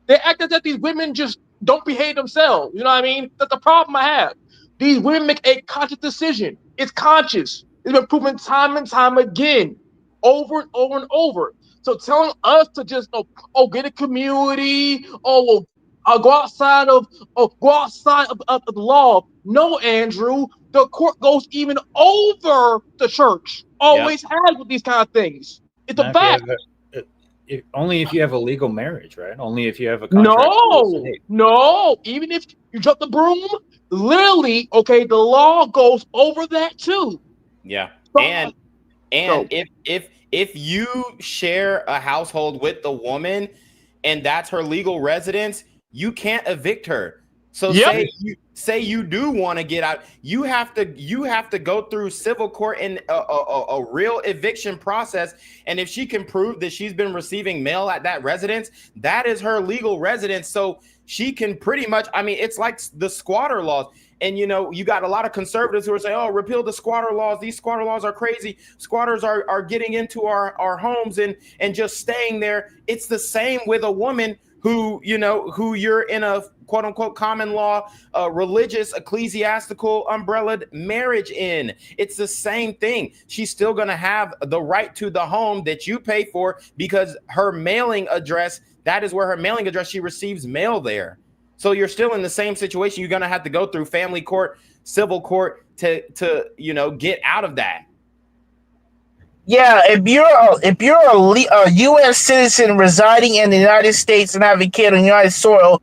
They act as if these women just don't behave themselves. You know what I mean? That's the problem I have. These women make a conscious decision. It's conscious. It's been proven time and time again, over and over and over. So telling us to just get a community, go outside of the law. No, Andrew, the court goes even over the church. Always has with these kind of things. It's a fact. Only if you have a legal marriage, right? Only if you have a contract. No. Even if you drop the broom, literally, okay, the law goes over that too. Yeah. And if you share a household with the woman and that's her legal residence, you can't evict her. So say you do want to get out, you have to go through civil court and a real eviction process. And if she can prove that she's been receiving mail at that residence, that is her legal residence. So she can pretty much, it's like the squatter laws. And, you got a lot of conservatives who are saying, oh, repeal the squatter laws. These squatter laws are crazy. Squatters are getting into our homes and just staying there. It's the same with a woman who you're in a quote unquote common law, religious, ecclesiastical umbrellaed marriage in. It's the same thing. She's still going to have the right to the home that you pay for because her mailing address, that is where her mailing address, she receives mail there. So you're still in the same situation. You're going to have to go through family court, civil court to get out of that. Yeah, if you're a U.S. citizen residing in the United States and have a kid on United soil,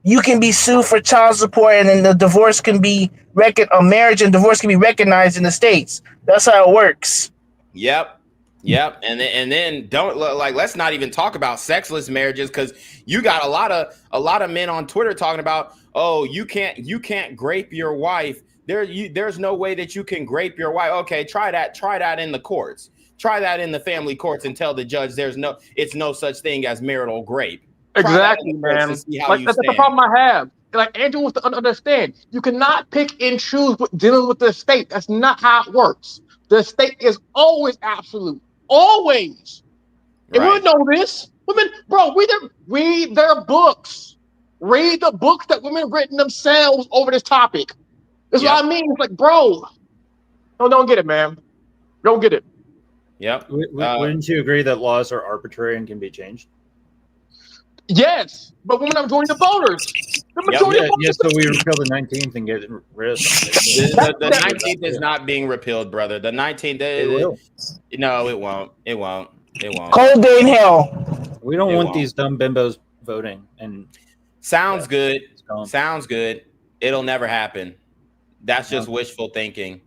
you can be sued for child support, and then the divorce can be marriage and divorce can be recognized in the states. That's how it works. Yep. And then let's not even talk about sexless marriages, because you got a lot of men on Twitter talking about, oh, you can't grape your wife. There's no way that you can grape your wife. Okay, try that in the courts. Try that in the family courts and tell the judge it's no such thing as marital grape. Exactly, man. That's the problem I have. Like Andrew wants to understand, you cannot pick and choose with dealing with the state. That's not how it works. The state is always absolute. Always. And we know this. Women, bro, read their books. Read the books that women written themselves over this topic. That's what I mean. It's like, bro, don't get it, man. Don't get it. Yep. Wouldn't you agree that laws are arbitrary and can be changed? Yes, but women are joining the voters. The majority of yes, so we repeal the 19th and get rid of something. The 19th is not being repealed, brother. The 19th, It will. No, it won't. It won't. It won't. Cold day in hell. We don't want these dumb bimbos voting. And sounds good. Sounds good. It'll never happen. That's just wishful thinking.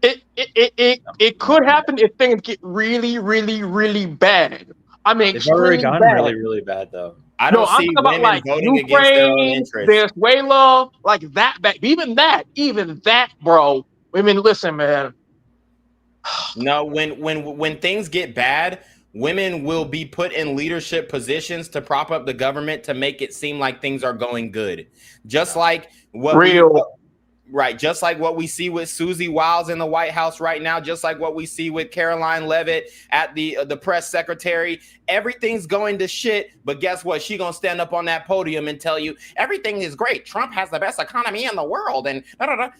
It could happen if things get really, really, really bad. I mean, it's already gone bad. really, really bad though. I don't see women like voting Ukraine, against their own interests. Venezuela, like that. Even that, bro. I mean, listen, man. No, when things get bad, women will be put in leadership positions to prop up the government to make it seem like things are going good. Just like what just like what we see with Susie Wiles in the White House right now, just like what we see with Caroline Leavitt at the press secretary. Everything's going to shit, but guess what? She gonna stand up on that podium and tell you everything is great. Trump has the best economy in the world, and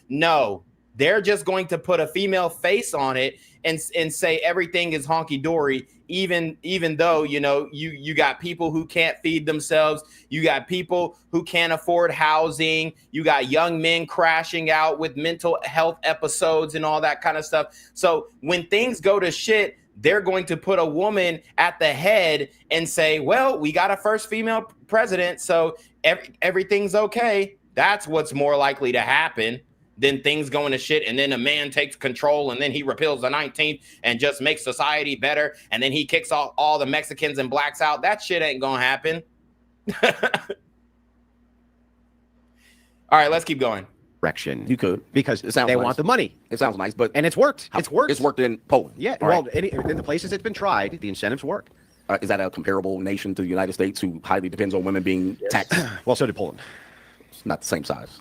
no, they're just going to put a female face on it and say everything is honky dory. Even though, you know, you got people who can't feed themselves, you got people who can't afford housing, you got young men crashing out with mental health episodes and all that kind of stuff. So when things go to shit, they're going to put a woman at the head and say, well, we got a first female president, so everything's okay. That's what's more likely to happen than things going to shit, and then a man takes control, and then he repeals the 19th and just makes society better, and then he kicks all the Mexicans and blacks out. That shit ain't gonna happen. All right, let's keep going. Direction. You could. Because they want the money. It sounds nice, but... And it's worked. It's worked. It's worked in Poland. Yeah, well, in the places it's been tried, the incentives work. Is that a comparable nation to the United States who highly depends on women being taxed? Well, so did Poland. It's not the same size.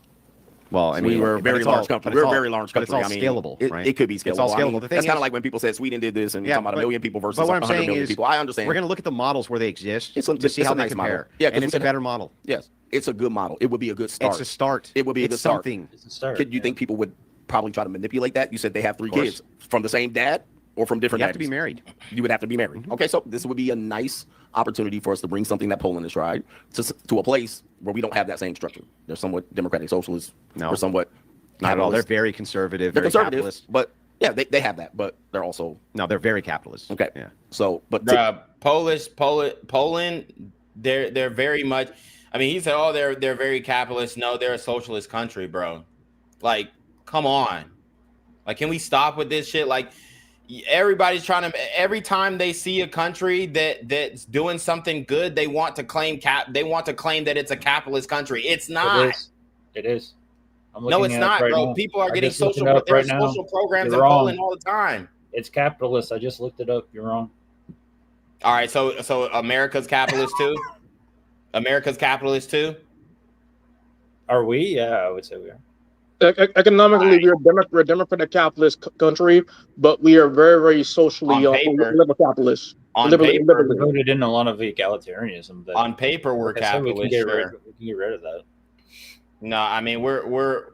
Well, I mean, we're a very large country. We're a very large country. But it's all scalable, right? It could be scalable. It's all scalable. That's kind of like when people said Sweden did this and you're talking about 1 million people versus 100 million people. I understand. We're going to look at the models where they exist to see how they compare. Yeah, and it's a better model. Yes, it's a good model. It would be a good start. It's a start. It would be a good start. It's a start. Could you think people would probably try to manipulate that? You said they have 3 kids from the same dad or from different dads? You have to be married. You would have to be married. Okay, so this would be a nice opportunity for us to bring something that Poland has tried to a place where we don't have that same structure. They're somewhat democratic socialists. No. Or somewhat not at all. They're very conservative. They're very conservative, capitalist. but yeah, they have that. But they're also they're very capitalist. Okay, yeah. So, but Poland, they're very much. I mean, he said, "Oh, they're very capitalist." No, they're a socialist country, bro. Like, come on. Like, can we stop with this shit? Like, everybody's trying to. Every time they see a country that's doing something good, they want to claim that it's a capitalist country. It's not. It is. No, it's not, bro. Now. People are getting social programs in wrong. Poland all the time. It's capitalist. I just looked it up. You're wrong. All right, so America's capitalist too? America's capitalist too? Are we? Yeah, I would say we are. Economically, we're a democratic capitalist country, but we are very, very socially liberal capitalists. On paper, we voted in a lot of egalitarianism. On paper, we're capitalist. We can get rid of that. No, I mean we're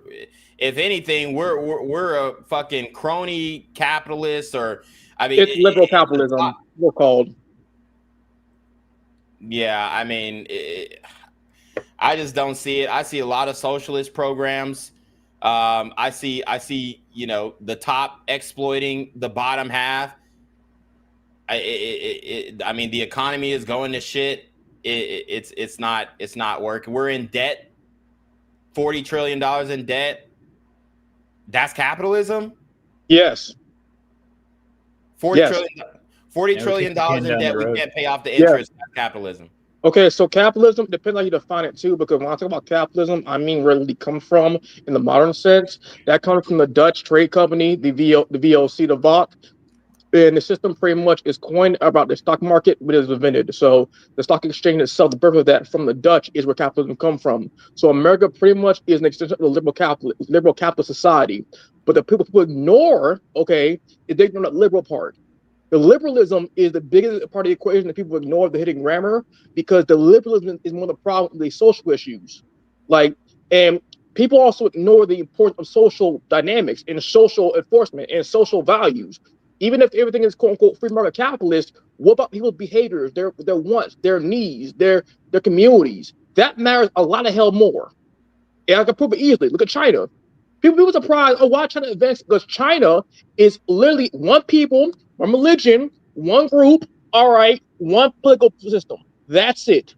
if anything, we're a fucking crony capitalist, or I mean it's liberal capitalism. We're called. Yeah, I mean, I just don't see it. I see a lot of socialist programs. I see, you know, the top exploiting the bottom half. I mean, the economy is going to shit. It's not working. We're in debt. $40 trillion in debt. That's capitalism? Yes. $40 trillion in debt. We can't pay off the interest. That's capitalism. Okay, so capitalism depends on how you define it too, because when I talk about capitalism, I mean where it comes from in the modern sense. That comes from the Dutch trade company, the VOC, the VOC. And the system pretty much is coined about the stock market, but is invented. So the stock exchange itself, the birth of that from the Dutch is where capitalism comes from. So America pretty much is an extension of the liberal capitalist society. But the people who ignore, is they ignore the liberal part. The liberalism is the biggest part of the equation that people ignore the hidden grammar, because the liberalism is one of the problems with the social issues. And people also ignore the importance of social dynamics and social enforcement and social values. Even if everything is quote unquote free market capitalist, what about people's behaviors, their wants, their needs, their communities? that matters a lot of hell more. And I can prove it easily. Look at China. People surprised, oh, why China advanced? Because China is literally one people, one religion, one group, all right, one political system. That's it.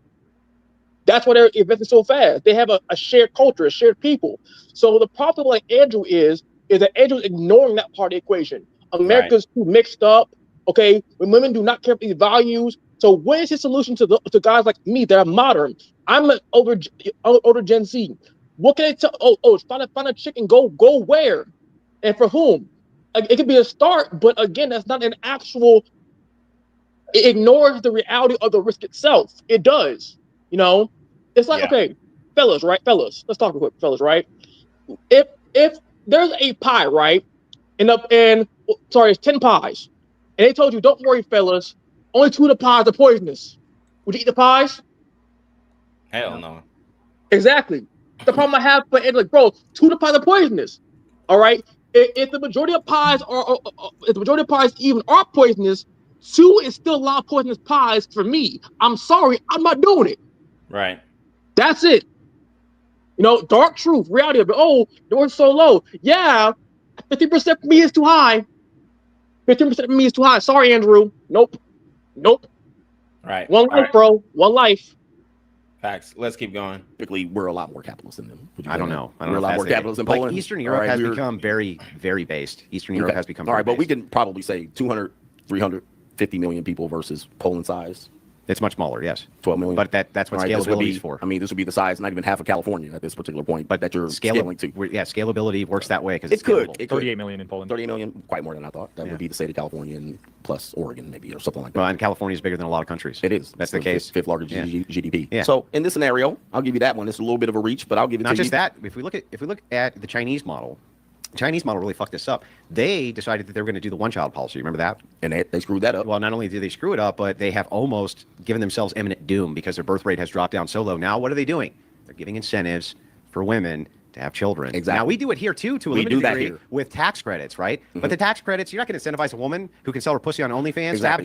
That's why they're investing so fast. They have a shared culture, a shared people. So the problem like Andrew is that Andrew's ignoring that part of the equation. America's too mixed up, okay? When women do not care for these values. So what is his solution to guys like me that are modern? I'm an older Gen Z. What can I tell? Find a chick and go where? And for whom? It could be a start, but again, that's not an actual. It ignores the reality of the risk itself. It does, It's like, okay, fellas, right? Fellas, let's talk real quick, fellas, right? If there's a pie, right, it's 10 pies, and they told you, don't worry, fellas, only 2 of the pies are poisonous. Would you eat the pies? Hell no. Exactly. The problem I have, but it's like, bro, 2 of the pies are poisonous. All right. If the majority of pies even are poisonous, 2 is still a lot of poisonous pies for me. I'm sorry, I'm not doing it. Right. That's it. Dark truth, reality of it. Oh, the was so low. Yeah, 50% for me is too high. 15% for me is too high. Sorry, Andrew. Nope. Right. One life, bro. One life. Facts. Let's keep going. Typically, we're a lot more capitalist than them. I don't know. We're a lot more capitalist than Poland. Eastern Europe has become very, very based. Eastern Europe has become. All right, but we can probably say 200, 350 million people versus Poland size. It's much smaller, yes. 12 million. But that's what scalability is for. I mean, this would be the size, not even half of California at this particular point, but that you're scaling to. Yeah, scalability works that way because it could. 38 million in Poland. 38 million, quite more than I thought. That would be the state of California and plus Oregon, maybe, or something like that. Well, and California is bigger than a lot of countries. It is. That's the case. Fifth largest GDP. Yeah. So in this scenario, I'll give you that one. It's a little bit of a reach, but I'll give it to you. Not just that. If we look at the Chinese model, really fucked this up. They decided that they were going to do the one-child policy. Remember that? And they screwed that up. Well, not only did they screw it up, but they have almost given themselves imminent doom because their birth rate has dropped down so low. Now, what are they doing? They're giving incentives for women to have children. Exactly. Now, we do it here, too, to a limited degree with tax credits, right? Mm-hmm. But the tax credits, you're not going to incentivize a woman who can sell her pussy on OnlyFans to have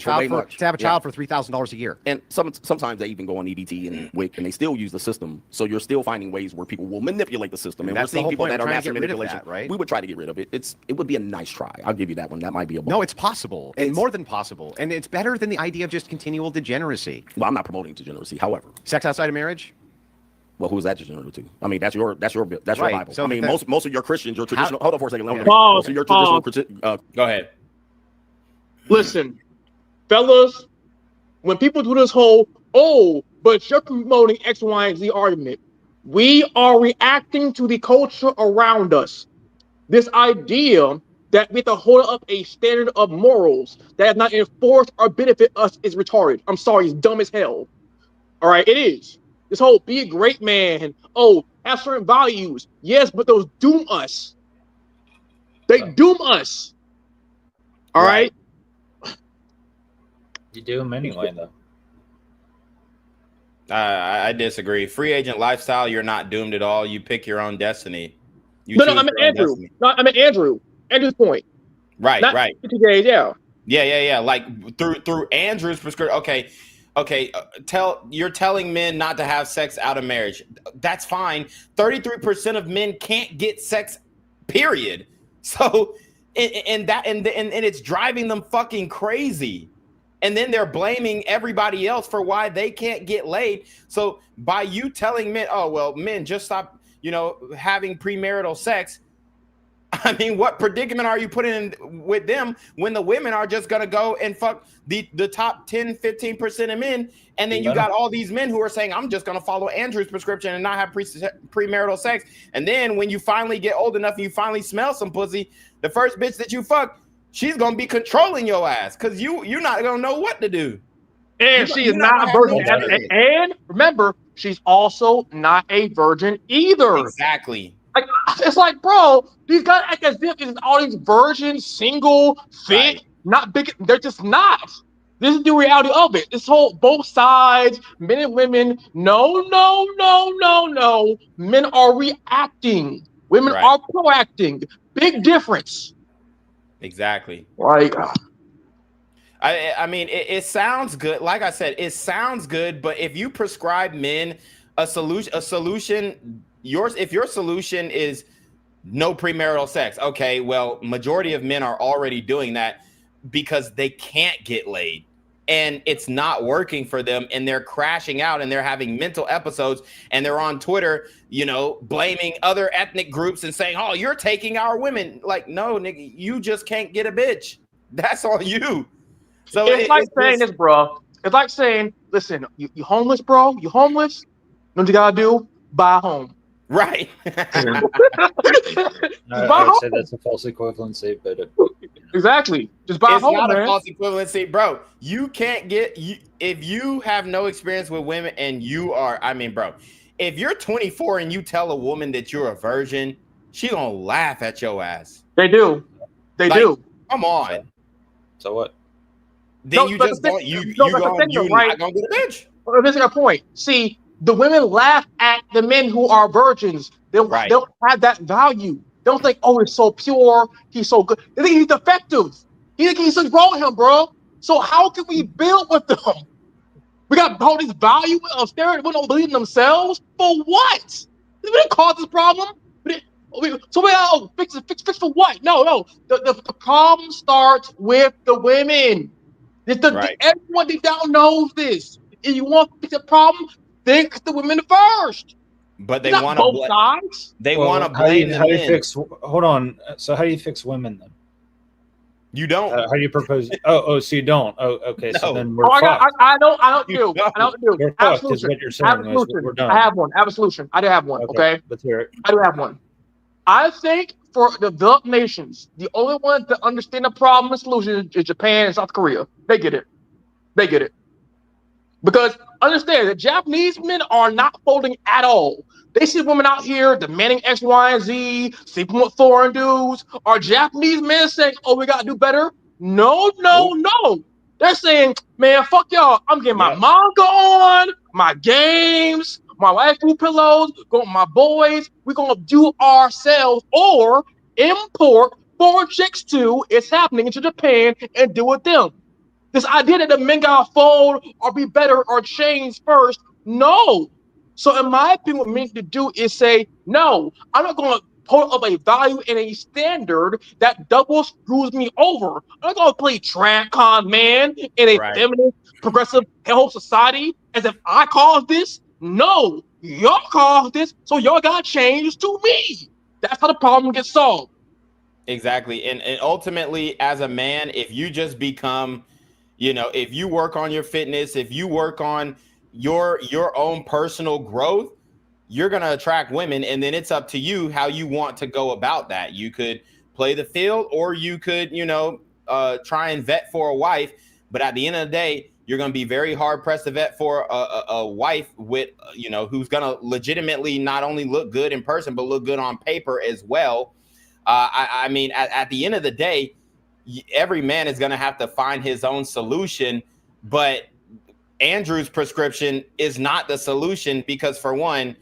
a child for $3,000 a year. And sometimes they even go on EBT and WIC, and they still use the system. So you're still finding ways where people will manipulate the system. And we're seeing people that are master manipulation. Right? We would try to get rid of it. It would be a nice try. I'll give you that one. That might be a ball. No, it's possible. It's more than possible. And it's better than the idea of just continual degeneracy. Well, I'm not promoting degeneracy. However. Sex outside of marriage? Well, who's that degenerate to? I mean, that's your Bible. So I mean, most of your Christians, your traditional. Hold on for a second. Most of your traditional. Go ahead. Listen, fellas, when people do this whole, but you're promoting X, Y, and Z argument, we are reacting to the culture around us. This idea that we have to hold up a standard of morals that is not enforced or benefit us is retarded. I'm sorry, it's dumb as hell. All right, it is. This whole be a great man, have certain values. Yes, but those doom us. They doom us. All right? You do them anyway, though. I disagree. Free agent lifestyle, you're not doomed at all. You pick your own destiny. I mean Andrew. No, I mean Andrew. Andrew's point. Right, not right. 50 days, yeah. Yeah. Like through Andrew's prescription. Okay. You're telling men not to have sex out of marriage. That's fine. 33% of men can't get sex, period. So, and it's driving them fucking crazy. And then they're blaming everybody else for why they can't get laid. So by you telling men, men, just stop, having premarital sex. I mean, what predicament are you putting in with them when the women are just going to go and fuck the top 10, 15% of men? And then you got all these men who are saying, I'm just going to follow Andrew's prescription and not have premarital sex. And then when you finally get old enough and you finally smell some pussy, the first bitch that you fuck, she's going to be controlling your ass because you're not going to know what to do. And she is not a virgin. And remember, she's also not a virgin either. Exactly. Like, it's like, bro, these guys act as if it's all these virgins, single, fit, not big. They're just not. This is the reality of it. This whole both sides, men and women. No. Men are reacting. Women are proacting. Big difference. Exactly. Like, I mean, it sounds good. Like I said, it sounds good. But if you prescribe men a solution. If your solution is no premarital sex, okay, well, majority of men are already doing that because they can't get laid and it's not working for them, and they're crashing out and they're having mental episodes, and they're on Twitter, blaming other ethnic groups and saying, oh, you're taking our women. Like, no, nigga, you just can't get a bitch. That's all you. So it's like saying this, bro. It's like saying, listen, you homeless, bro. You homeless. You know what you gotta do? Buy a home. Right. I would say that's a false equivalency, but exactly. Just buy a home, not man. a false equivalency, bro. You can't if you have no experience with women and you are, bro, if you're 24 and you tell a woman that you're a virgin, she gonna laugh at your ass. They do. They do. Come on. So what? Then you just don't. You're not gonna get a bitch. Well, this is a point. See, the women laugh at the men who are virgins. They don't have that value. They don't think, oh, he's so pure, he's so good. They think he's defective. He think he's something wrong with him, bro. So how can we build with them? We got all these value of staring. We don't believe in themselves. For what? We didn't cause this problem. Fix for what? No. The problem starts with the women. Everyone deep down knows this. If you want to fix the problem, fix the women first. But they want both sides. They want to blame the men. Hold on. So how do you fix women then? You don't. How do you propose? So you don't. Oh, okay. No. So then we're fucked. I don't do. We're fucked is what you're saying. We're done. I have one. I have a solution. I do have one. Okay. Let's hear it. I do have one. I think for developed nations, the only ones that understand the problem and solution is Japan and South Korea. They get it. Because understand that Japanese men are not folding at all. They see women out here demanding X, Y, and Z, sleeping with foreign dudes. Are Japanese men saying, oh, we got to do better? No. They're saying, man, fuck y'all. I'm getting my manga on, my games, my waifu pillows, going with my boys. We're going to do ourselves or import foreign chicks too. It's happening into Japan and do it them. This idea that the men gotta fold or be better or change first, no. So in my opinion, what men need to do is say, no, I'm not going to put up a value and a standard that double screws me over. I'm not going to play con man in a feminist, progressive, hell society as if I caused this. No, y'all caused this, so y'all got to change to me. That's how the problem gets solved. Exactly. And ultimately, as a man, if you just become... if you work on your fitness, if you work on your own personal growth, you're going to attract women. And then it's up to you how you want to go about that. You could play the field, or you could, try and vet for a wife. But at the end of the day, you're going to be very hard pressed to vet for a wife with, who's going to legitimately not only look good in person, but look good on paper as well. At the end of the day, every man is going to have to find his own solution, but Andrew's prescription is not the solution because, for one,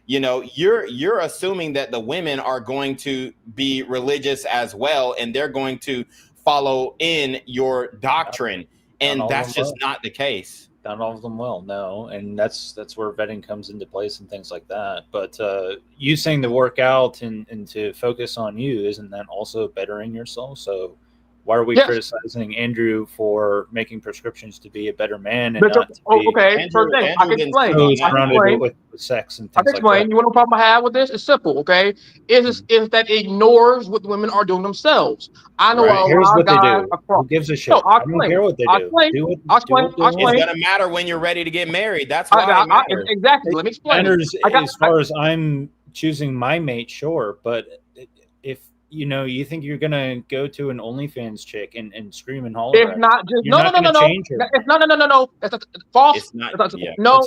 you're assuming that the women are going to be religious as well, and they're going to follow in your doctrine, and that's just not the case. Not all of them will, no, and that's where vetting comes into place and things like that. But you saying to work out and to focus on you, isn't that also bettering yourself? So why are we criticizing Andrew for making prescriptions to be a better man and not to be I can explain. Surrounded with sex and things like that? You want a problem I have with this? It's simple, okay? Is that ignores what the women are doing themselves. I know here's what they do. Who gives a shit? I don't care what they do. I'll explain. It's going to matter when you're ready to get married. That's why it matters. Exactly. Let me explain. As far as I'm choosing my mate, sure, but if you think you're gonna go to an OnlyFans chick and scream and holler. It's not just no. It's no. That's false. It's not. No.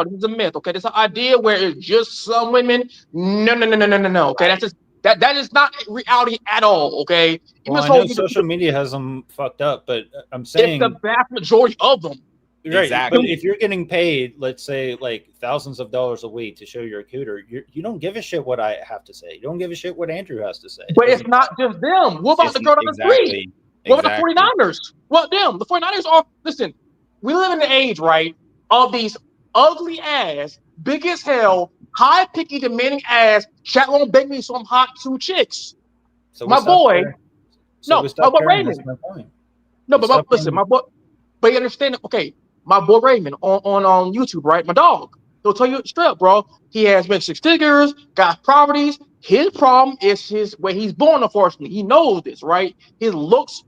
This is a myth. Okay, this is an idea where it's just some women. No. Okay, that's just that is not reality at all. Okay, well, I know social media has them fucked up, but I'm saying it's the vast majority of them. Right. Exactly. But if you're getting paid, let's say like thousands of dollars a week to show your cooter, you don't give a shit what I have to say. You don't give a shit what Andrew has to say. But it's not just them. What about the girl down the street? What about the 49ers? Well, them. The 49ers are, listen, we live in the age, right, of these ugly ass big as hell, high picky, demanding ass. Chat won't beg me, so I'm hot 2 chicks. So my boy, my boy Raymond. That's my point. No, but listen, my boy. But you understand? Okay, my boy Raymond on YouTube, right? My dog. He'll tell you straight up, bro. He has made 6 figures, got properties. His problem is his way he's born. Unfortunately, he knows this, right? His looks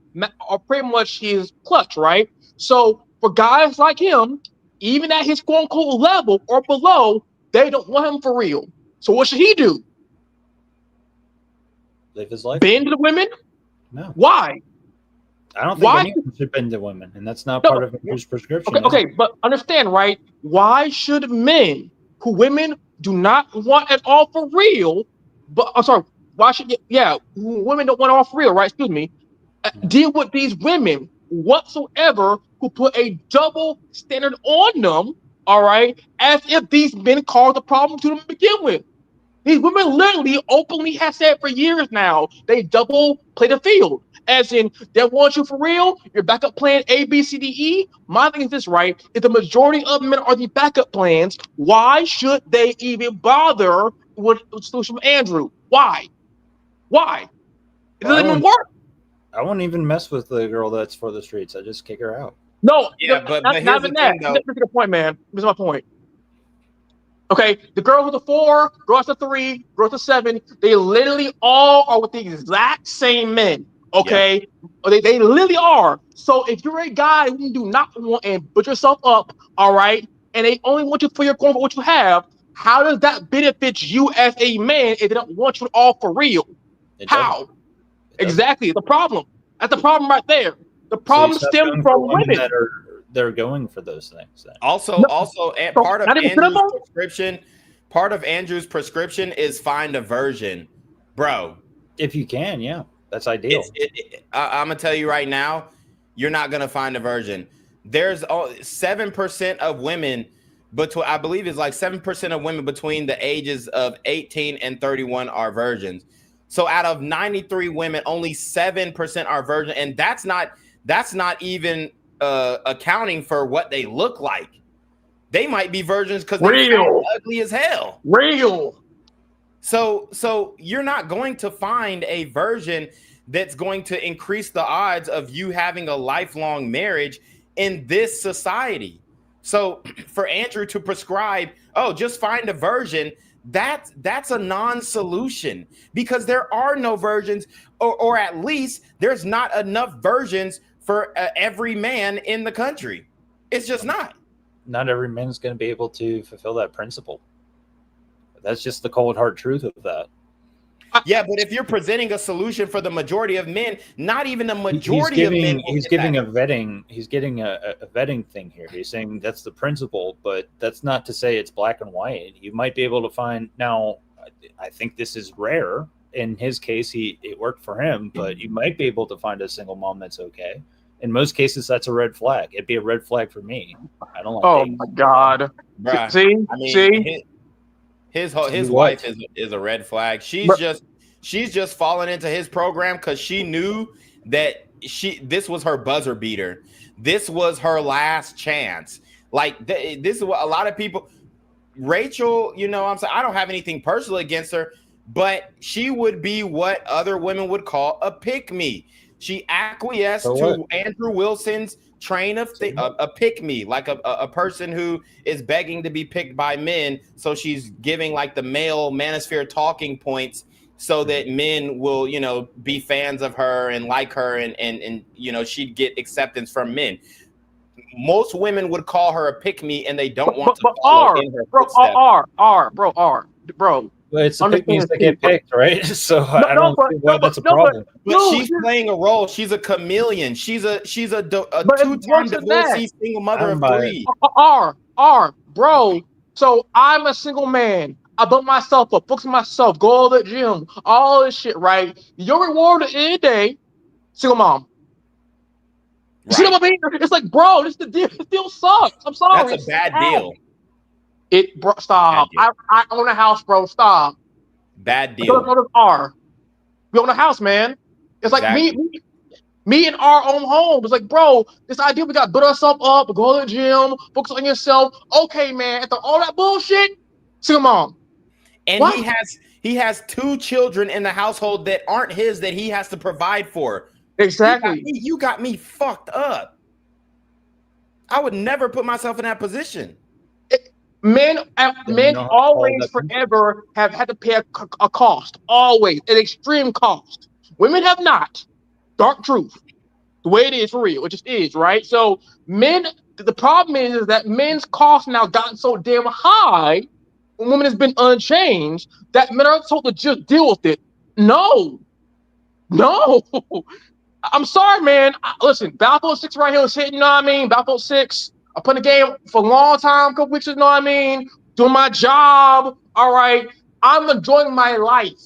are pretty much his clutch, right? So for guys like him, even at his quote unquote level or below, they don't want him for real. So what should he do? Live his life. Bend to the women? No. Why? I don't think anyone should bend to women, and that's not part of his prescription. Okay, but understand, right? Why should men who women do not want at all for real, but I'm sorry, why should who women don't want all for real, right? Excuse me. Deal with these women whatsoever who put a double standard on them, all right, as if these men caused the problem to them to begin with. These women literally openly have said for years now, they double play the field. As in, they want you for real, your backup plan A, B, C, D, E. My thing is this, right? If the majority of men are the backup plans, why should they even bother with solution from Andrew? Why? Why? It doesn't even work. I won't even mess with the girl that's for the streets. I just kick her out. No, but not here's even the that. thing, though. This is the point, man. This is my point. Okay, the girl with the 4, girl with the 3, girl with the 7, they literally all are with the exact same men. Okay, they literally are. So if you're a guy who do not want and put yourself up, all right, and they only want you for your quote for what you have, how does that benefit you as a man if they don't want you all for real? How? Exactly, the problem. That's the problem right there. The problem stems from women that are going for those things. Then. Also, part of Andrew's prescription is find a virgin, bro. If you can, yeah, that's ideal. I'm gonna tell you right now, you're not gonna find a virgin. There's 7% of women, I believe it's like 7% of women between the ages of 18 and 31 are virgins. So out of 93 women, only 7% are virgin, and that's not even accounting for what they look like. They might be virgins because they're ugly as hell. So you're not going to find a virgin that's going to increase the odds of you having a lifelong marriage in this society. So for Andrew to prescribe, just find a virgin, that's a non-solution, because there are no virgins, or at least there's not enough virgins for every man in the country. It's just not. Not every man is going to be able to fulfill that principle. That's just the cold hard truth of that. Yeah, but if you're presenting a solution for the majority of men, not even the majority of men. He's giving a vetting thing here. He's saying that's the principle, but that's not to say it's black and white. You might be able to find, now, I think this is rare. In his case, it worked for him, but you might be able to find a single mom that's okay. In most cases, that's a red flag. It'd be a red flag for me. I don't like. Oh my God! Bruh, See. His wife is a red flag. She's just fallen into his program because she knew that this was her buzzer beater. This was her last chance. Like this is what a lot of people. Rachel, I'm saying, I don't have anything personal against her, but she would be what other women would call a pick-me. She acquiesced to Andrew Wilson's train of a pick-me, like a person who is begging to be picked by men. So she's giving like the male manosphere talking points so that men will, be fans of her and like her, and she'd get acceptance from men. Most women would call her a pick-me, and they don't want to follow in her footsteps. Bro. But it's the pick-me's that get picked, right? So I don't see why that's a problem. But she's playing a role. She's a chameleon. She's a two-time divorcee, single mother of 3. Bro. So I'm a single man. I built myself up, focus on myself, go to the gym, all this shit, right? Your reward at the end of the day, single mom. You see what I mean? It's like, bro, this deal sucks. I'm sorry. That's a bad deal. Stop. I own a house, bro. Stop. Bad deal. We own a house, man. It's like me and our own home. It's like, bro, this idea we got to build ourselves up, go to the gym, focus on yourself. Okay, man. After all that bullshit, Single mom. And What? he has 2 children in the household that aren't his that he has to provide for. Exactly. You got me fucked up. I would never put myself in that position. Men always forever have had to pay a cost, always an extreme cost. Women have not. Dark truth. The way it is for real, it just is, right? So men, the problem is that men's costs now gotten so damn high when women has been unchanged that men are told to just deal with it. No. I'm sorry, man. Listen, Battlefield 6 right here is hitting, you know what I mean? Battlefield 6. I put in the game for a long time, a couple weeks, you know what I mean? Doing my job. All right. I'm enjoying my life.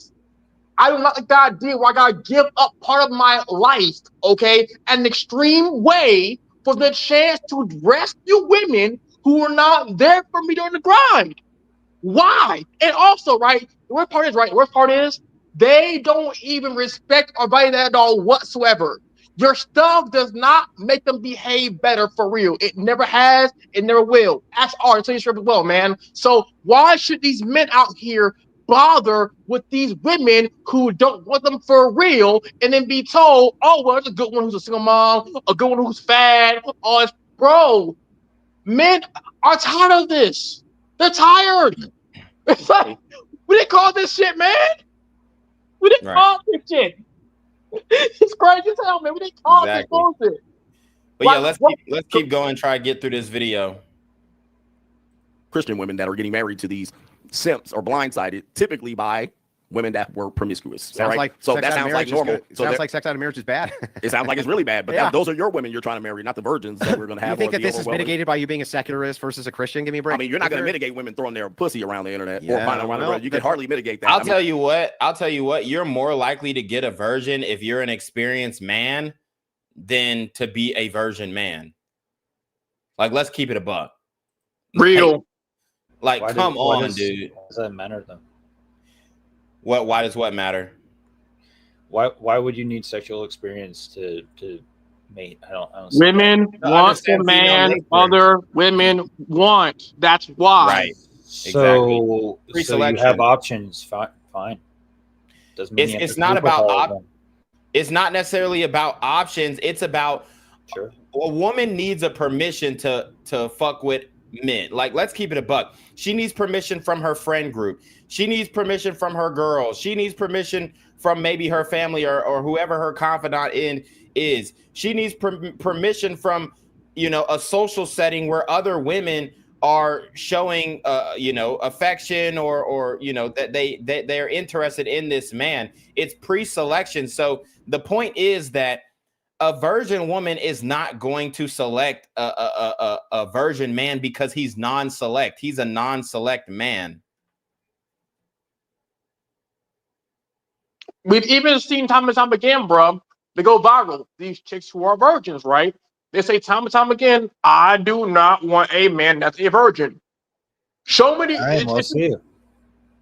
I do not like the idea where I gotta give up part of my life, okay, an extreme way for the chance to rescue women who are not there for me during the grind. Why? And also, right, the worst part is they don't even respect or value that at all whatsoever. Your stuff does not make them behave better for real. It never has, it never will. That's art, I'll tell you straight as well, man. So why should these men out here bother with these women who don't want them for real and then be told, oh, well, it's a good one who's a single mom, a good one who's fat, all this. Bro, men are tired of this. They're tired. It's like, we didn't call this shit, man. We didn't call this shit. It's crazy as hell, man. We didn't call this bullshit. But yeah, let's keep going. Try to get through this video. Christian women that are getting married to these simps are blindsided, typically by women that were promiscuous. Sounds like so that sounds like normal. So sounds like sex out of marriage is bad. It sounds like it's really bad. But those are your women you're trying to marry, not the virgins that we're going to have. You think that this is mitigated by you being a secularist versus a Christian? Give me a break. I mean, you're not going to mitigate women throwing their pussy around the internet or finding around the road. You can hardly mitigate that. I'll tell you what. You're more likely to get a virgin if you're an experienced man than to be a virgin man. Like, let's keep it a buck. Real. Like, come on, dude. Why does that matter, though? Why does what matter? Why would you need sexual experience to mate? I don't women want the man other women want. That's why. Right. So you have options. Fine. Doesn't mean it's not about it's not necessarily about options. It's about a woman needs a permission to fuck with men. Like, let's keep it a buck. She needs permission from her friend group. She needs permission from her girls. She needs permission from maybe her family or whoever her confidant is. She needs permission from, a social setting where other women are showing, affection or that they're interested in this man. It's pre-selection. So the point is that a virgin woman is not going to select a virgin man because he's non-select. He's a non-select man. We've even seen time and time again, bro. They go viral. These chicks who are virgins, right? They say time and time again, I do not want a man that's a virgin. Show me the.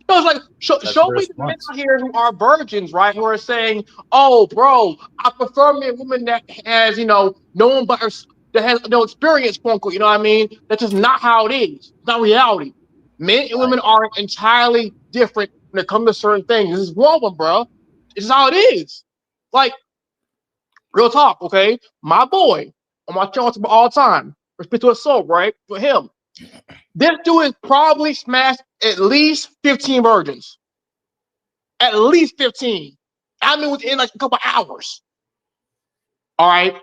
It's like, show me the men out here who are virgins, right? Who are saying, oh, bro, I prefer me a woman that has, no one but her, that has no experience, quote unquote, you know what I mean? That's just not how it is. It's not reality. Men and women are entirely different when it comes to certain things. This is one one, bro. It's just how it is. Like, real talk, okay? My boy, on my channel all the time, respect to assault, right? For him. This dude has probably smashed at least 15 virgins. At least 15. I mean, within like a couple hours. All right.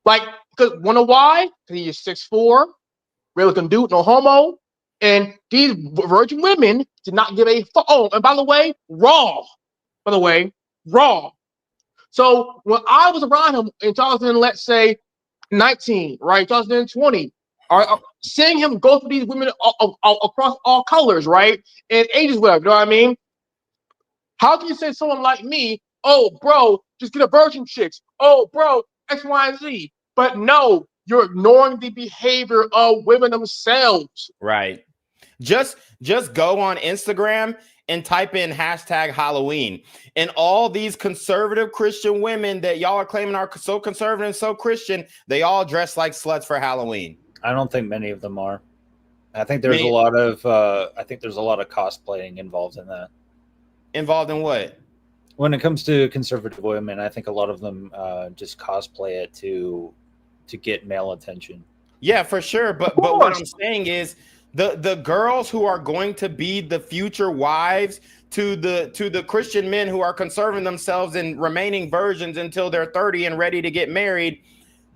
Like, because wonder why? Because he is 6'4", real looking dude, no homo. And these virgin women did not give a fuck. Oh, and by the way, raw. By the way, raw. So when I was around him in 2019, right, 2020, seeing him go through these women across all colors, right, and ages, whatever, you know what I mean? How can you say someone like me, oh, bro, just get a virgin chicks, oh, bro, X, Y, and Z, but no, you're ignoring the behavior of women themselves. Right. Just go on Instagram and type in #Halloween, and all these conservative Christian women that y'all are claiming are so conservative and so Christian, they all dress like sluts for Halloween. I don't think many of them are. I think there's a lot of cosplaying involved in that. Involved in what? When it comes to conservative women, I think a lot of them just cosplay it to get male attention. Yeah, for sure. But what I'm saying is the girls who are going to be the future wives to the Christian men who are conserving themselves and remaining virgins until they're 30 and ready to get married,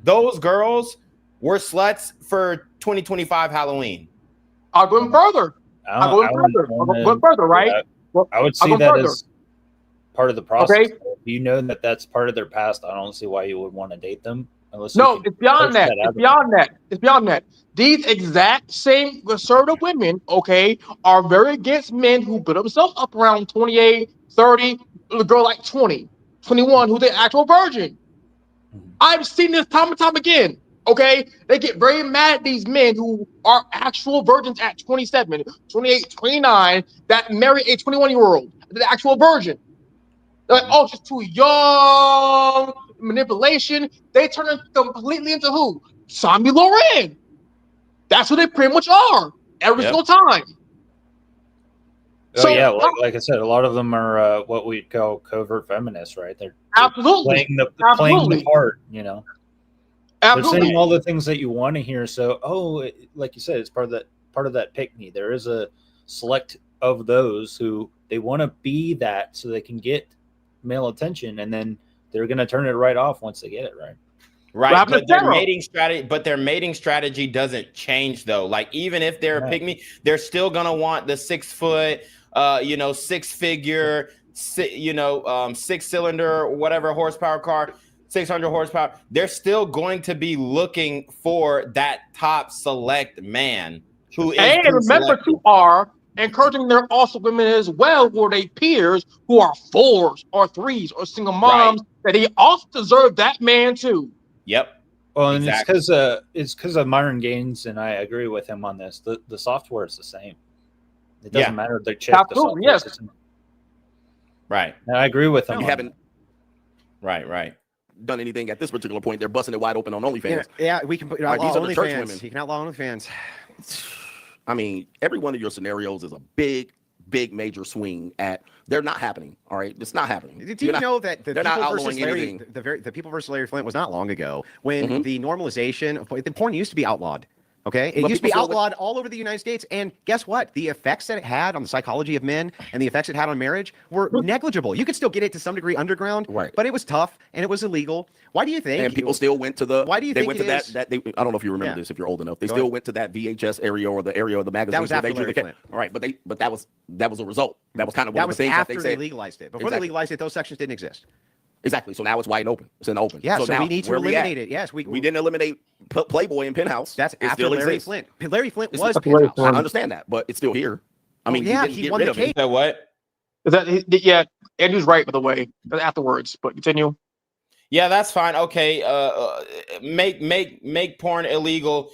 those girls were sluts for 2025 Halloween. I'll go further. I'll go further, right? I would see that as part of the process. Okay. If you know that that's part of their past, I don't see why you would want to date them. No, it's beyond that. It's beyond that. It's beyond that. These exact same conservative women, okay, are very against men who put themselves up around 28, 30, a girl like 20, 21, who's the actual virgin. I've seen this time and time again, okay? They get very mad at these men who are actual virgins at 27, 28, 29, that marry a 21-year-old, the actual virgin. They're like, oh, she's too young, manipulation. They turn it completely into who? Zombie Lauren. That's who they pretty much are every single time. Oh, so, yeah, like I said, a lot of them are what we call covert feminists, right? They're absolutely playing the part, you know. Absolutely. They're saying all the things that you want to hear. So, like you said, it's part of that pick me. There is a select of those who they want to be that so they can get male attention, and then they're going to turn it right off once they get it right. Right, but their mating strategy doesn't change though. Like even if they're a pygmy, they're still gonna want the 6 foot, 6 figure, 6 cylinder, whatever horsepower car, 600 horsepower. They're still going to be looking for that top select man who is. And remember, to are encouraging their also women as well, who are they peers who are 4s or 3s or single moms, that they also deserve that man too. Yep. Well, and it's because of modern gains, and I agree with him on this. The software is the same. It doesn't matter if they check the software. Yes. Right. And I agree with him. You haven't done anything at this particular point. They're busting it wide open on OnlyFans. Yeah, we can put outlaw OnlyFans. You can outlaw OnlyFans. I mean, every one of your scenarios is a big major swing at they're not happening. All right, it's not happening. Do you know that the people versus Larry Flint was not long ago when the normalization of the porn used to be outlawed. Okay, it used to be outlawed all over the United States, and guess what? The effects that it had on the psychology of men and the effects it had on marriage were negligible. You could still get it to some degree underground, but it was tough and it was illegal. Why do you think? And people still went to the. Why do you think went to that? I don't know if you remember this if you're old enough. They still went to that VHS area or the area of the magazine. That was after Larry Flint. All right, but that was a result. That was kind of one of the things after that they said. legalized it. Before they legalized it, those sections didn't exist. Exactly. So now it's wide open. It's in the open. Yeah. So now, we need to eliminate it. Yes. We didn't eliminate Playboy and Penthouse. That's it after still Larry exists. Flint. Larry Flint was Penthouse. I understand that, but it's still here. I mean, he won the case. Is that what? Andrew's right, by the way. Afterwards, but continue. Yeah, that's fine. Okay. Make porn illegal.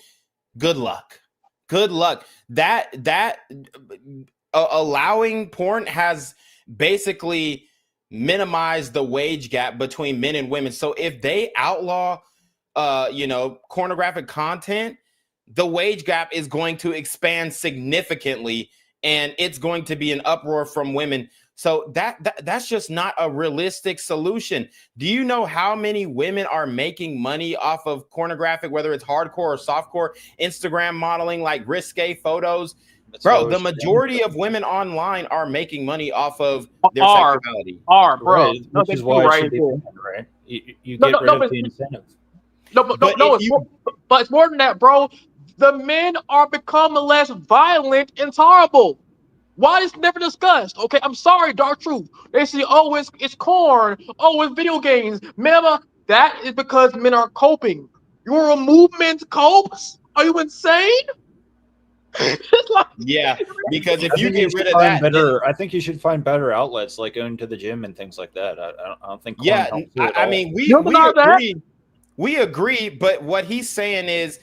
Good luck. That allowing porn has basically minimize the wage gap between men and women. So if they outlaw pornographic content, the wage gap is going to expand significantly and it's going to be an uproar from women. So that's just not a realistic solution. Do you know how many women are making money off of pornographic, whether it's hardcore or softcore Instagram modeling, like risque photos? Bro, the majority of women online are making money off of their sexuality. Bro. Which is why it should be banned, right? You get rid of the incentive. But it's more than that, bro. The men are becoming less violent and horrible. Why is it never discussed? Okay, I'm sorry, Dark Truth. They say, oh, it's corn. Oh, it's video games. Remember, that is because men are coping. You're a movement copes? Are you insane? Yeah, because if you get rid of that, I think you should find better outlets like going to the gym and things like that. I don't think. Yeah, I mean, we agree, but what he's saying is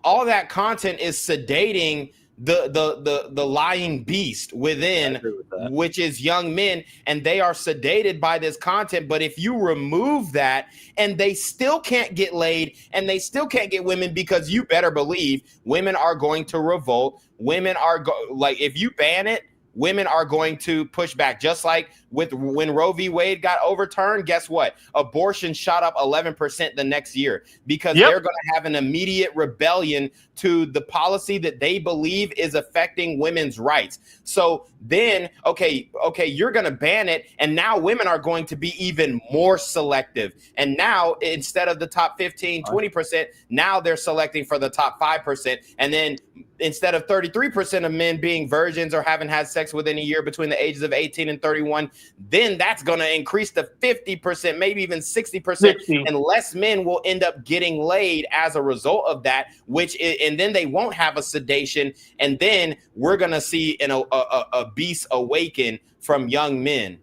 all that content is sedating the lying beast within, which is young men, and they are sedated by this content. But if you remove that, and they still can't get laid, and they still can't get women, because you better believe women are going to revolt. Women are like, if you ban it, women are going to push back. Just like when Roe v. Wade got overturned, guess what? Abortion shot up 11% the next year, because they're going to have an immediate rebellion to the policy that they believe is affecting women's rights. So then, okay, you're going to ban it, and now women are going to be even more selective. And now, instead of the top 15, 20%, now they're selecting for the top 5%. And then instead of 33% of men being virgins or haven't had sex within a year between the ages of 18 and 31, then that's going to increase to 50%, maybe even 60%, and less men will end up getting laid as a result of that, and then they won't have a sedation, and then we're going to see a beast awaken from young men.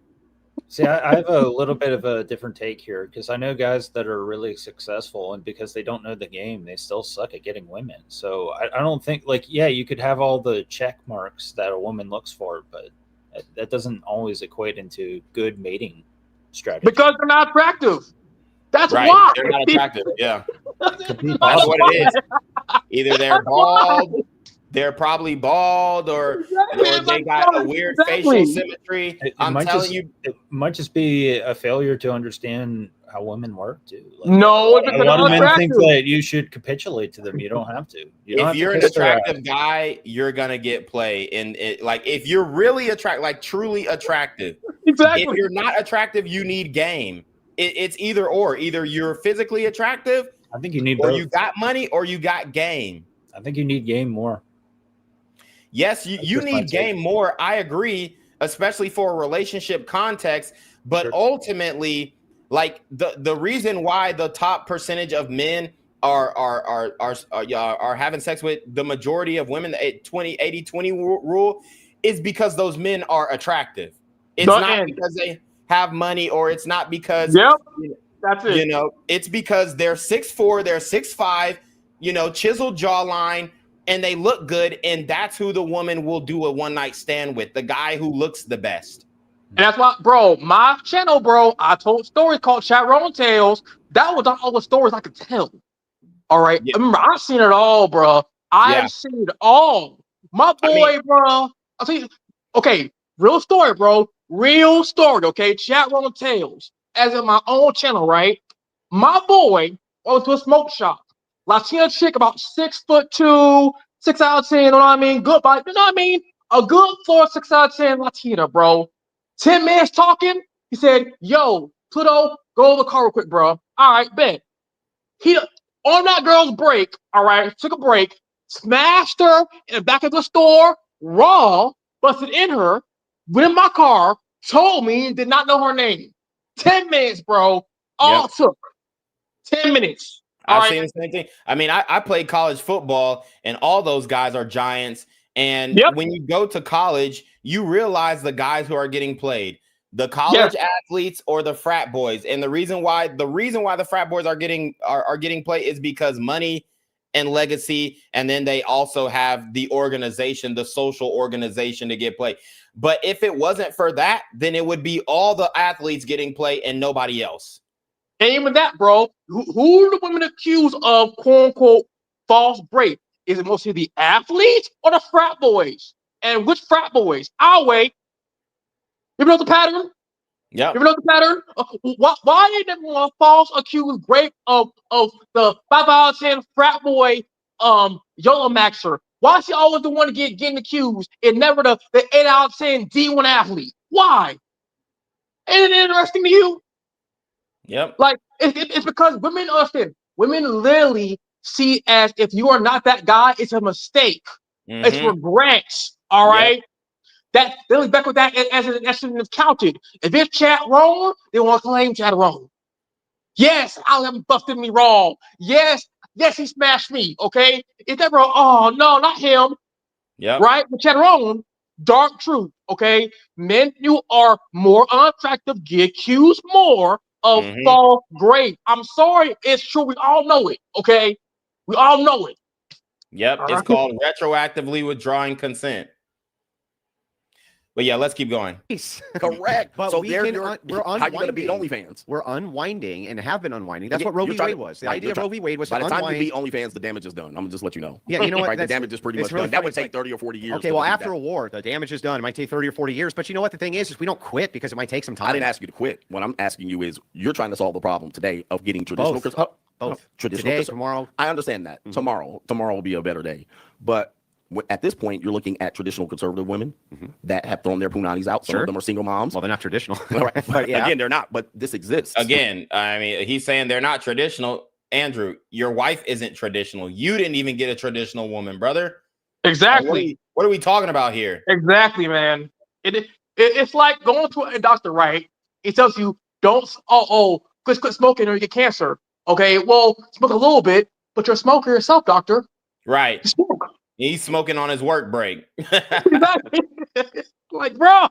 See, I have a little bit of a different take here, because I know guys that are really successful, and because they don't know the game, they still suck at getting women. So I don't think, like, yeah, you could have all the check marks that a woman looks for, but that doesn't always equate into good mating strategy. Because they're not attractive. That's right. why. They're not attractive. Yeah. That's what it is. Either they're bald, they're probably bald, or they got a weird facial symmetry. I'm telling you, it might just be a failure to understand how women work too. Like, no, a lot of men think that you should capitulate to them. You don't have to. If you're an attractive guy, you're gonna get play. And like, if you're really attractive, like truly attractive, exactly. If you're not attractive, you need game. It's either or. Either you're physically attractive, I think you need, or both. you got money, or you got game. I think you need game more. Yes, you need game more. I agree, especially for a relationship context. But ultimately, like the reason why the top percentage of men are having sex with the majority of women, the 80-20 rule, is because those men are attractive. It's not because they have money, or it's not because that's it. You know, it's because they're 6'4", they're 6'5", chiseled jawline, and they look good, and that's who the woman will do a one-night stand with, the guy who looks the best. And that's why, bro, my channel, bro, I told stories called Chat Rolling Tales. That was not all the stories I could tell. All right. Yeah. Remember, I've seen it all, bro. I've seen it all. My boy, bro. I'll tell you. Okay, real story, bro. Real story, okay? Chat Rolling Tales. As in my own channel, right? My boy went to a smoke shop. Latina chick, about 6'2", 6 out of 10, you know what I mean? Good body, you know what I mean? A good 6 out of 10 Latina, bro. 10 minutes talking. He said, yo, Pluto, go over the car real quick, bro. All right, bet. He, on that girl's break, all right, took a break, smashed her in the back of the store, raw, busted in her, went in my car, told me, and did not know her name. 10 minutes, bro. All took 10 minutes. I've seen the same thing. I mean, I played college football, and all those guys are giants. And when you go to college, you realize the guys who are getting played, the college athletes or the frat boys. And the reason why the frat boys are getting played is because money and legacy, and then they also have the organization, the social organization to get played. But if it wasn't for that, then it would be all the athletes getting played and nobody else. And even that, bro, who are the women accused of quote-unquote false break? Is it mostly the athletes or the frat boys? And which frat boys? I'll wait. You know the pattern? Yeah. You know the pattern? Why ain't everyone false accused break of the 5 out of 10 frat boy Yola Maxer? Why is he always the one getting accused and never the 8 out of 10 D1 athlete? Why? Ain't it interesting to you? Yep. Like, it's because women understand. Women literally see as if you are not that guy, it's a mistake. Mm-hmm. It's regrets. All right. That they look back with that as an counted. If it's chat wrong, they want to claim chat wrong. Yes, Alan busted me wrong. Yes, he smashed me. Okay. Is that wrong? Oh no, not him. Yeah. Right? But chat wrong. Dark truth. Okay. Men who are more unattractive get accused more of false grade. I'm sorry, it's true. We all know it. Okay, we all know it. Yep, it's called retroactively withdrawing consent. But yeah, let's keep going. Correct. But so we're how you going to beat OnlyFans? We're unwinding and have been unwinding. That's what Roe v. Wade was. The idea of Roe v. Wade was by to the time unwind. you beat OnlyFans, the damage is done. I'm gonna just let you know. Yeah, you know what? Right, the damage is pretty much really done. That would take 30 or 40 years. Okay, well, after a war, the damage is done. It might take 30 or 40 years. But you know what? The thing is we don't quit because it might take some time. I didn't ask you to quit. What I'm asking you is, you're trying to solve the problem today of getting traditional. Both. Traditional. Today, tomorrow. I understand that. Tomorrow will be a better day. But at this point, you're looking at traditional conservative women that have thrown their punanis out. Some of them are single moms. Well, they're not traditional. But yeah. Again, they're not. But this exists. Again, I mean, he's saying they're not traditional. Andrew, your wife isn't traditional. You didn't even get a traditional woman, brother. Exactly. What are we talking about here? Exactly, man. It's like going to a doctor, right? He tells you, don't, quit smoking or you get cancer. Okay, well, smoke a little bit, but you're a smoker yourself, doctor. Right. He's smoking on his work break. Exactly. Like, bro,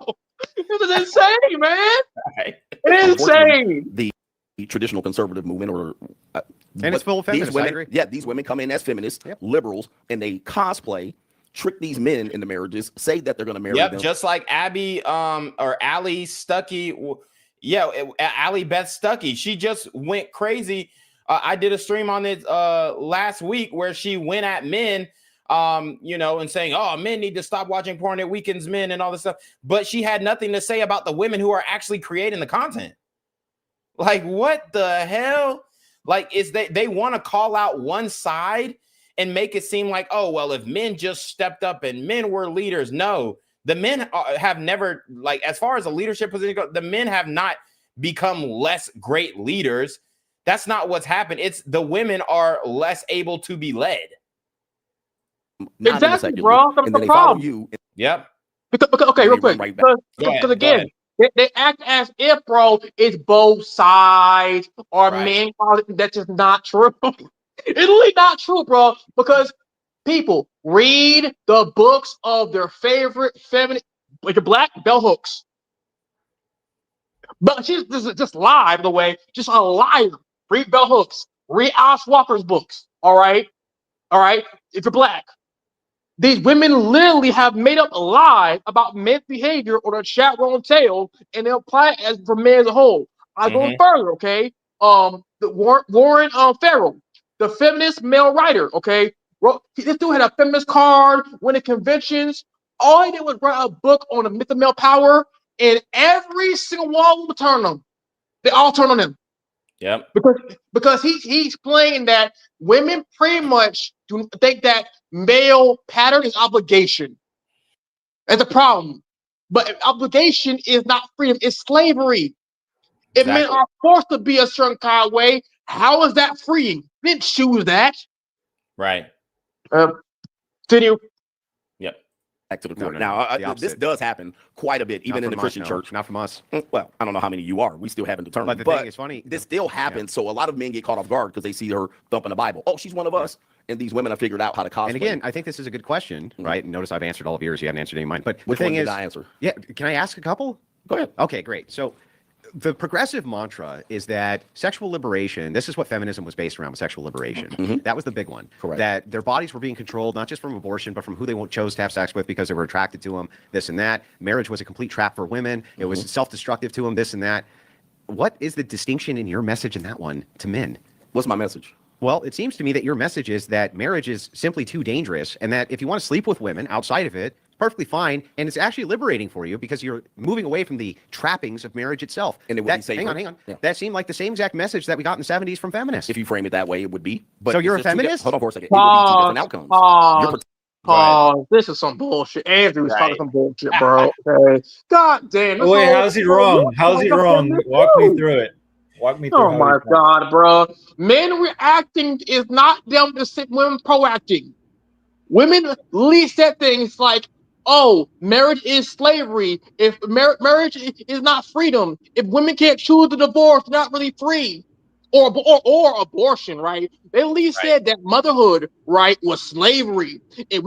this is insane, man. Right. It's insane. The traditional conservative movement, and it's full of feminists. Women, I agree. Yeah, these women come in as feminists, liberals, and they cosplay, trick these men into marriages, say that they're going to marry them. Just like Abby or Allie Stuckey. Yeah, Allie Beth Stuckey. She just went crazy. I did a stream on it last week where she went at men, and saying, oh, men need to stop watching porn. It weakens men and all this stuff. But she had nothing to say about the women who are actually creating the content. Like, what the hell? Like, they want to call out one side and make it seem like, oh, well, if men just stepped up and men were leaders. No, the men have never, like, as far as a leadership position goes, the men have not become less great leaders. That's not what's happened. It's the women are less able to be led. Exactly, bro. That's the problem. Yep. Okay, real quick. Because again, they act as if, bro, it's both sides or men. That's just not true. It's really not true, bro. Because people read the books of their favorite feminine, like the black bell hooks. But this is just lie, by the way. Just a liar. Read bell hooks. Read Alice Walker's books. All right. If you're black. These women literally have made up a lie about men's behavior or their chat room tale, and they apply it as for men as a whole. I go further, okay? The Warren Farrell, the feminist male writer, okay? This dude had a feminist card, winning conventions. All he did was write a book on the myth of male power, and every single one would turn on him. They all turn on him. Yep. Because he explained that women pretty much do think that male pattern is obligation. That's a problem. But obligation is not freedom, it's slavery. If men are forced to be a certain kind of way, how is that freeing? They didn't choose that. Right. Continue. Yep. Back to the court. Now, this does happen quite a bit, even in the Christian church. Not from us. Well, I don't know how many you are. We still haven't determined. But the thing is funny. This still happens. So a lot of men get caught off guard because they see her thumping the Bible. Oh, she's one of us. And these women have figured out how to cosplay. And again, I think this is a good question, right? And notice I've answered all of yours. You haven't answered any of mine. But which the thing one is, did I answer? Yeah. Can I ask a couple? Go ahead. Okay, great. So the progressive mantra is that sexual liberation, this is what feminism was based around, sexual liberation. That was the big one. Correct. That their bodies were being controlled, not just from abortion, but from who they chose to have sex with because they were attracted to them, this and that. Marriage was a complete trap for women. It was self-destructive to them, this and that. What is the distinction in your message in that one to men? What's my message? Well, it seems to me that your message is that marriage is simply too dangerous and that if you want to sleep with women outside of it, perfectly fine, and it's actually liberating for you because you're moving away from the trappings of marriage itself. And it would be safer. Hang on. Yeah. That seemed like the same exact message that we got in the 70s from feminists. If you frame it that way, it would be. But so you're a feminist? Hold on for a second. It would be two different outcomes. This is some bullshit. Andrew's talking some bullshit, bro. Okay. God damn. Wait, how's he wrong? How's he wrong? Walk me through it. Walk me through. Oh my God, bro. Men reacting is not them to women proacting. Women least said things like, oh, marriage is slavery. If marriage is not freedom, if women can't choose the divorce, they're not really free. Or abortion, right? They at least said that motherhood, right, was slavery. If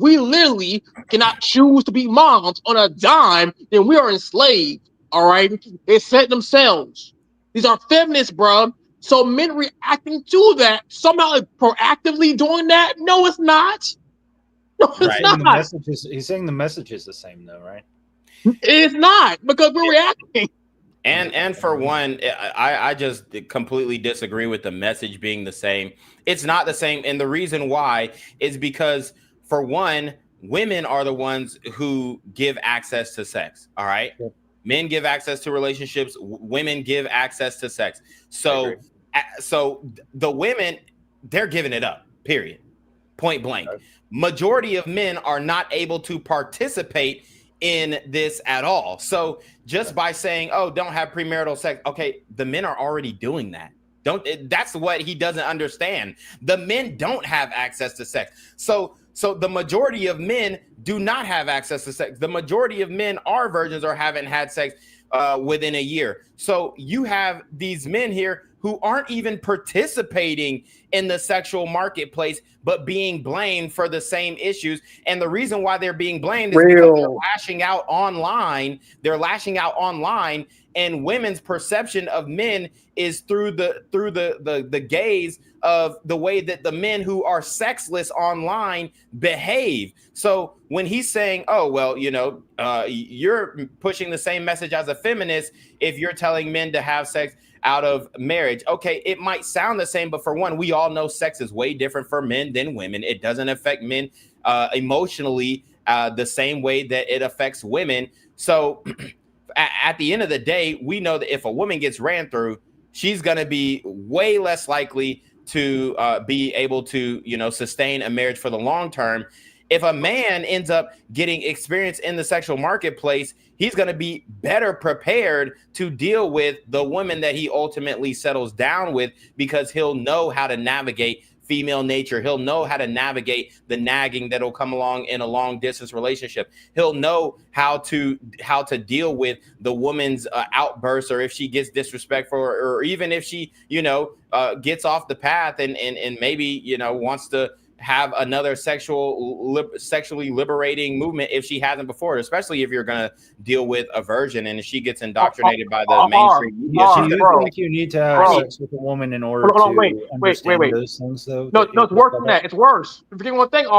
we literally cannot choose to be moms on a dime, then we are enslaved. All right. They said themselves. These are feminists, bro. So men reacting to that, somehow like, proactively doing that, no, it's not. No, it's Right. not. He's saying the message is the same, though, right? It's not, because we're reacting. And for one, I just completely disagree with the message being the same. It's not the same, and the reason why is because, for one, women are the ones who give access to sex. All right, men give access to relationships. Women give access to sex. So the women, they're giving it up. Period. Point blank. Majority of men are not able to participate in this at all. So just by saying, "Oh, don't have premarital sex," okay, the men are already doing that. That's what he doesn't understand. The men don't have access to sex. So the majority of men do not have access to sex. The majority of men are virgins or haven't had sex within a year. So you have these men here who aren't even participating in the sexual marketplace, but being blamed for the same issues. And the reason why they're being blamed is because they're lashing out online. They're lashing out online, and women's perception of men is through the gaze of the way that the men who are sexless online behave. So when he's saying, "Oh, well, you're pushing the same message as a feminist if you're telling men to have sex out of marriage," okay, it might sound the same, but for one, we all know sex is way different for men than women. It doesn't affect men emotionally the same way that it affects women. So at the end of the day, we know that if a woman gets ran through, she's going to be way less likely to be able to, sustain a marriage for the long term. If a man ends up getting experience in the sexual marketplace, he's going to be better prepared to deal with the woman that he ultimately settles down with, because he'll know how to navigate female nature. He'll know how to navigate the nagging that'll come along in a long distance relationship. He'll know how to deal with the woman's outbursts, or if she gets disrespectful, or even if she, gets off the path and maybe, wants to have another sexually liberating movement if she hasn't before, especially if you're going to deal with a virgin and if she gets indoctrinated by the mainstream media. Do you think you need to have sex with a woman in order to understand those things, though? No, it's worse than that. It's worse. If you want to think,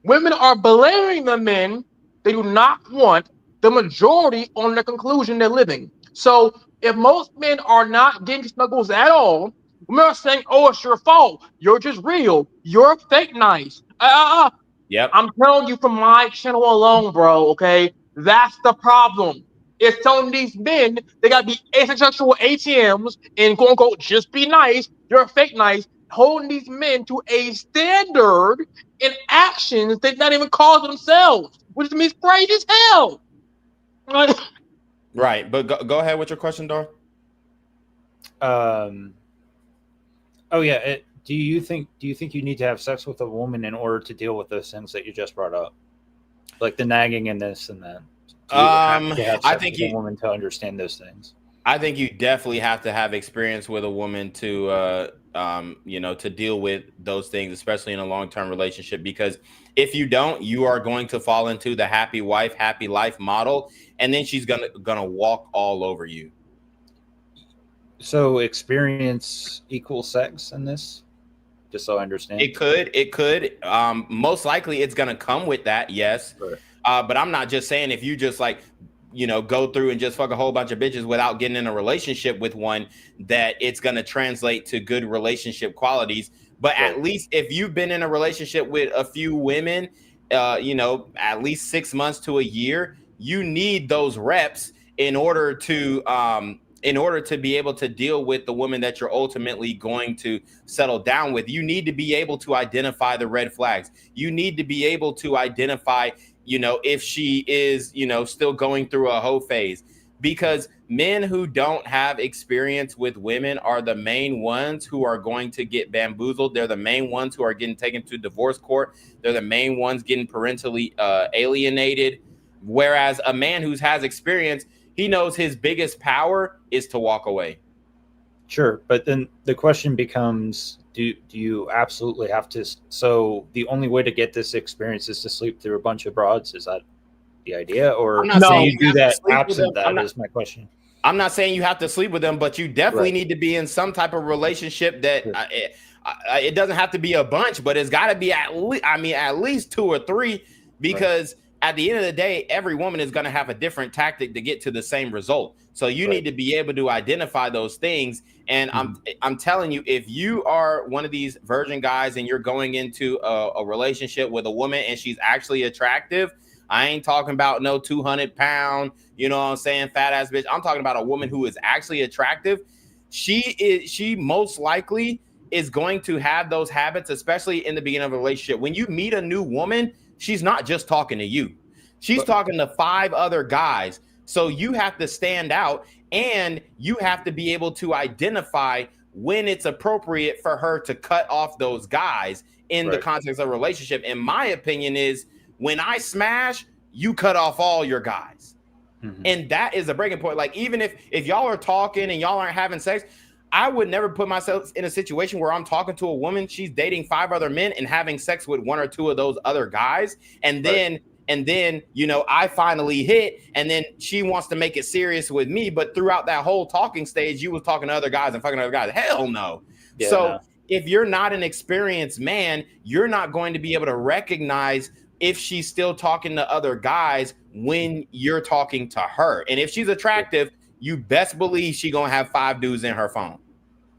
women are blaming the men they do not want the majority on the conclusion they're living. So if most men are not getting snuggles at all, women are saying, "Oh, it's your fault. You're just real. You're fake nice." Yep. I'm telling you from my channel alone, bro, okay? That's the problem. It's telling these men they gotta be asexual ATMs and quote unquote just be nice. You're fake nice, holding these men to a standard in actions they've not even caused themselves, which means crazy as hell. Right, but go ahead with your question, Dar. Do you think you need to have sex with a woman in order to deal with those things that you just brought up, like the nagging and this and that? I think a woman to understand those things. I think you definitely have to have experience with a woman to to deal with those things, especially in a long-term relationship, because if you don't, you are going to fall into the happy wife, happy life model, and then she's gonna walk all over you. So experience equals sex in this, just so I understand. It could. Most likely it's gonna come with that, yes. Sure. But I'm not just saying if you just go through and just fuck a whole bunch of bitches without getting in a relationship with one, that it's going to translate to good relationship qualities. But at least if you've been in a relationship with a few women, at least 6 months to a year, you need those reps in order to be able to deal with the woman that you're ultimately going to settle down with. You need to be able to identify the red flags. You need to be able to identify if she is, still going through a hoe phase, because men who don't have experience with women are the main ones who are going to get bamboozled. They're the main ones who are getting taken to divorce court. They're the main ones getting parentally alienated. Whereas a man who has experience, he knows his biggest power is to walk away. Sure. But then the question becomes, do you absolutely have to? So the only way to get this experience is to sleep through a bunch of broads? Is that the idea? Or I'm not saying you do that absent that is my question. I'm not saying you have to sleep with them, but you definitely need to be in some type of relationship that it doesn't have to be a bunch, but it's got to be at least 2 or 3, because at the end of the day, every woman is going to have a different tactic to get to the same result. So you need to be able to identify those things. And I'm telling you, if you are one of these virgin guys and you're going into a relationship with a woman and she's actually attractive, I ain't talking about no 200-pound, you know what I'm saying, fat ass bitch. I'm talking about a woman who is actually attractive. She most likely is going to have those habits, especially in the beginning of a relationship. When you meet a new woman, she's not just talking to you. She's talking to 5 other guys. So you have to stand out, and you have to be able to identify when it's appropriate for her to cut off those guys in the context of a relationship. And my opinion is, when I smash, you cut off all your guys. And that is a breaking point. Like, even if y'all are talking and y'all aren't having sex, I would never put myself in a situation where I'm talking to a woman, she's dating 5 other men and having sex with 1 or 2 of those other guys. And then, you know, I finally hit, and then she wants to make it serious with me. But throughout that whole talking stage, you was talking to other guys and fucking other guys. Hell no. If you're not an experienced man, you're not going to be able to recognize if she's still talking to other guys when you're talking to her. And if she's attractive, you best believe she gonna have 5 dudes in her phone.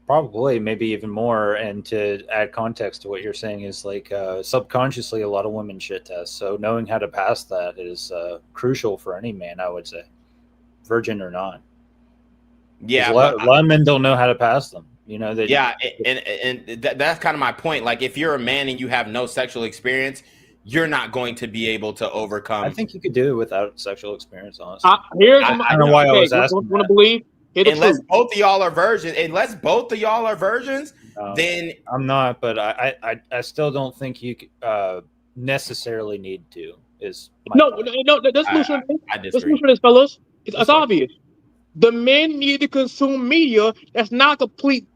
Probably, maybe even more. And to add context to what you're saying is, like, subconsciously, a lot of women shit test. So knowing how to pass that is crucial for any man, I would say, virgin or not. Yeah, a lot of men don't know how to pass them. You know, that's kind of my point. Like, if you're a man and you have no sexual experience, you're not going to be able to overcome. I think you could do it without sexual experience, honestly. I don't know why I was asking. Want to believe? Unless both of y'all are virgins, then I'm not. But I still don't think you necessarily need to. Is no. That's solution. The solution is, fellas. It's obvious. The men need to consume media that's not complete.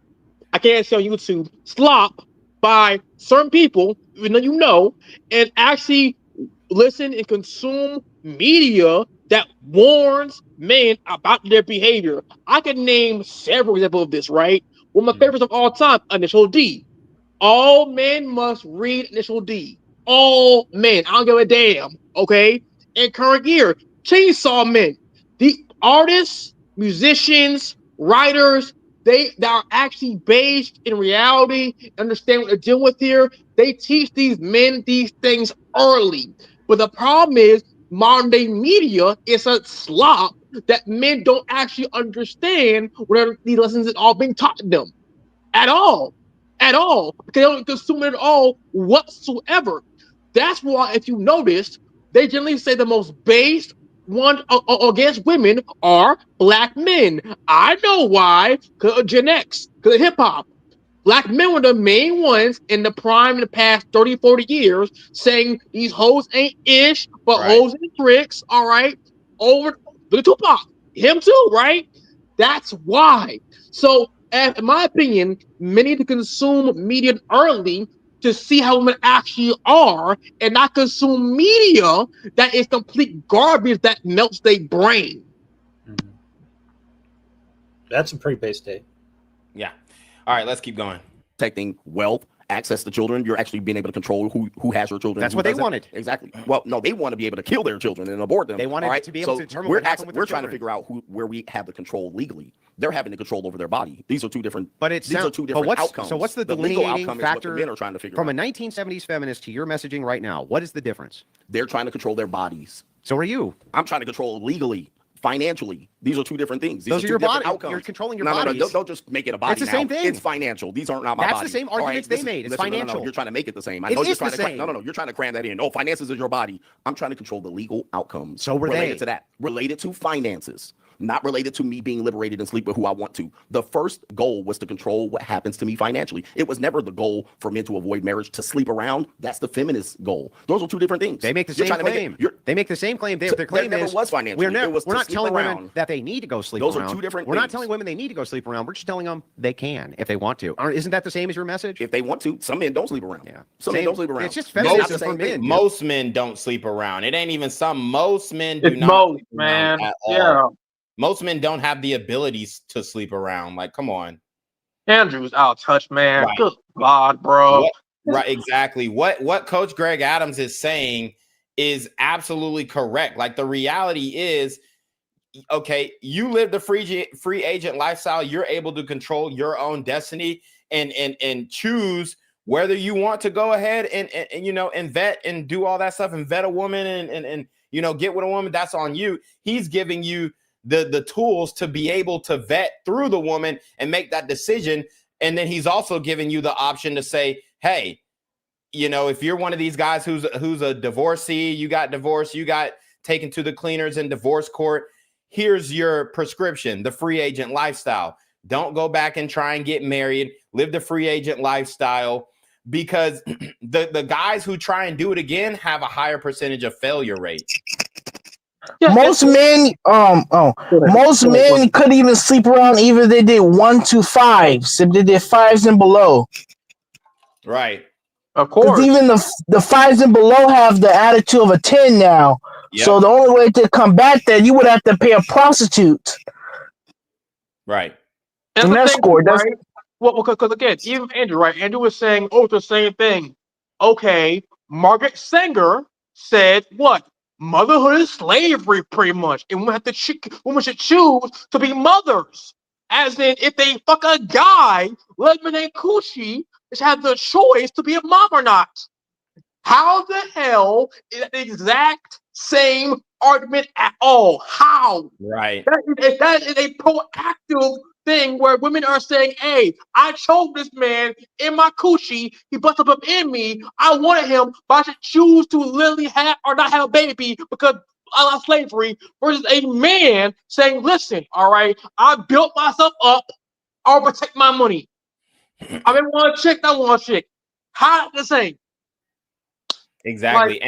I can't say on YouTube slop by certain people, even though, and actually listen and consume media that warns men about their behavior. I can name several examples of this, right? One of my favorites of all time, Initial D. All men must read Initial D. All men. I don't give a damn, okay? In current year, Chainsaw Men. The artists, musicians, writers, that are actually based in reality, understand what they're dealing with here. They teach these men these things early. But the problem is, modern day media is a slop that men don't actually understand whatever these lessons are all being taught to them. At all. They don't consume it at all whatsoever. That's why, if you noticed, they generally say the most based one against women are black men. I know why, because of Gen X, because of hip hop. Black men were the main ones in the prime in the past 30, 40 years saying these hoes ain't ish, but hoes and tricks, all right? Over the Tupac, him too, right? That's why. So, in my opinion, men need to consume media early to see how women actually are, and not consume media that is complete garbage that melts their brain. That's a pretty base take. Yeah. All right, let's keep going. Protecting wealth, access to children. You're actually being able to control who has your children. That's what they wanted. Exactly. Well, no, they want to be able to kill their children and abort them. They wanted to be able to determine what happened with their trying to children. figure out where we have the control legally. They're having the control over their body. These are two different. These are two different outcomes. So what's the legal delineating outcome factor is what the men are trying to figure from out. a 1970s feminist to your messaging right now? What is the difference? They're trying to control their bodies. So are you? I'm trying to control legally. Financially, these are two different things. Those are your body. You're controlling your bodies. No, don't just make it a body. It's the same thing. It's financial. These aren't not my That's body. the same arguments they made. It's financial. No, you're trying to make it the same. I It know is you're trying the to same. No, you're trying to cram that in. Oh, finances is your body. I'm trying to control the legal outcomes. So were related they. to that. Related to finances. Not related to me being liberated and sleep with who I want to. The first goal was to control what happens to me financially. It was never the goal for men to avoid marriage, to sleep around. That's the feminist goal. Those are two different things. They make the same claim. They make the same claim. Their claim never is was financial. We're not telling women that they need to go sleep Those around. are two different We're not things. telling women they need to go sleep around. We're just telling them they can if they want to. Isn't that the same as your message? If they want to. Some men don't sleep around. Yeah. Some men don't sleep around. It's just feminism for men. Most men don't sleep around. It ain't even some. Most men do It's not most, sleep around man. at all. Yeah. Most men don't have the abilities to sleep around. Like, come on. Andrew's out of touch, man. Right. Good God, bro. Right, exactly. What Coach Greg Adams is saying is absolutely correct. Like, the reality is, okay, you live the free agent lifestyle. You're able to control your own destiny and choose whether you want to go ahead and you know, and vet and do all that stuff and vet a woman and you know, get with a woman. That's on you. He's giving you the tools to be able to vet through the woman and make that decision. And then he's also giving you the option to say, hey, you know, if you're one of these guys who's a divorcee, you got divorced, you got taken to the cleaners in divorce court, here's your prescription, the free agent lifestyle. Don't go back and try and get married. Live the free agent lifestyle, because the guys who try and do it again have a higher percentage of failure rate. Yeah, most men couldn't even sleep around even if they did 1 to 5s, if they did 5s and below. Right. Of course. Even the 5s and below have the attitude of a 10 now. Yep. So the only way to combat that, you would have to pay a prostitute. Right. And that score, right? Well, because again, even Andrew, right? Andrew was saying, oh, it's the same thing. Okay, Margaret Sanger said what? Motherhood is slavery, pretty much. And women should choose to be mothers. As in, if they fuck a guy, Lemon and Coochie, they should have the choice to be a mom or not. How the hell is that the exact same argument at all? How? Right. That is a proactive thing where women are saying, hey, I chose this man in my coochie. He busted up in me. I wanted him, but I should choose to literally have or not have a baby because I love slavery, versus a man saying, listen, all right, I built myself up. I'll protect my money. I didn't want a chick, I want a chick. How the same? Exactly.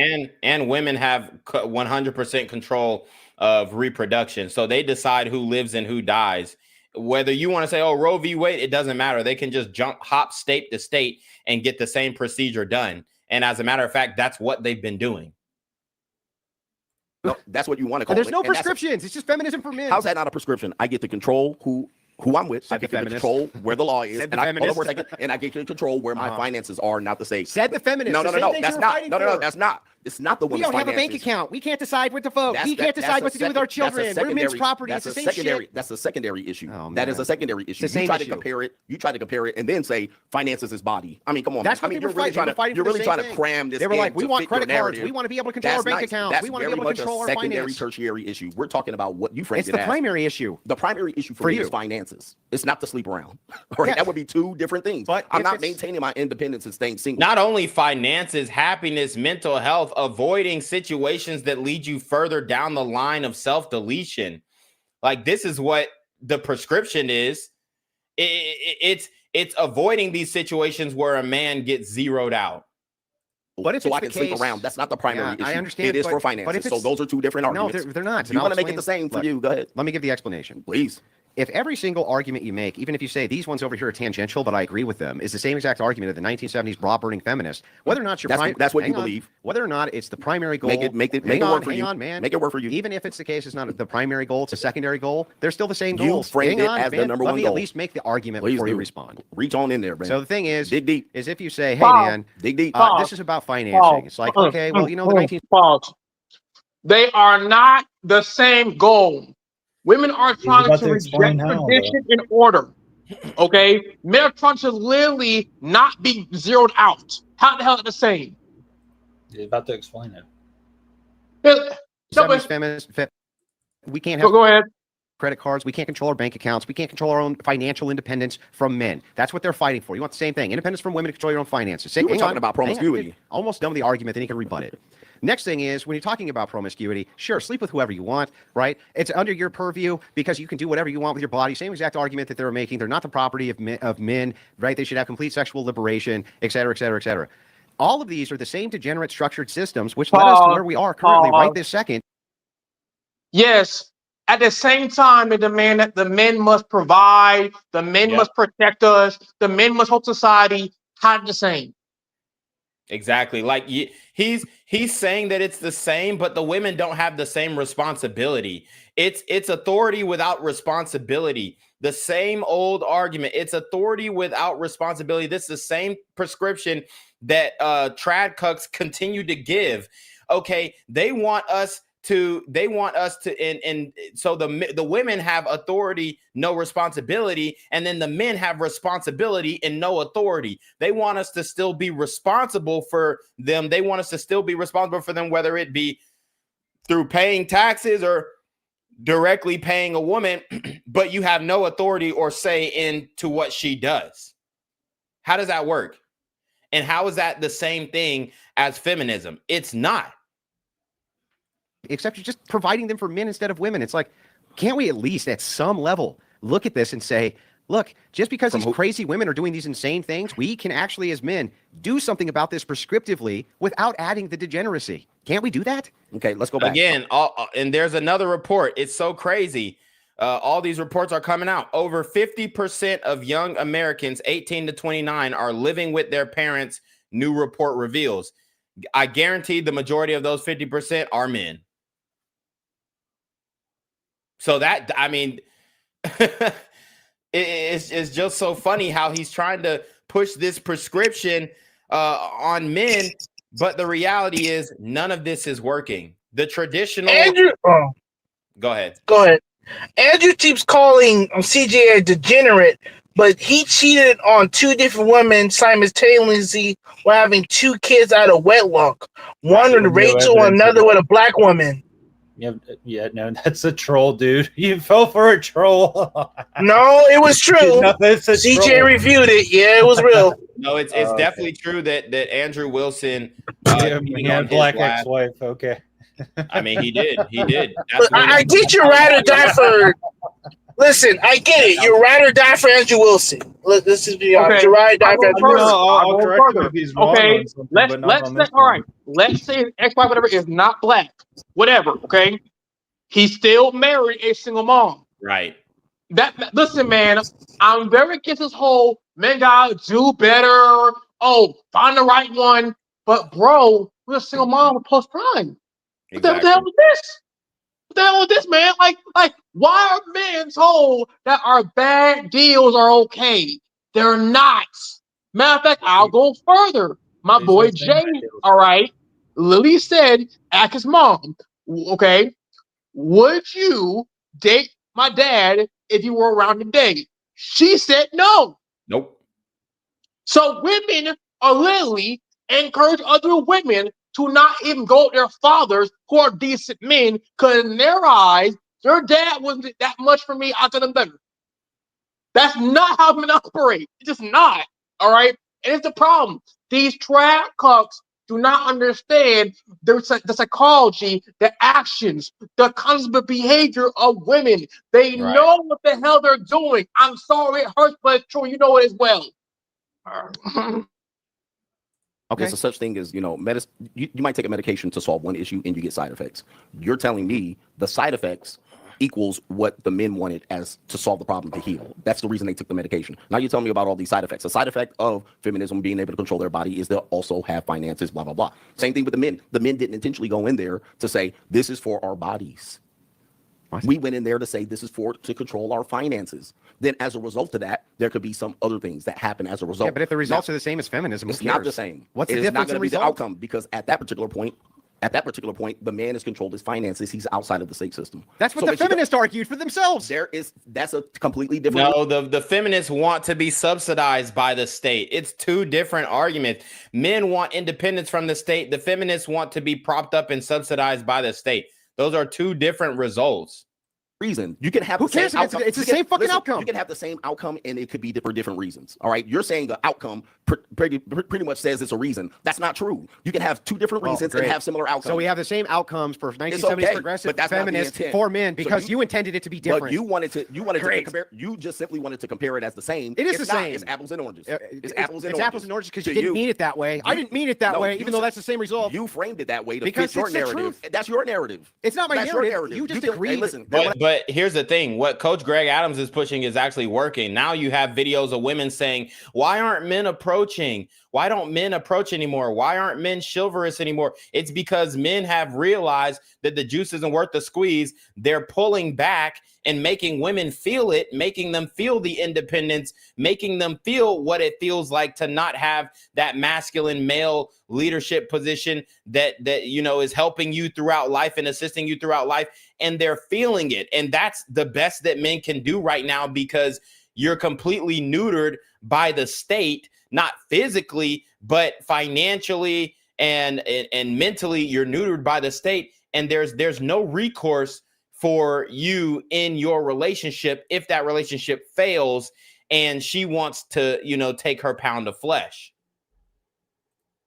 And women have 100% control of reproduction. So they decide who lives and who dies. Whether you want to say, oh, Roe v. Wade, it doesn't matter. They can just hop state to state and get the same procedure done. And as a matter of fact, that's what they've been doing. No, that's what you want to call There's it. no prescriptions. It's just feminism for men. How's that not a prescription? I get to control who I'm with. I get to control where the law is. And I hold on for a second. And I get to control where my finances are, not to say. Said the feminist. No, that's not. No, that's not. It's not the woman's finances. We don't have a bank account. We can't decide what to vote. We can't decide what to do with our children. We're men's property. It's the same shit. That's a secondary issue. Oh, that is a secondary issue. You try to compare it. You try to compare it and then say finances is body. I mean, come on. That's what you're really trying to cram this. They were like, we want credit cards. Narrative. We want to be able to control our bank account. We want to be able to control our finances. Secondary, tertiary issue. We're talking about what you framed it as. It's the primary issue. The primary issue for me is finances. It's not to sleep around. Right? That would be two different things. But I'm not maintaining my independence and staying single. Not only finances, happiness, mental health, avoiding situations that lead you further down the line of self-deletion. Like, this is what the prescription is. It's avoiding these situations where a man gets zeroed out. But if so I can sleep around. That's not the primary issue. I understand. It is for finances. So those are two different arguments. No, they're not. You want to make it the same for you? Go ahead. Let me give the explanation. Please. If every single argument you make, even if you say these ones over here are tangential, but I agree with them, is the same exact argument of the 1970s bra-burning feminists, whether or not that's what you believe, whether or not it's the primary goal, make it work for you. Hang on, man. Make it work for you. Even if it's the case, it's not the primary goal; it's a secondary goal. They're still the same goals. You framed it as the number one goal. Let me at least make the argument before you respond. Reach on in there, man. So the thing is, dig deep. Is if you say, "Hey, man, dig deep," this is about financing. It's like, okay, well, you know, the 19. They are not the same goal. Women are trying to reject tradition in order. Okay? Men are trying to literally not be zeroed out. How the hell is it the same? You're about to explain it. We can't have go ahead. Credit cards. We can't control our bank accounts. We can't control our own financial independence from men. That's what they're fighting for. You want the same thing. Independence from women to control your own finances. You were talking about promiscuity. Almost done with the argument, then you can rebut it. Next thing is, when you're talking about promiscuity, sure, sleep with whoever you want, right? It's under your purview because you can do whatever you want with your body. Same exact argument that they're making. They're not the property of men, right? They should have complete sexual liberation, et cetera, et cetera, et cetera. All of these are the same degenerate structured systems, which led us to where we are currently right this second. Yes. At the same time, they demand that the men must provide, the men must protect us, the men must hold society. How the same? Exactly. Like he's saying that it's the same, but the women don't have the same responsibility. It's authority without responsibility. The same old argument. It's authority without responsibility. This is the same prescription that trad cucks continue to give. Okay, they want us to and so the women have authority, no responsibility, and then the men have responsibility and no authority. They want us to still be responsible for them. They want us to still be responsible for them, whether it be through paying taxes or directly paying a woman, but you have no authority or say into what she does. How does that work? And how is that the same thing as feminism? It's not. Except you're just providing them for men instead of women. It's like, can't we at least at some level look at this and say, look, just because these crazy women are doing these insane things, we can actually, as men, do something about this prescriptively without adding the degeneracy. Can't we do that? Okay, let's go back. Again, and there's another report. It's so crazy. All these reports are coming out. Over 50% of young Americans 18 to 29 are living with their parents, new report reveals. I guarantee the majority of those 50% are men. So that, I mean, it's just so funny how he's trying to push this prescription on men, but the reality is none of this is working. The traditional... Andrew, Go ahead. Go ahead. Andrew keeps calling CJ a degenerate, but he cheated on 2 different women simultaneously while having 2 kids out of wedlock. One with Rachel and another with a black woman. Yeah, no, that's a troll, dude. You fell for a troll. No, it was true. No, CJ reviewed it. Yeah, it was real. No, it's definitely true that Andrew Wilson yeah, black ex-wife. Okay. I mean, he did. I get you ride or die for. Listen, I get it. You ride or die for Andrew Wilson. Let's just be honest. You ride or die for Andrew Wilson. I'll correct him if he's wrong on something, let's say, all right. Let's say his ex-wife, whatever, is not black. Whatever. Okay. He still married a single mom. Right. Listen, man. I'm very against this whole men gotta do better. Oh, find the right one. But bro, we're a single mom with plus prime. What the hell is this? What the hell is this, man? Like, why are men told that our bad deals are okay? They're not. Matter of fact, I'll go further. My boy Jay, all right, Lily said, ask his mom, okay, would you date my dad if you were around today? She said no. Nope. So women are literally encourage other women to not even go with their fathers who are decent men, because in their eyes, their dad wasn't that much for me, I could have better. That's not how men operate. It's just not. All right? And it's the problem. These trad cucks do not understand the psychology, the actions, the constant behavior of women. They know what the hell they're doing. I'm sorry it hurts, but it's true. You know it as well. Okay, so such thing as, you might take a medication to solve one issue and you get side effects. You're telling me the side effects equals what the men wanted as to solve the problem to heal. That's the reason they took the medication. Now you tell me about all these side effects. The side effect of feminism being able to control their body is they'll also have finances, blah, blah, blah. Same thing with the men. The men didn't intentionally go in there to say, this is for our bodies. We went in there to say this is to control our finances. Then as a result of that, there could be some other things that happen as a result. Yeah, but if the results are the same as feminism, it's not the same. What's the difference? It's not going to be result? the outcome, because at that particular point, the man has controlled his finances. He's outside of the state system. That's what the feminists argued for themselves. That's a completely different. No, the feminists want to be subsidized by the state. It's 2 different arguments. Men want independence from the state. The feminists want to be propped up and subsidized by the state. Those are 2 different results. Reason you can have. Who cares? It's the same fucking outcome. You can have the same outcome, and it could be for different reasons. All right, you're saying the outcome pretty much says it's a reason. That's not true. You can have 2 different reasons and have similar outcomes. So we have the same outcomes for 1970s progressive feminists for men, because you intended it to be different. But you wanted to compare. You just simply wanted to compare it as the same. It is the same. It's apples and oranges. It's apples and oranges because you didn't mean it that way. I didn't mean it that way, even though that's the same result. You framed it that way to fit your narrative. That's your narrative. It's not my narrative. You just agreed. Listen, but here's the thing. What Coach Greg Adams is pushing is actually working. Now you have videos of women saying, why aren't men approaching? Why don't men approach anymore? Why aren't men chivalrous anymore? It's because men have realized that the juice isn't worth the squeeze. They're pulling back and making women feel it, making them feel the independence, making them feel what it feels like to not have that masculine male leadership position that is helping you throughout life and assisting you throughout life. And they're feeling it. And that's the best that men can do right now, because you're completely neutered by the state, not physically, but financially and mentally, you're neutered by the state. And there's no recourse for you in your relationship if that relationship fails and she wants to, take her pound of flesh.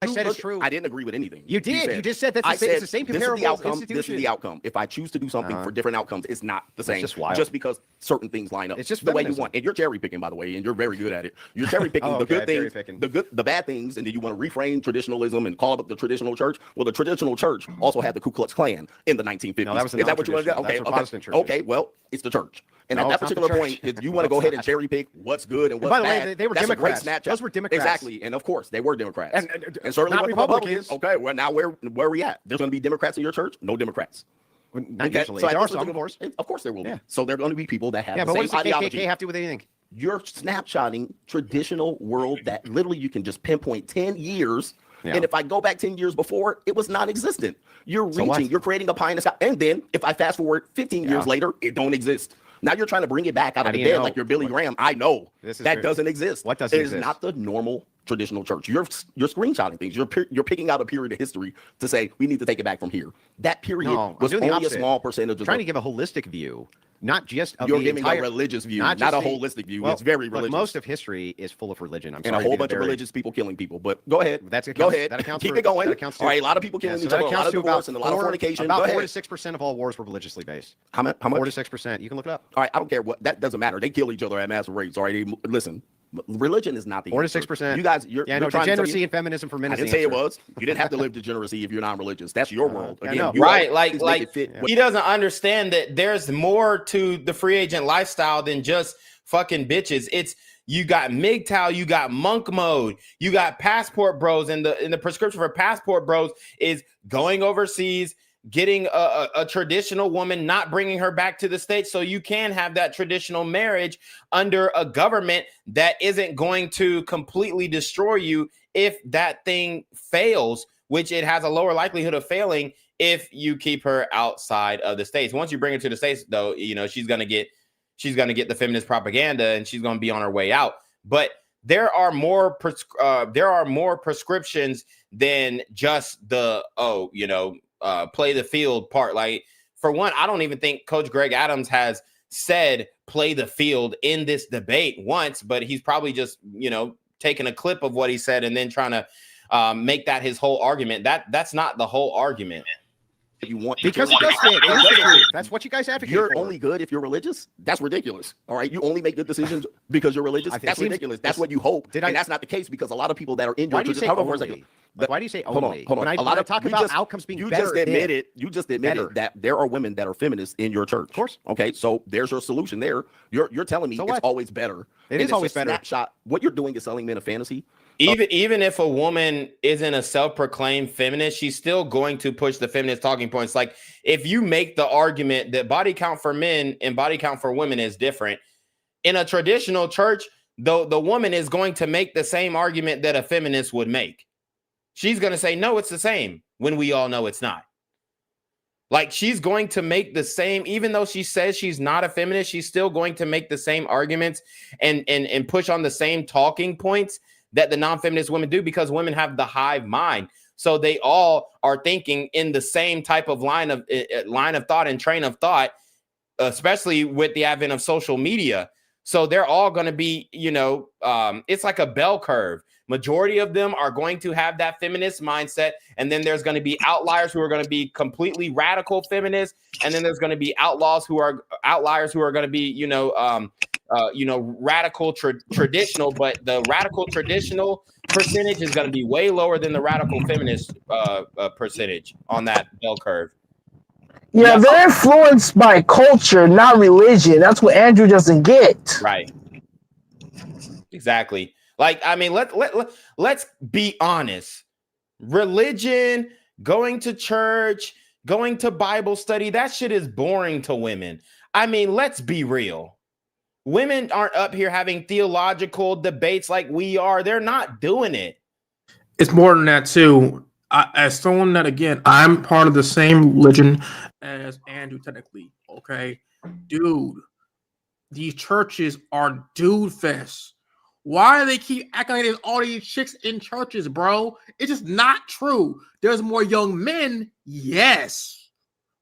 I said it's true. I didn't agree with anything. You did. You just said that's it's the same comparable institution. This is the outcome. If I choose to do something for different outcomes, it's not the same. Just wild. Just because certain things line up. It's just the way you want. And you're cherry picking, by the way, and you're very good at it. You're cherry picking the good things, the bad things, and then you want to reframe traditionalism and call it the traditional church. Well, the traditional church also had the Ku Klux Klan in the 1950s. No, that was is that what you want to do? Okay. Okay. Well, it's the church. And at that particular point, if you want to go ahead and cherry pick what's good and what's bad, by the way, they were Democrats. Those were Democrats. Exactly. And of course, they were Democrats. And certainly not Republicans. Okay, well, now where are we at? There's going to be Democrats in your church? No Democrats. Not usually. So there are some, of course. Of course there will be. So there are going to be people that have the but same what does the ideology. KKK have to do with anything? You're snapshotting traditional world that literally you can just pinpoint 10 years. Yeah. And if I go back 10 years before, it was non-existent. You're reaching, you're creating a pie in the sky. And then if I fast forward 15 years later, it don't exist. Now you're trying to bring it back out of the dead like you're Billy Graham. I know that doesn't exist. What doesn't exist? It is not the normal traditional church. You're screenshotting things. You're picking out a period of history to say we need to take it back from here. That period was only a small percentage. I'm trying to give a holistic view, not just of you're the giving entire, a religious view, not a holistic view. It's very religious. Most of history is full of religion. And a whole bunch of religious people killing people. But go ahead. Go ahead. That accounts Keep it going. All right, a lot of people killing each other, a lot of divorce, and a lot of fornication. About 4 to 6% of all wars were religiously based. How much? 4 to 6%. You can look it up. All right, I don't care what. That doesn't matter. They kill each other at massive rates. All right, listen. Religion is not the 4 to 6%. You guys, you're degeneracy and feminism for men. I didn't say it was. You didn't have to live degeneracy if you're non-religious. That's your world. Again, right? Like he doesn't understand that there's more to the free agent lifestyle than just fucking bitches. It's you got MGTOW, you got monk mode, you got passport bros, and the prescription for passport bros is going overseas, getting a traditional woman, not bringing her back to the States so you can have that traditional marriage under a government that isn't going to completely destroy you if that thing fails, which it has a lower likelihood of failing if you keep her outside of the States. Once you bring her to the States, though, she's going to get the feminist propaganda and she's going to be on her way out. But there are more prescriptions than just the play the field part. Like, for one, I don't even think Coach Greg Adams has said play the field in this debate once, but he's probably just, taking a clip of what he said and then trying to make that his whole argument. That's not the whole argument. You want because it does fit. That's what you guys advocate You're for. only good if you're religious. That's ridiculous. All right, you only make good decisions because you're religious. That's ridiculous. That's what you hope, and that's not the case because a lot of people that are in your why do you say only? Why do you say only? Hold on. When I talk about outcomes being better, you just admitted that there are women that are feminists in your church. Of course. Okay, so there's your solution there. You're telling me it's always better. It is always better. Snapshot. What you're doing is selling men a fantasy. Even if a woman isn't a self-proclaimed feminist, she's still going to push the feminist talking points. Like, if you make the argument that body count for men and body count for women is different, in a traditional church, the woman is going to make the same argument that a feminist would make. She's going to say, no, it's the same, when we all know it's not. Like, she's going to make the same, even though she says she's not a feminist, she's still going to make the same arguments and push on the same talking points that the non-feminist women do, because women have the hive mind. So they all are thinking in the same type of line of thought and train of thought, especially with the advent of social media. So they're all going to be, it's like a bell curve. Majority of them are going to have that feminist mindset. And then there's going to be outliers who are going to be completely radical feminists. And then there's going to be outliers who are going to be, radical traditional, but the radical traditional percentage is going to be way lower than the radical feminist percentage on that bell curve. Yeah, they're influenced by culture, not religion. That's what Andrew doesn't get. Right. Exactly. Like, I mean, let's be honest. Religion, going to church, going to Bible study, that shit is boring to women. I mean, let's be real. Women aren't up here having theological debates like we are. They're not doing it. It's more than that too. As someone that, again, I'm part of the same religion as Andrew, technically. Okay, dude, these churches are dude fests. Why do they keep acting like there's all these chicks in churches, bro? It's just not true. There's more young men, yes,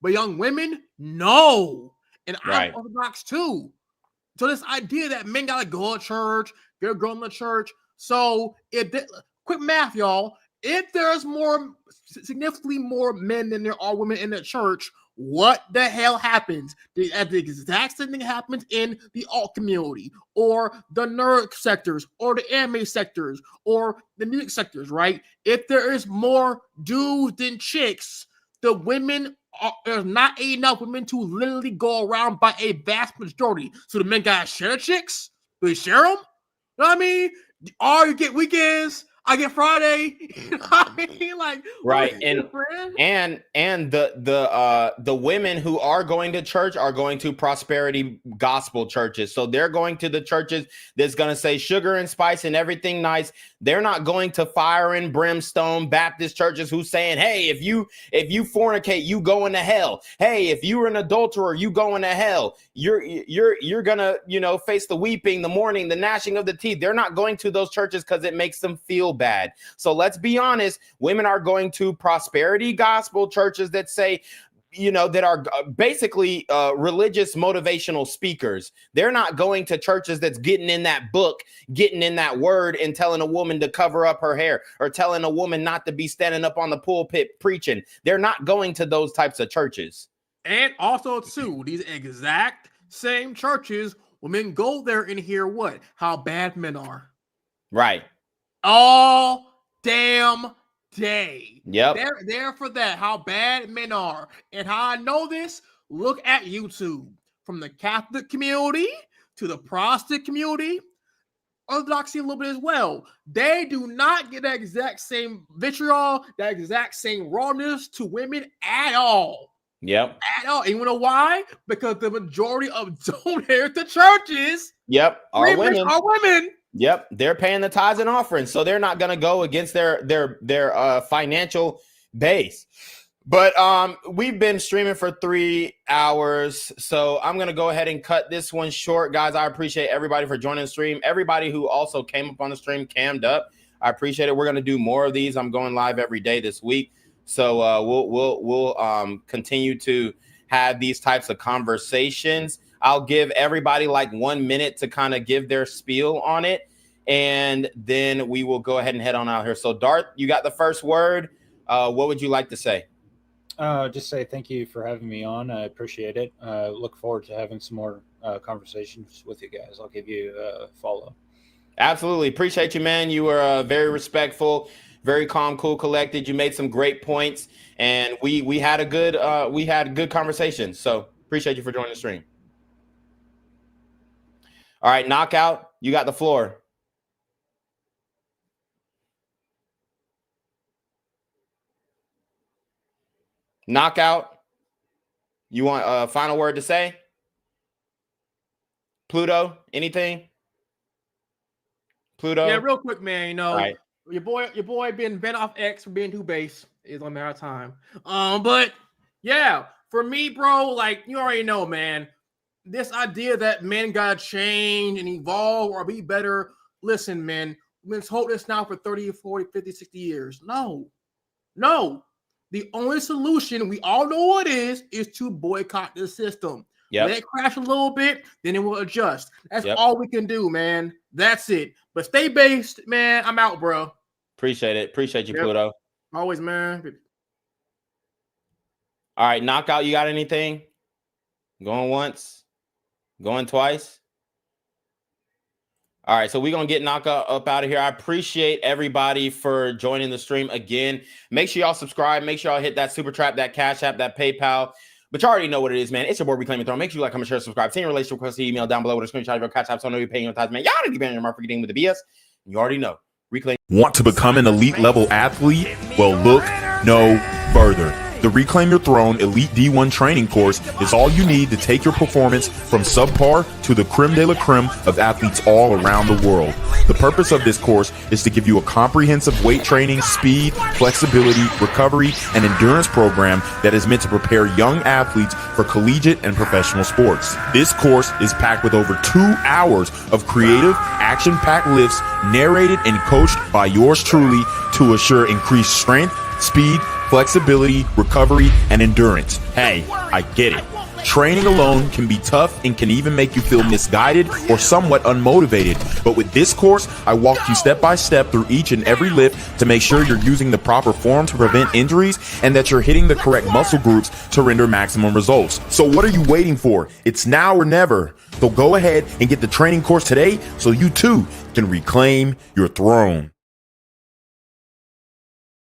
but young women, no. And I'm Orthodox too. So this idea that men gotta go to church, get a girl in the church. So quick math, y'all. If there's significantly more men than there are women in the church, what the hell happens? The exact same thing happens in the alt community, or the nerd sectors, or the anime sectors, or the music sectors, right? If there is more dudes than chicks, the women there's not enough women to literally go around by a vast majority. So the men gotta share the chicks. Do they share them? You know what I mean? Or you get weekends, I get Friday. You know what I mean? Like, right. And the women who are going to church are going to prosperity gospel churches. So they're going to the churches that's going to say sugar and spice and everything nice. They're not going to fire and brimstone Baptist churches who's saying, hey, if you fornicate, you going to hell. Hey, if you're an adulterer, you going to hell. You're gonna, face the weeping, the mourning, the gnashing of the teeth. They're not going to those churches because it makes them feel bad. So let's be honest, women are going to prosperity gospel churches that say, that are basically religious motivational speakers. They're not going to churches that's getting in that book, getting in that word, and telling a woman to cover up her hair, or telling a woman not to be standing up on the pulpit preaching. They're not going to those types of churches. And also, too, these exact same churches, women go there and hear what? How bad men are. Right. All damn day. Yep. They're there for that. How bad men are. And how I know this, look at YouTube. From the Catholic community to the Protestant community, Orthodoxy a little bit as well. They do not get that exact same vitriol, that exact same rawness to women at all. Yep. At all. And you know why? Because the majority of donors to churches are women. Yep, they're paying the tithes and offerings, so they're not going to go against their financial base. But we've been streaming for 3 hours, so I'm going to go ahead and cut this one short, guys. I appreciate everybody for joining the stream. Everybody who also came up on the stream, cammed up, I appreciate it. We're going to do more of these. I'm going live every day this week, so we'll continue to have these types of conversations. I'll give everybody like 1 minute to kind of give their spiel on it, and then we will go ahead and head on out here. So, Darth, you got the first word. What would you like to say? Just say thank you for having me on. I appreciate it. Look forward to having some more conversations with you guys. I'll give you a follow. Absolutely. Appreciate you, man. You were very respectful, very calm, cool, collected. You made some great points, and we had a good conversation. So appreciate you for joining the stream. All right, Knockout, you got the floor. Knockout, you want a final word to say? Pluto, anything? Pluto? Yeah, real quick, man. Right. Your boy been bent off X for being too base. It's on our time. But yeah, for me, bro, like you already know, man. This idea that men gotta change and evolve or be better. Listen, man, we've been told this now for 30, 40, 50, 60 years. No. The only solution, we all know what it is to boycott the system. Yep. Let it crash a little bit, then it will adjust. That's all we can do, man. That's it. But stay based, man. I'm out, bro. Appreciate it. Appreciate you, Pluto. Always, man. All right, Knockout, you got anything? Going once? Going twice? All right, so we're going to get Knockout up out of here. I appreciate everybody for joining the stream again. Make sure y'all subscribe. Make sure y'all hit that Super Trap, that Cash App, that PayPal. But you already know what it is, man. It's your boy, Reclaiming Throne. Make sure you like, comment, share, subscribe. Send your relationship request email down below with a screenshot of your Cash App so I know you're paying your tithes, man. Y'all need to be on your mark for getting with the BS. You already know. Reclaim. Want to become an elite level athlete? Well, look no further. The Reclaim Your Throne Elite D1 training course is all you need to take your performance from subpar to the creme de la creme of athletes all around the world. The purpose of this course is to give you a comprehensive weight training, speed, flexibility, recovery, and endurance program that is meant to prepare young athletes for collegiate and professional sports. This course is packed with over 2 hours of creative, action-packed lifts narrated and coached by yours truly to assure increased strength, speed, flexibility, recovery, and endurance. Hey, I get it. Training alone can be tough and can even make you feel misguided or somewhat unmotivated. But with this course, I walk you step by step through each and every lift to make sure you're using the proper form to prevent injuries and that you're hitting the correct muscle groups to render maximum results. So what are you waiting for? It's now or never. So go ahead and get the training course today so you too can reclaim your throne.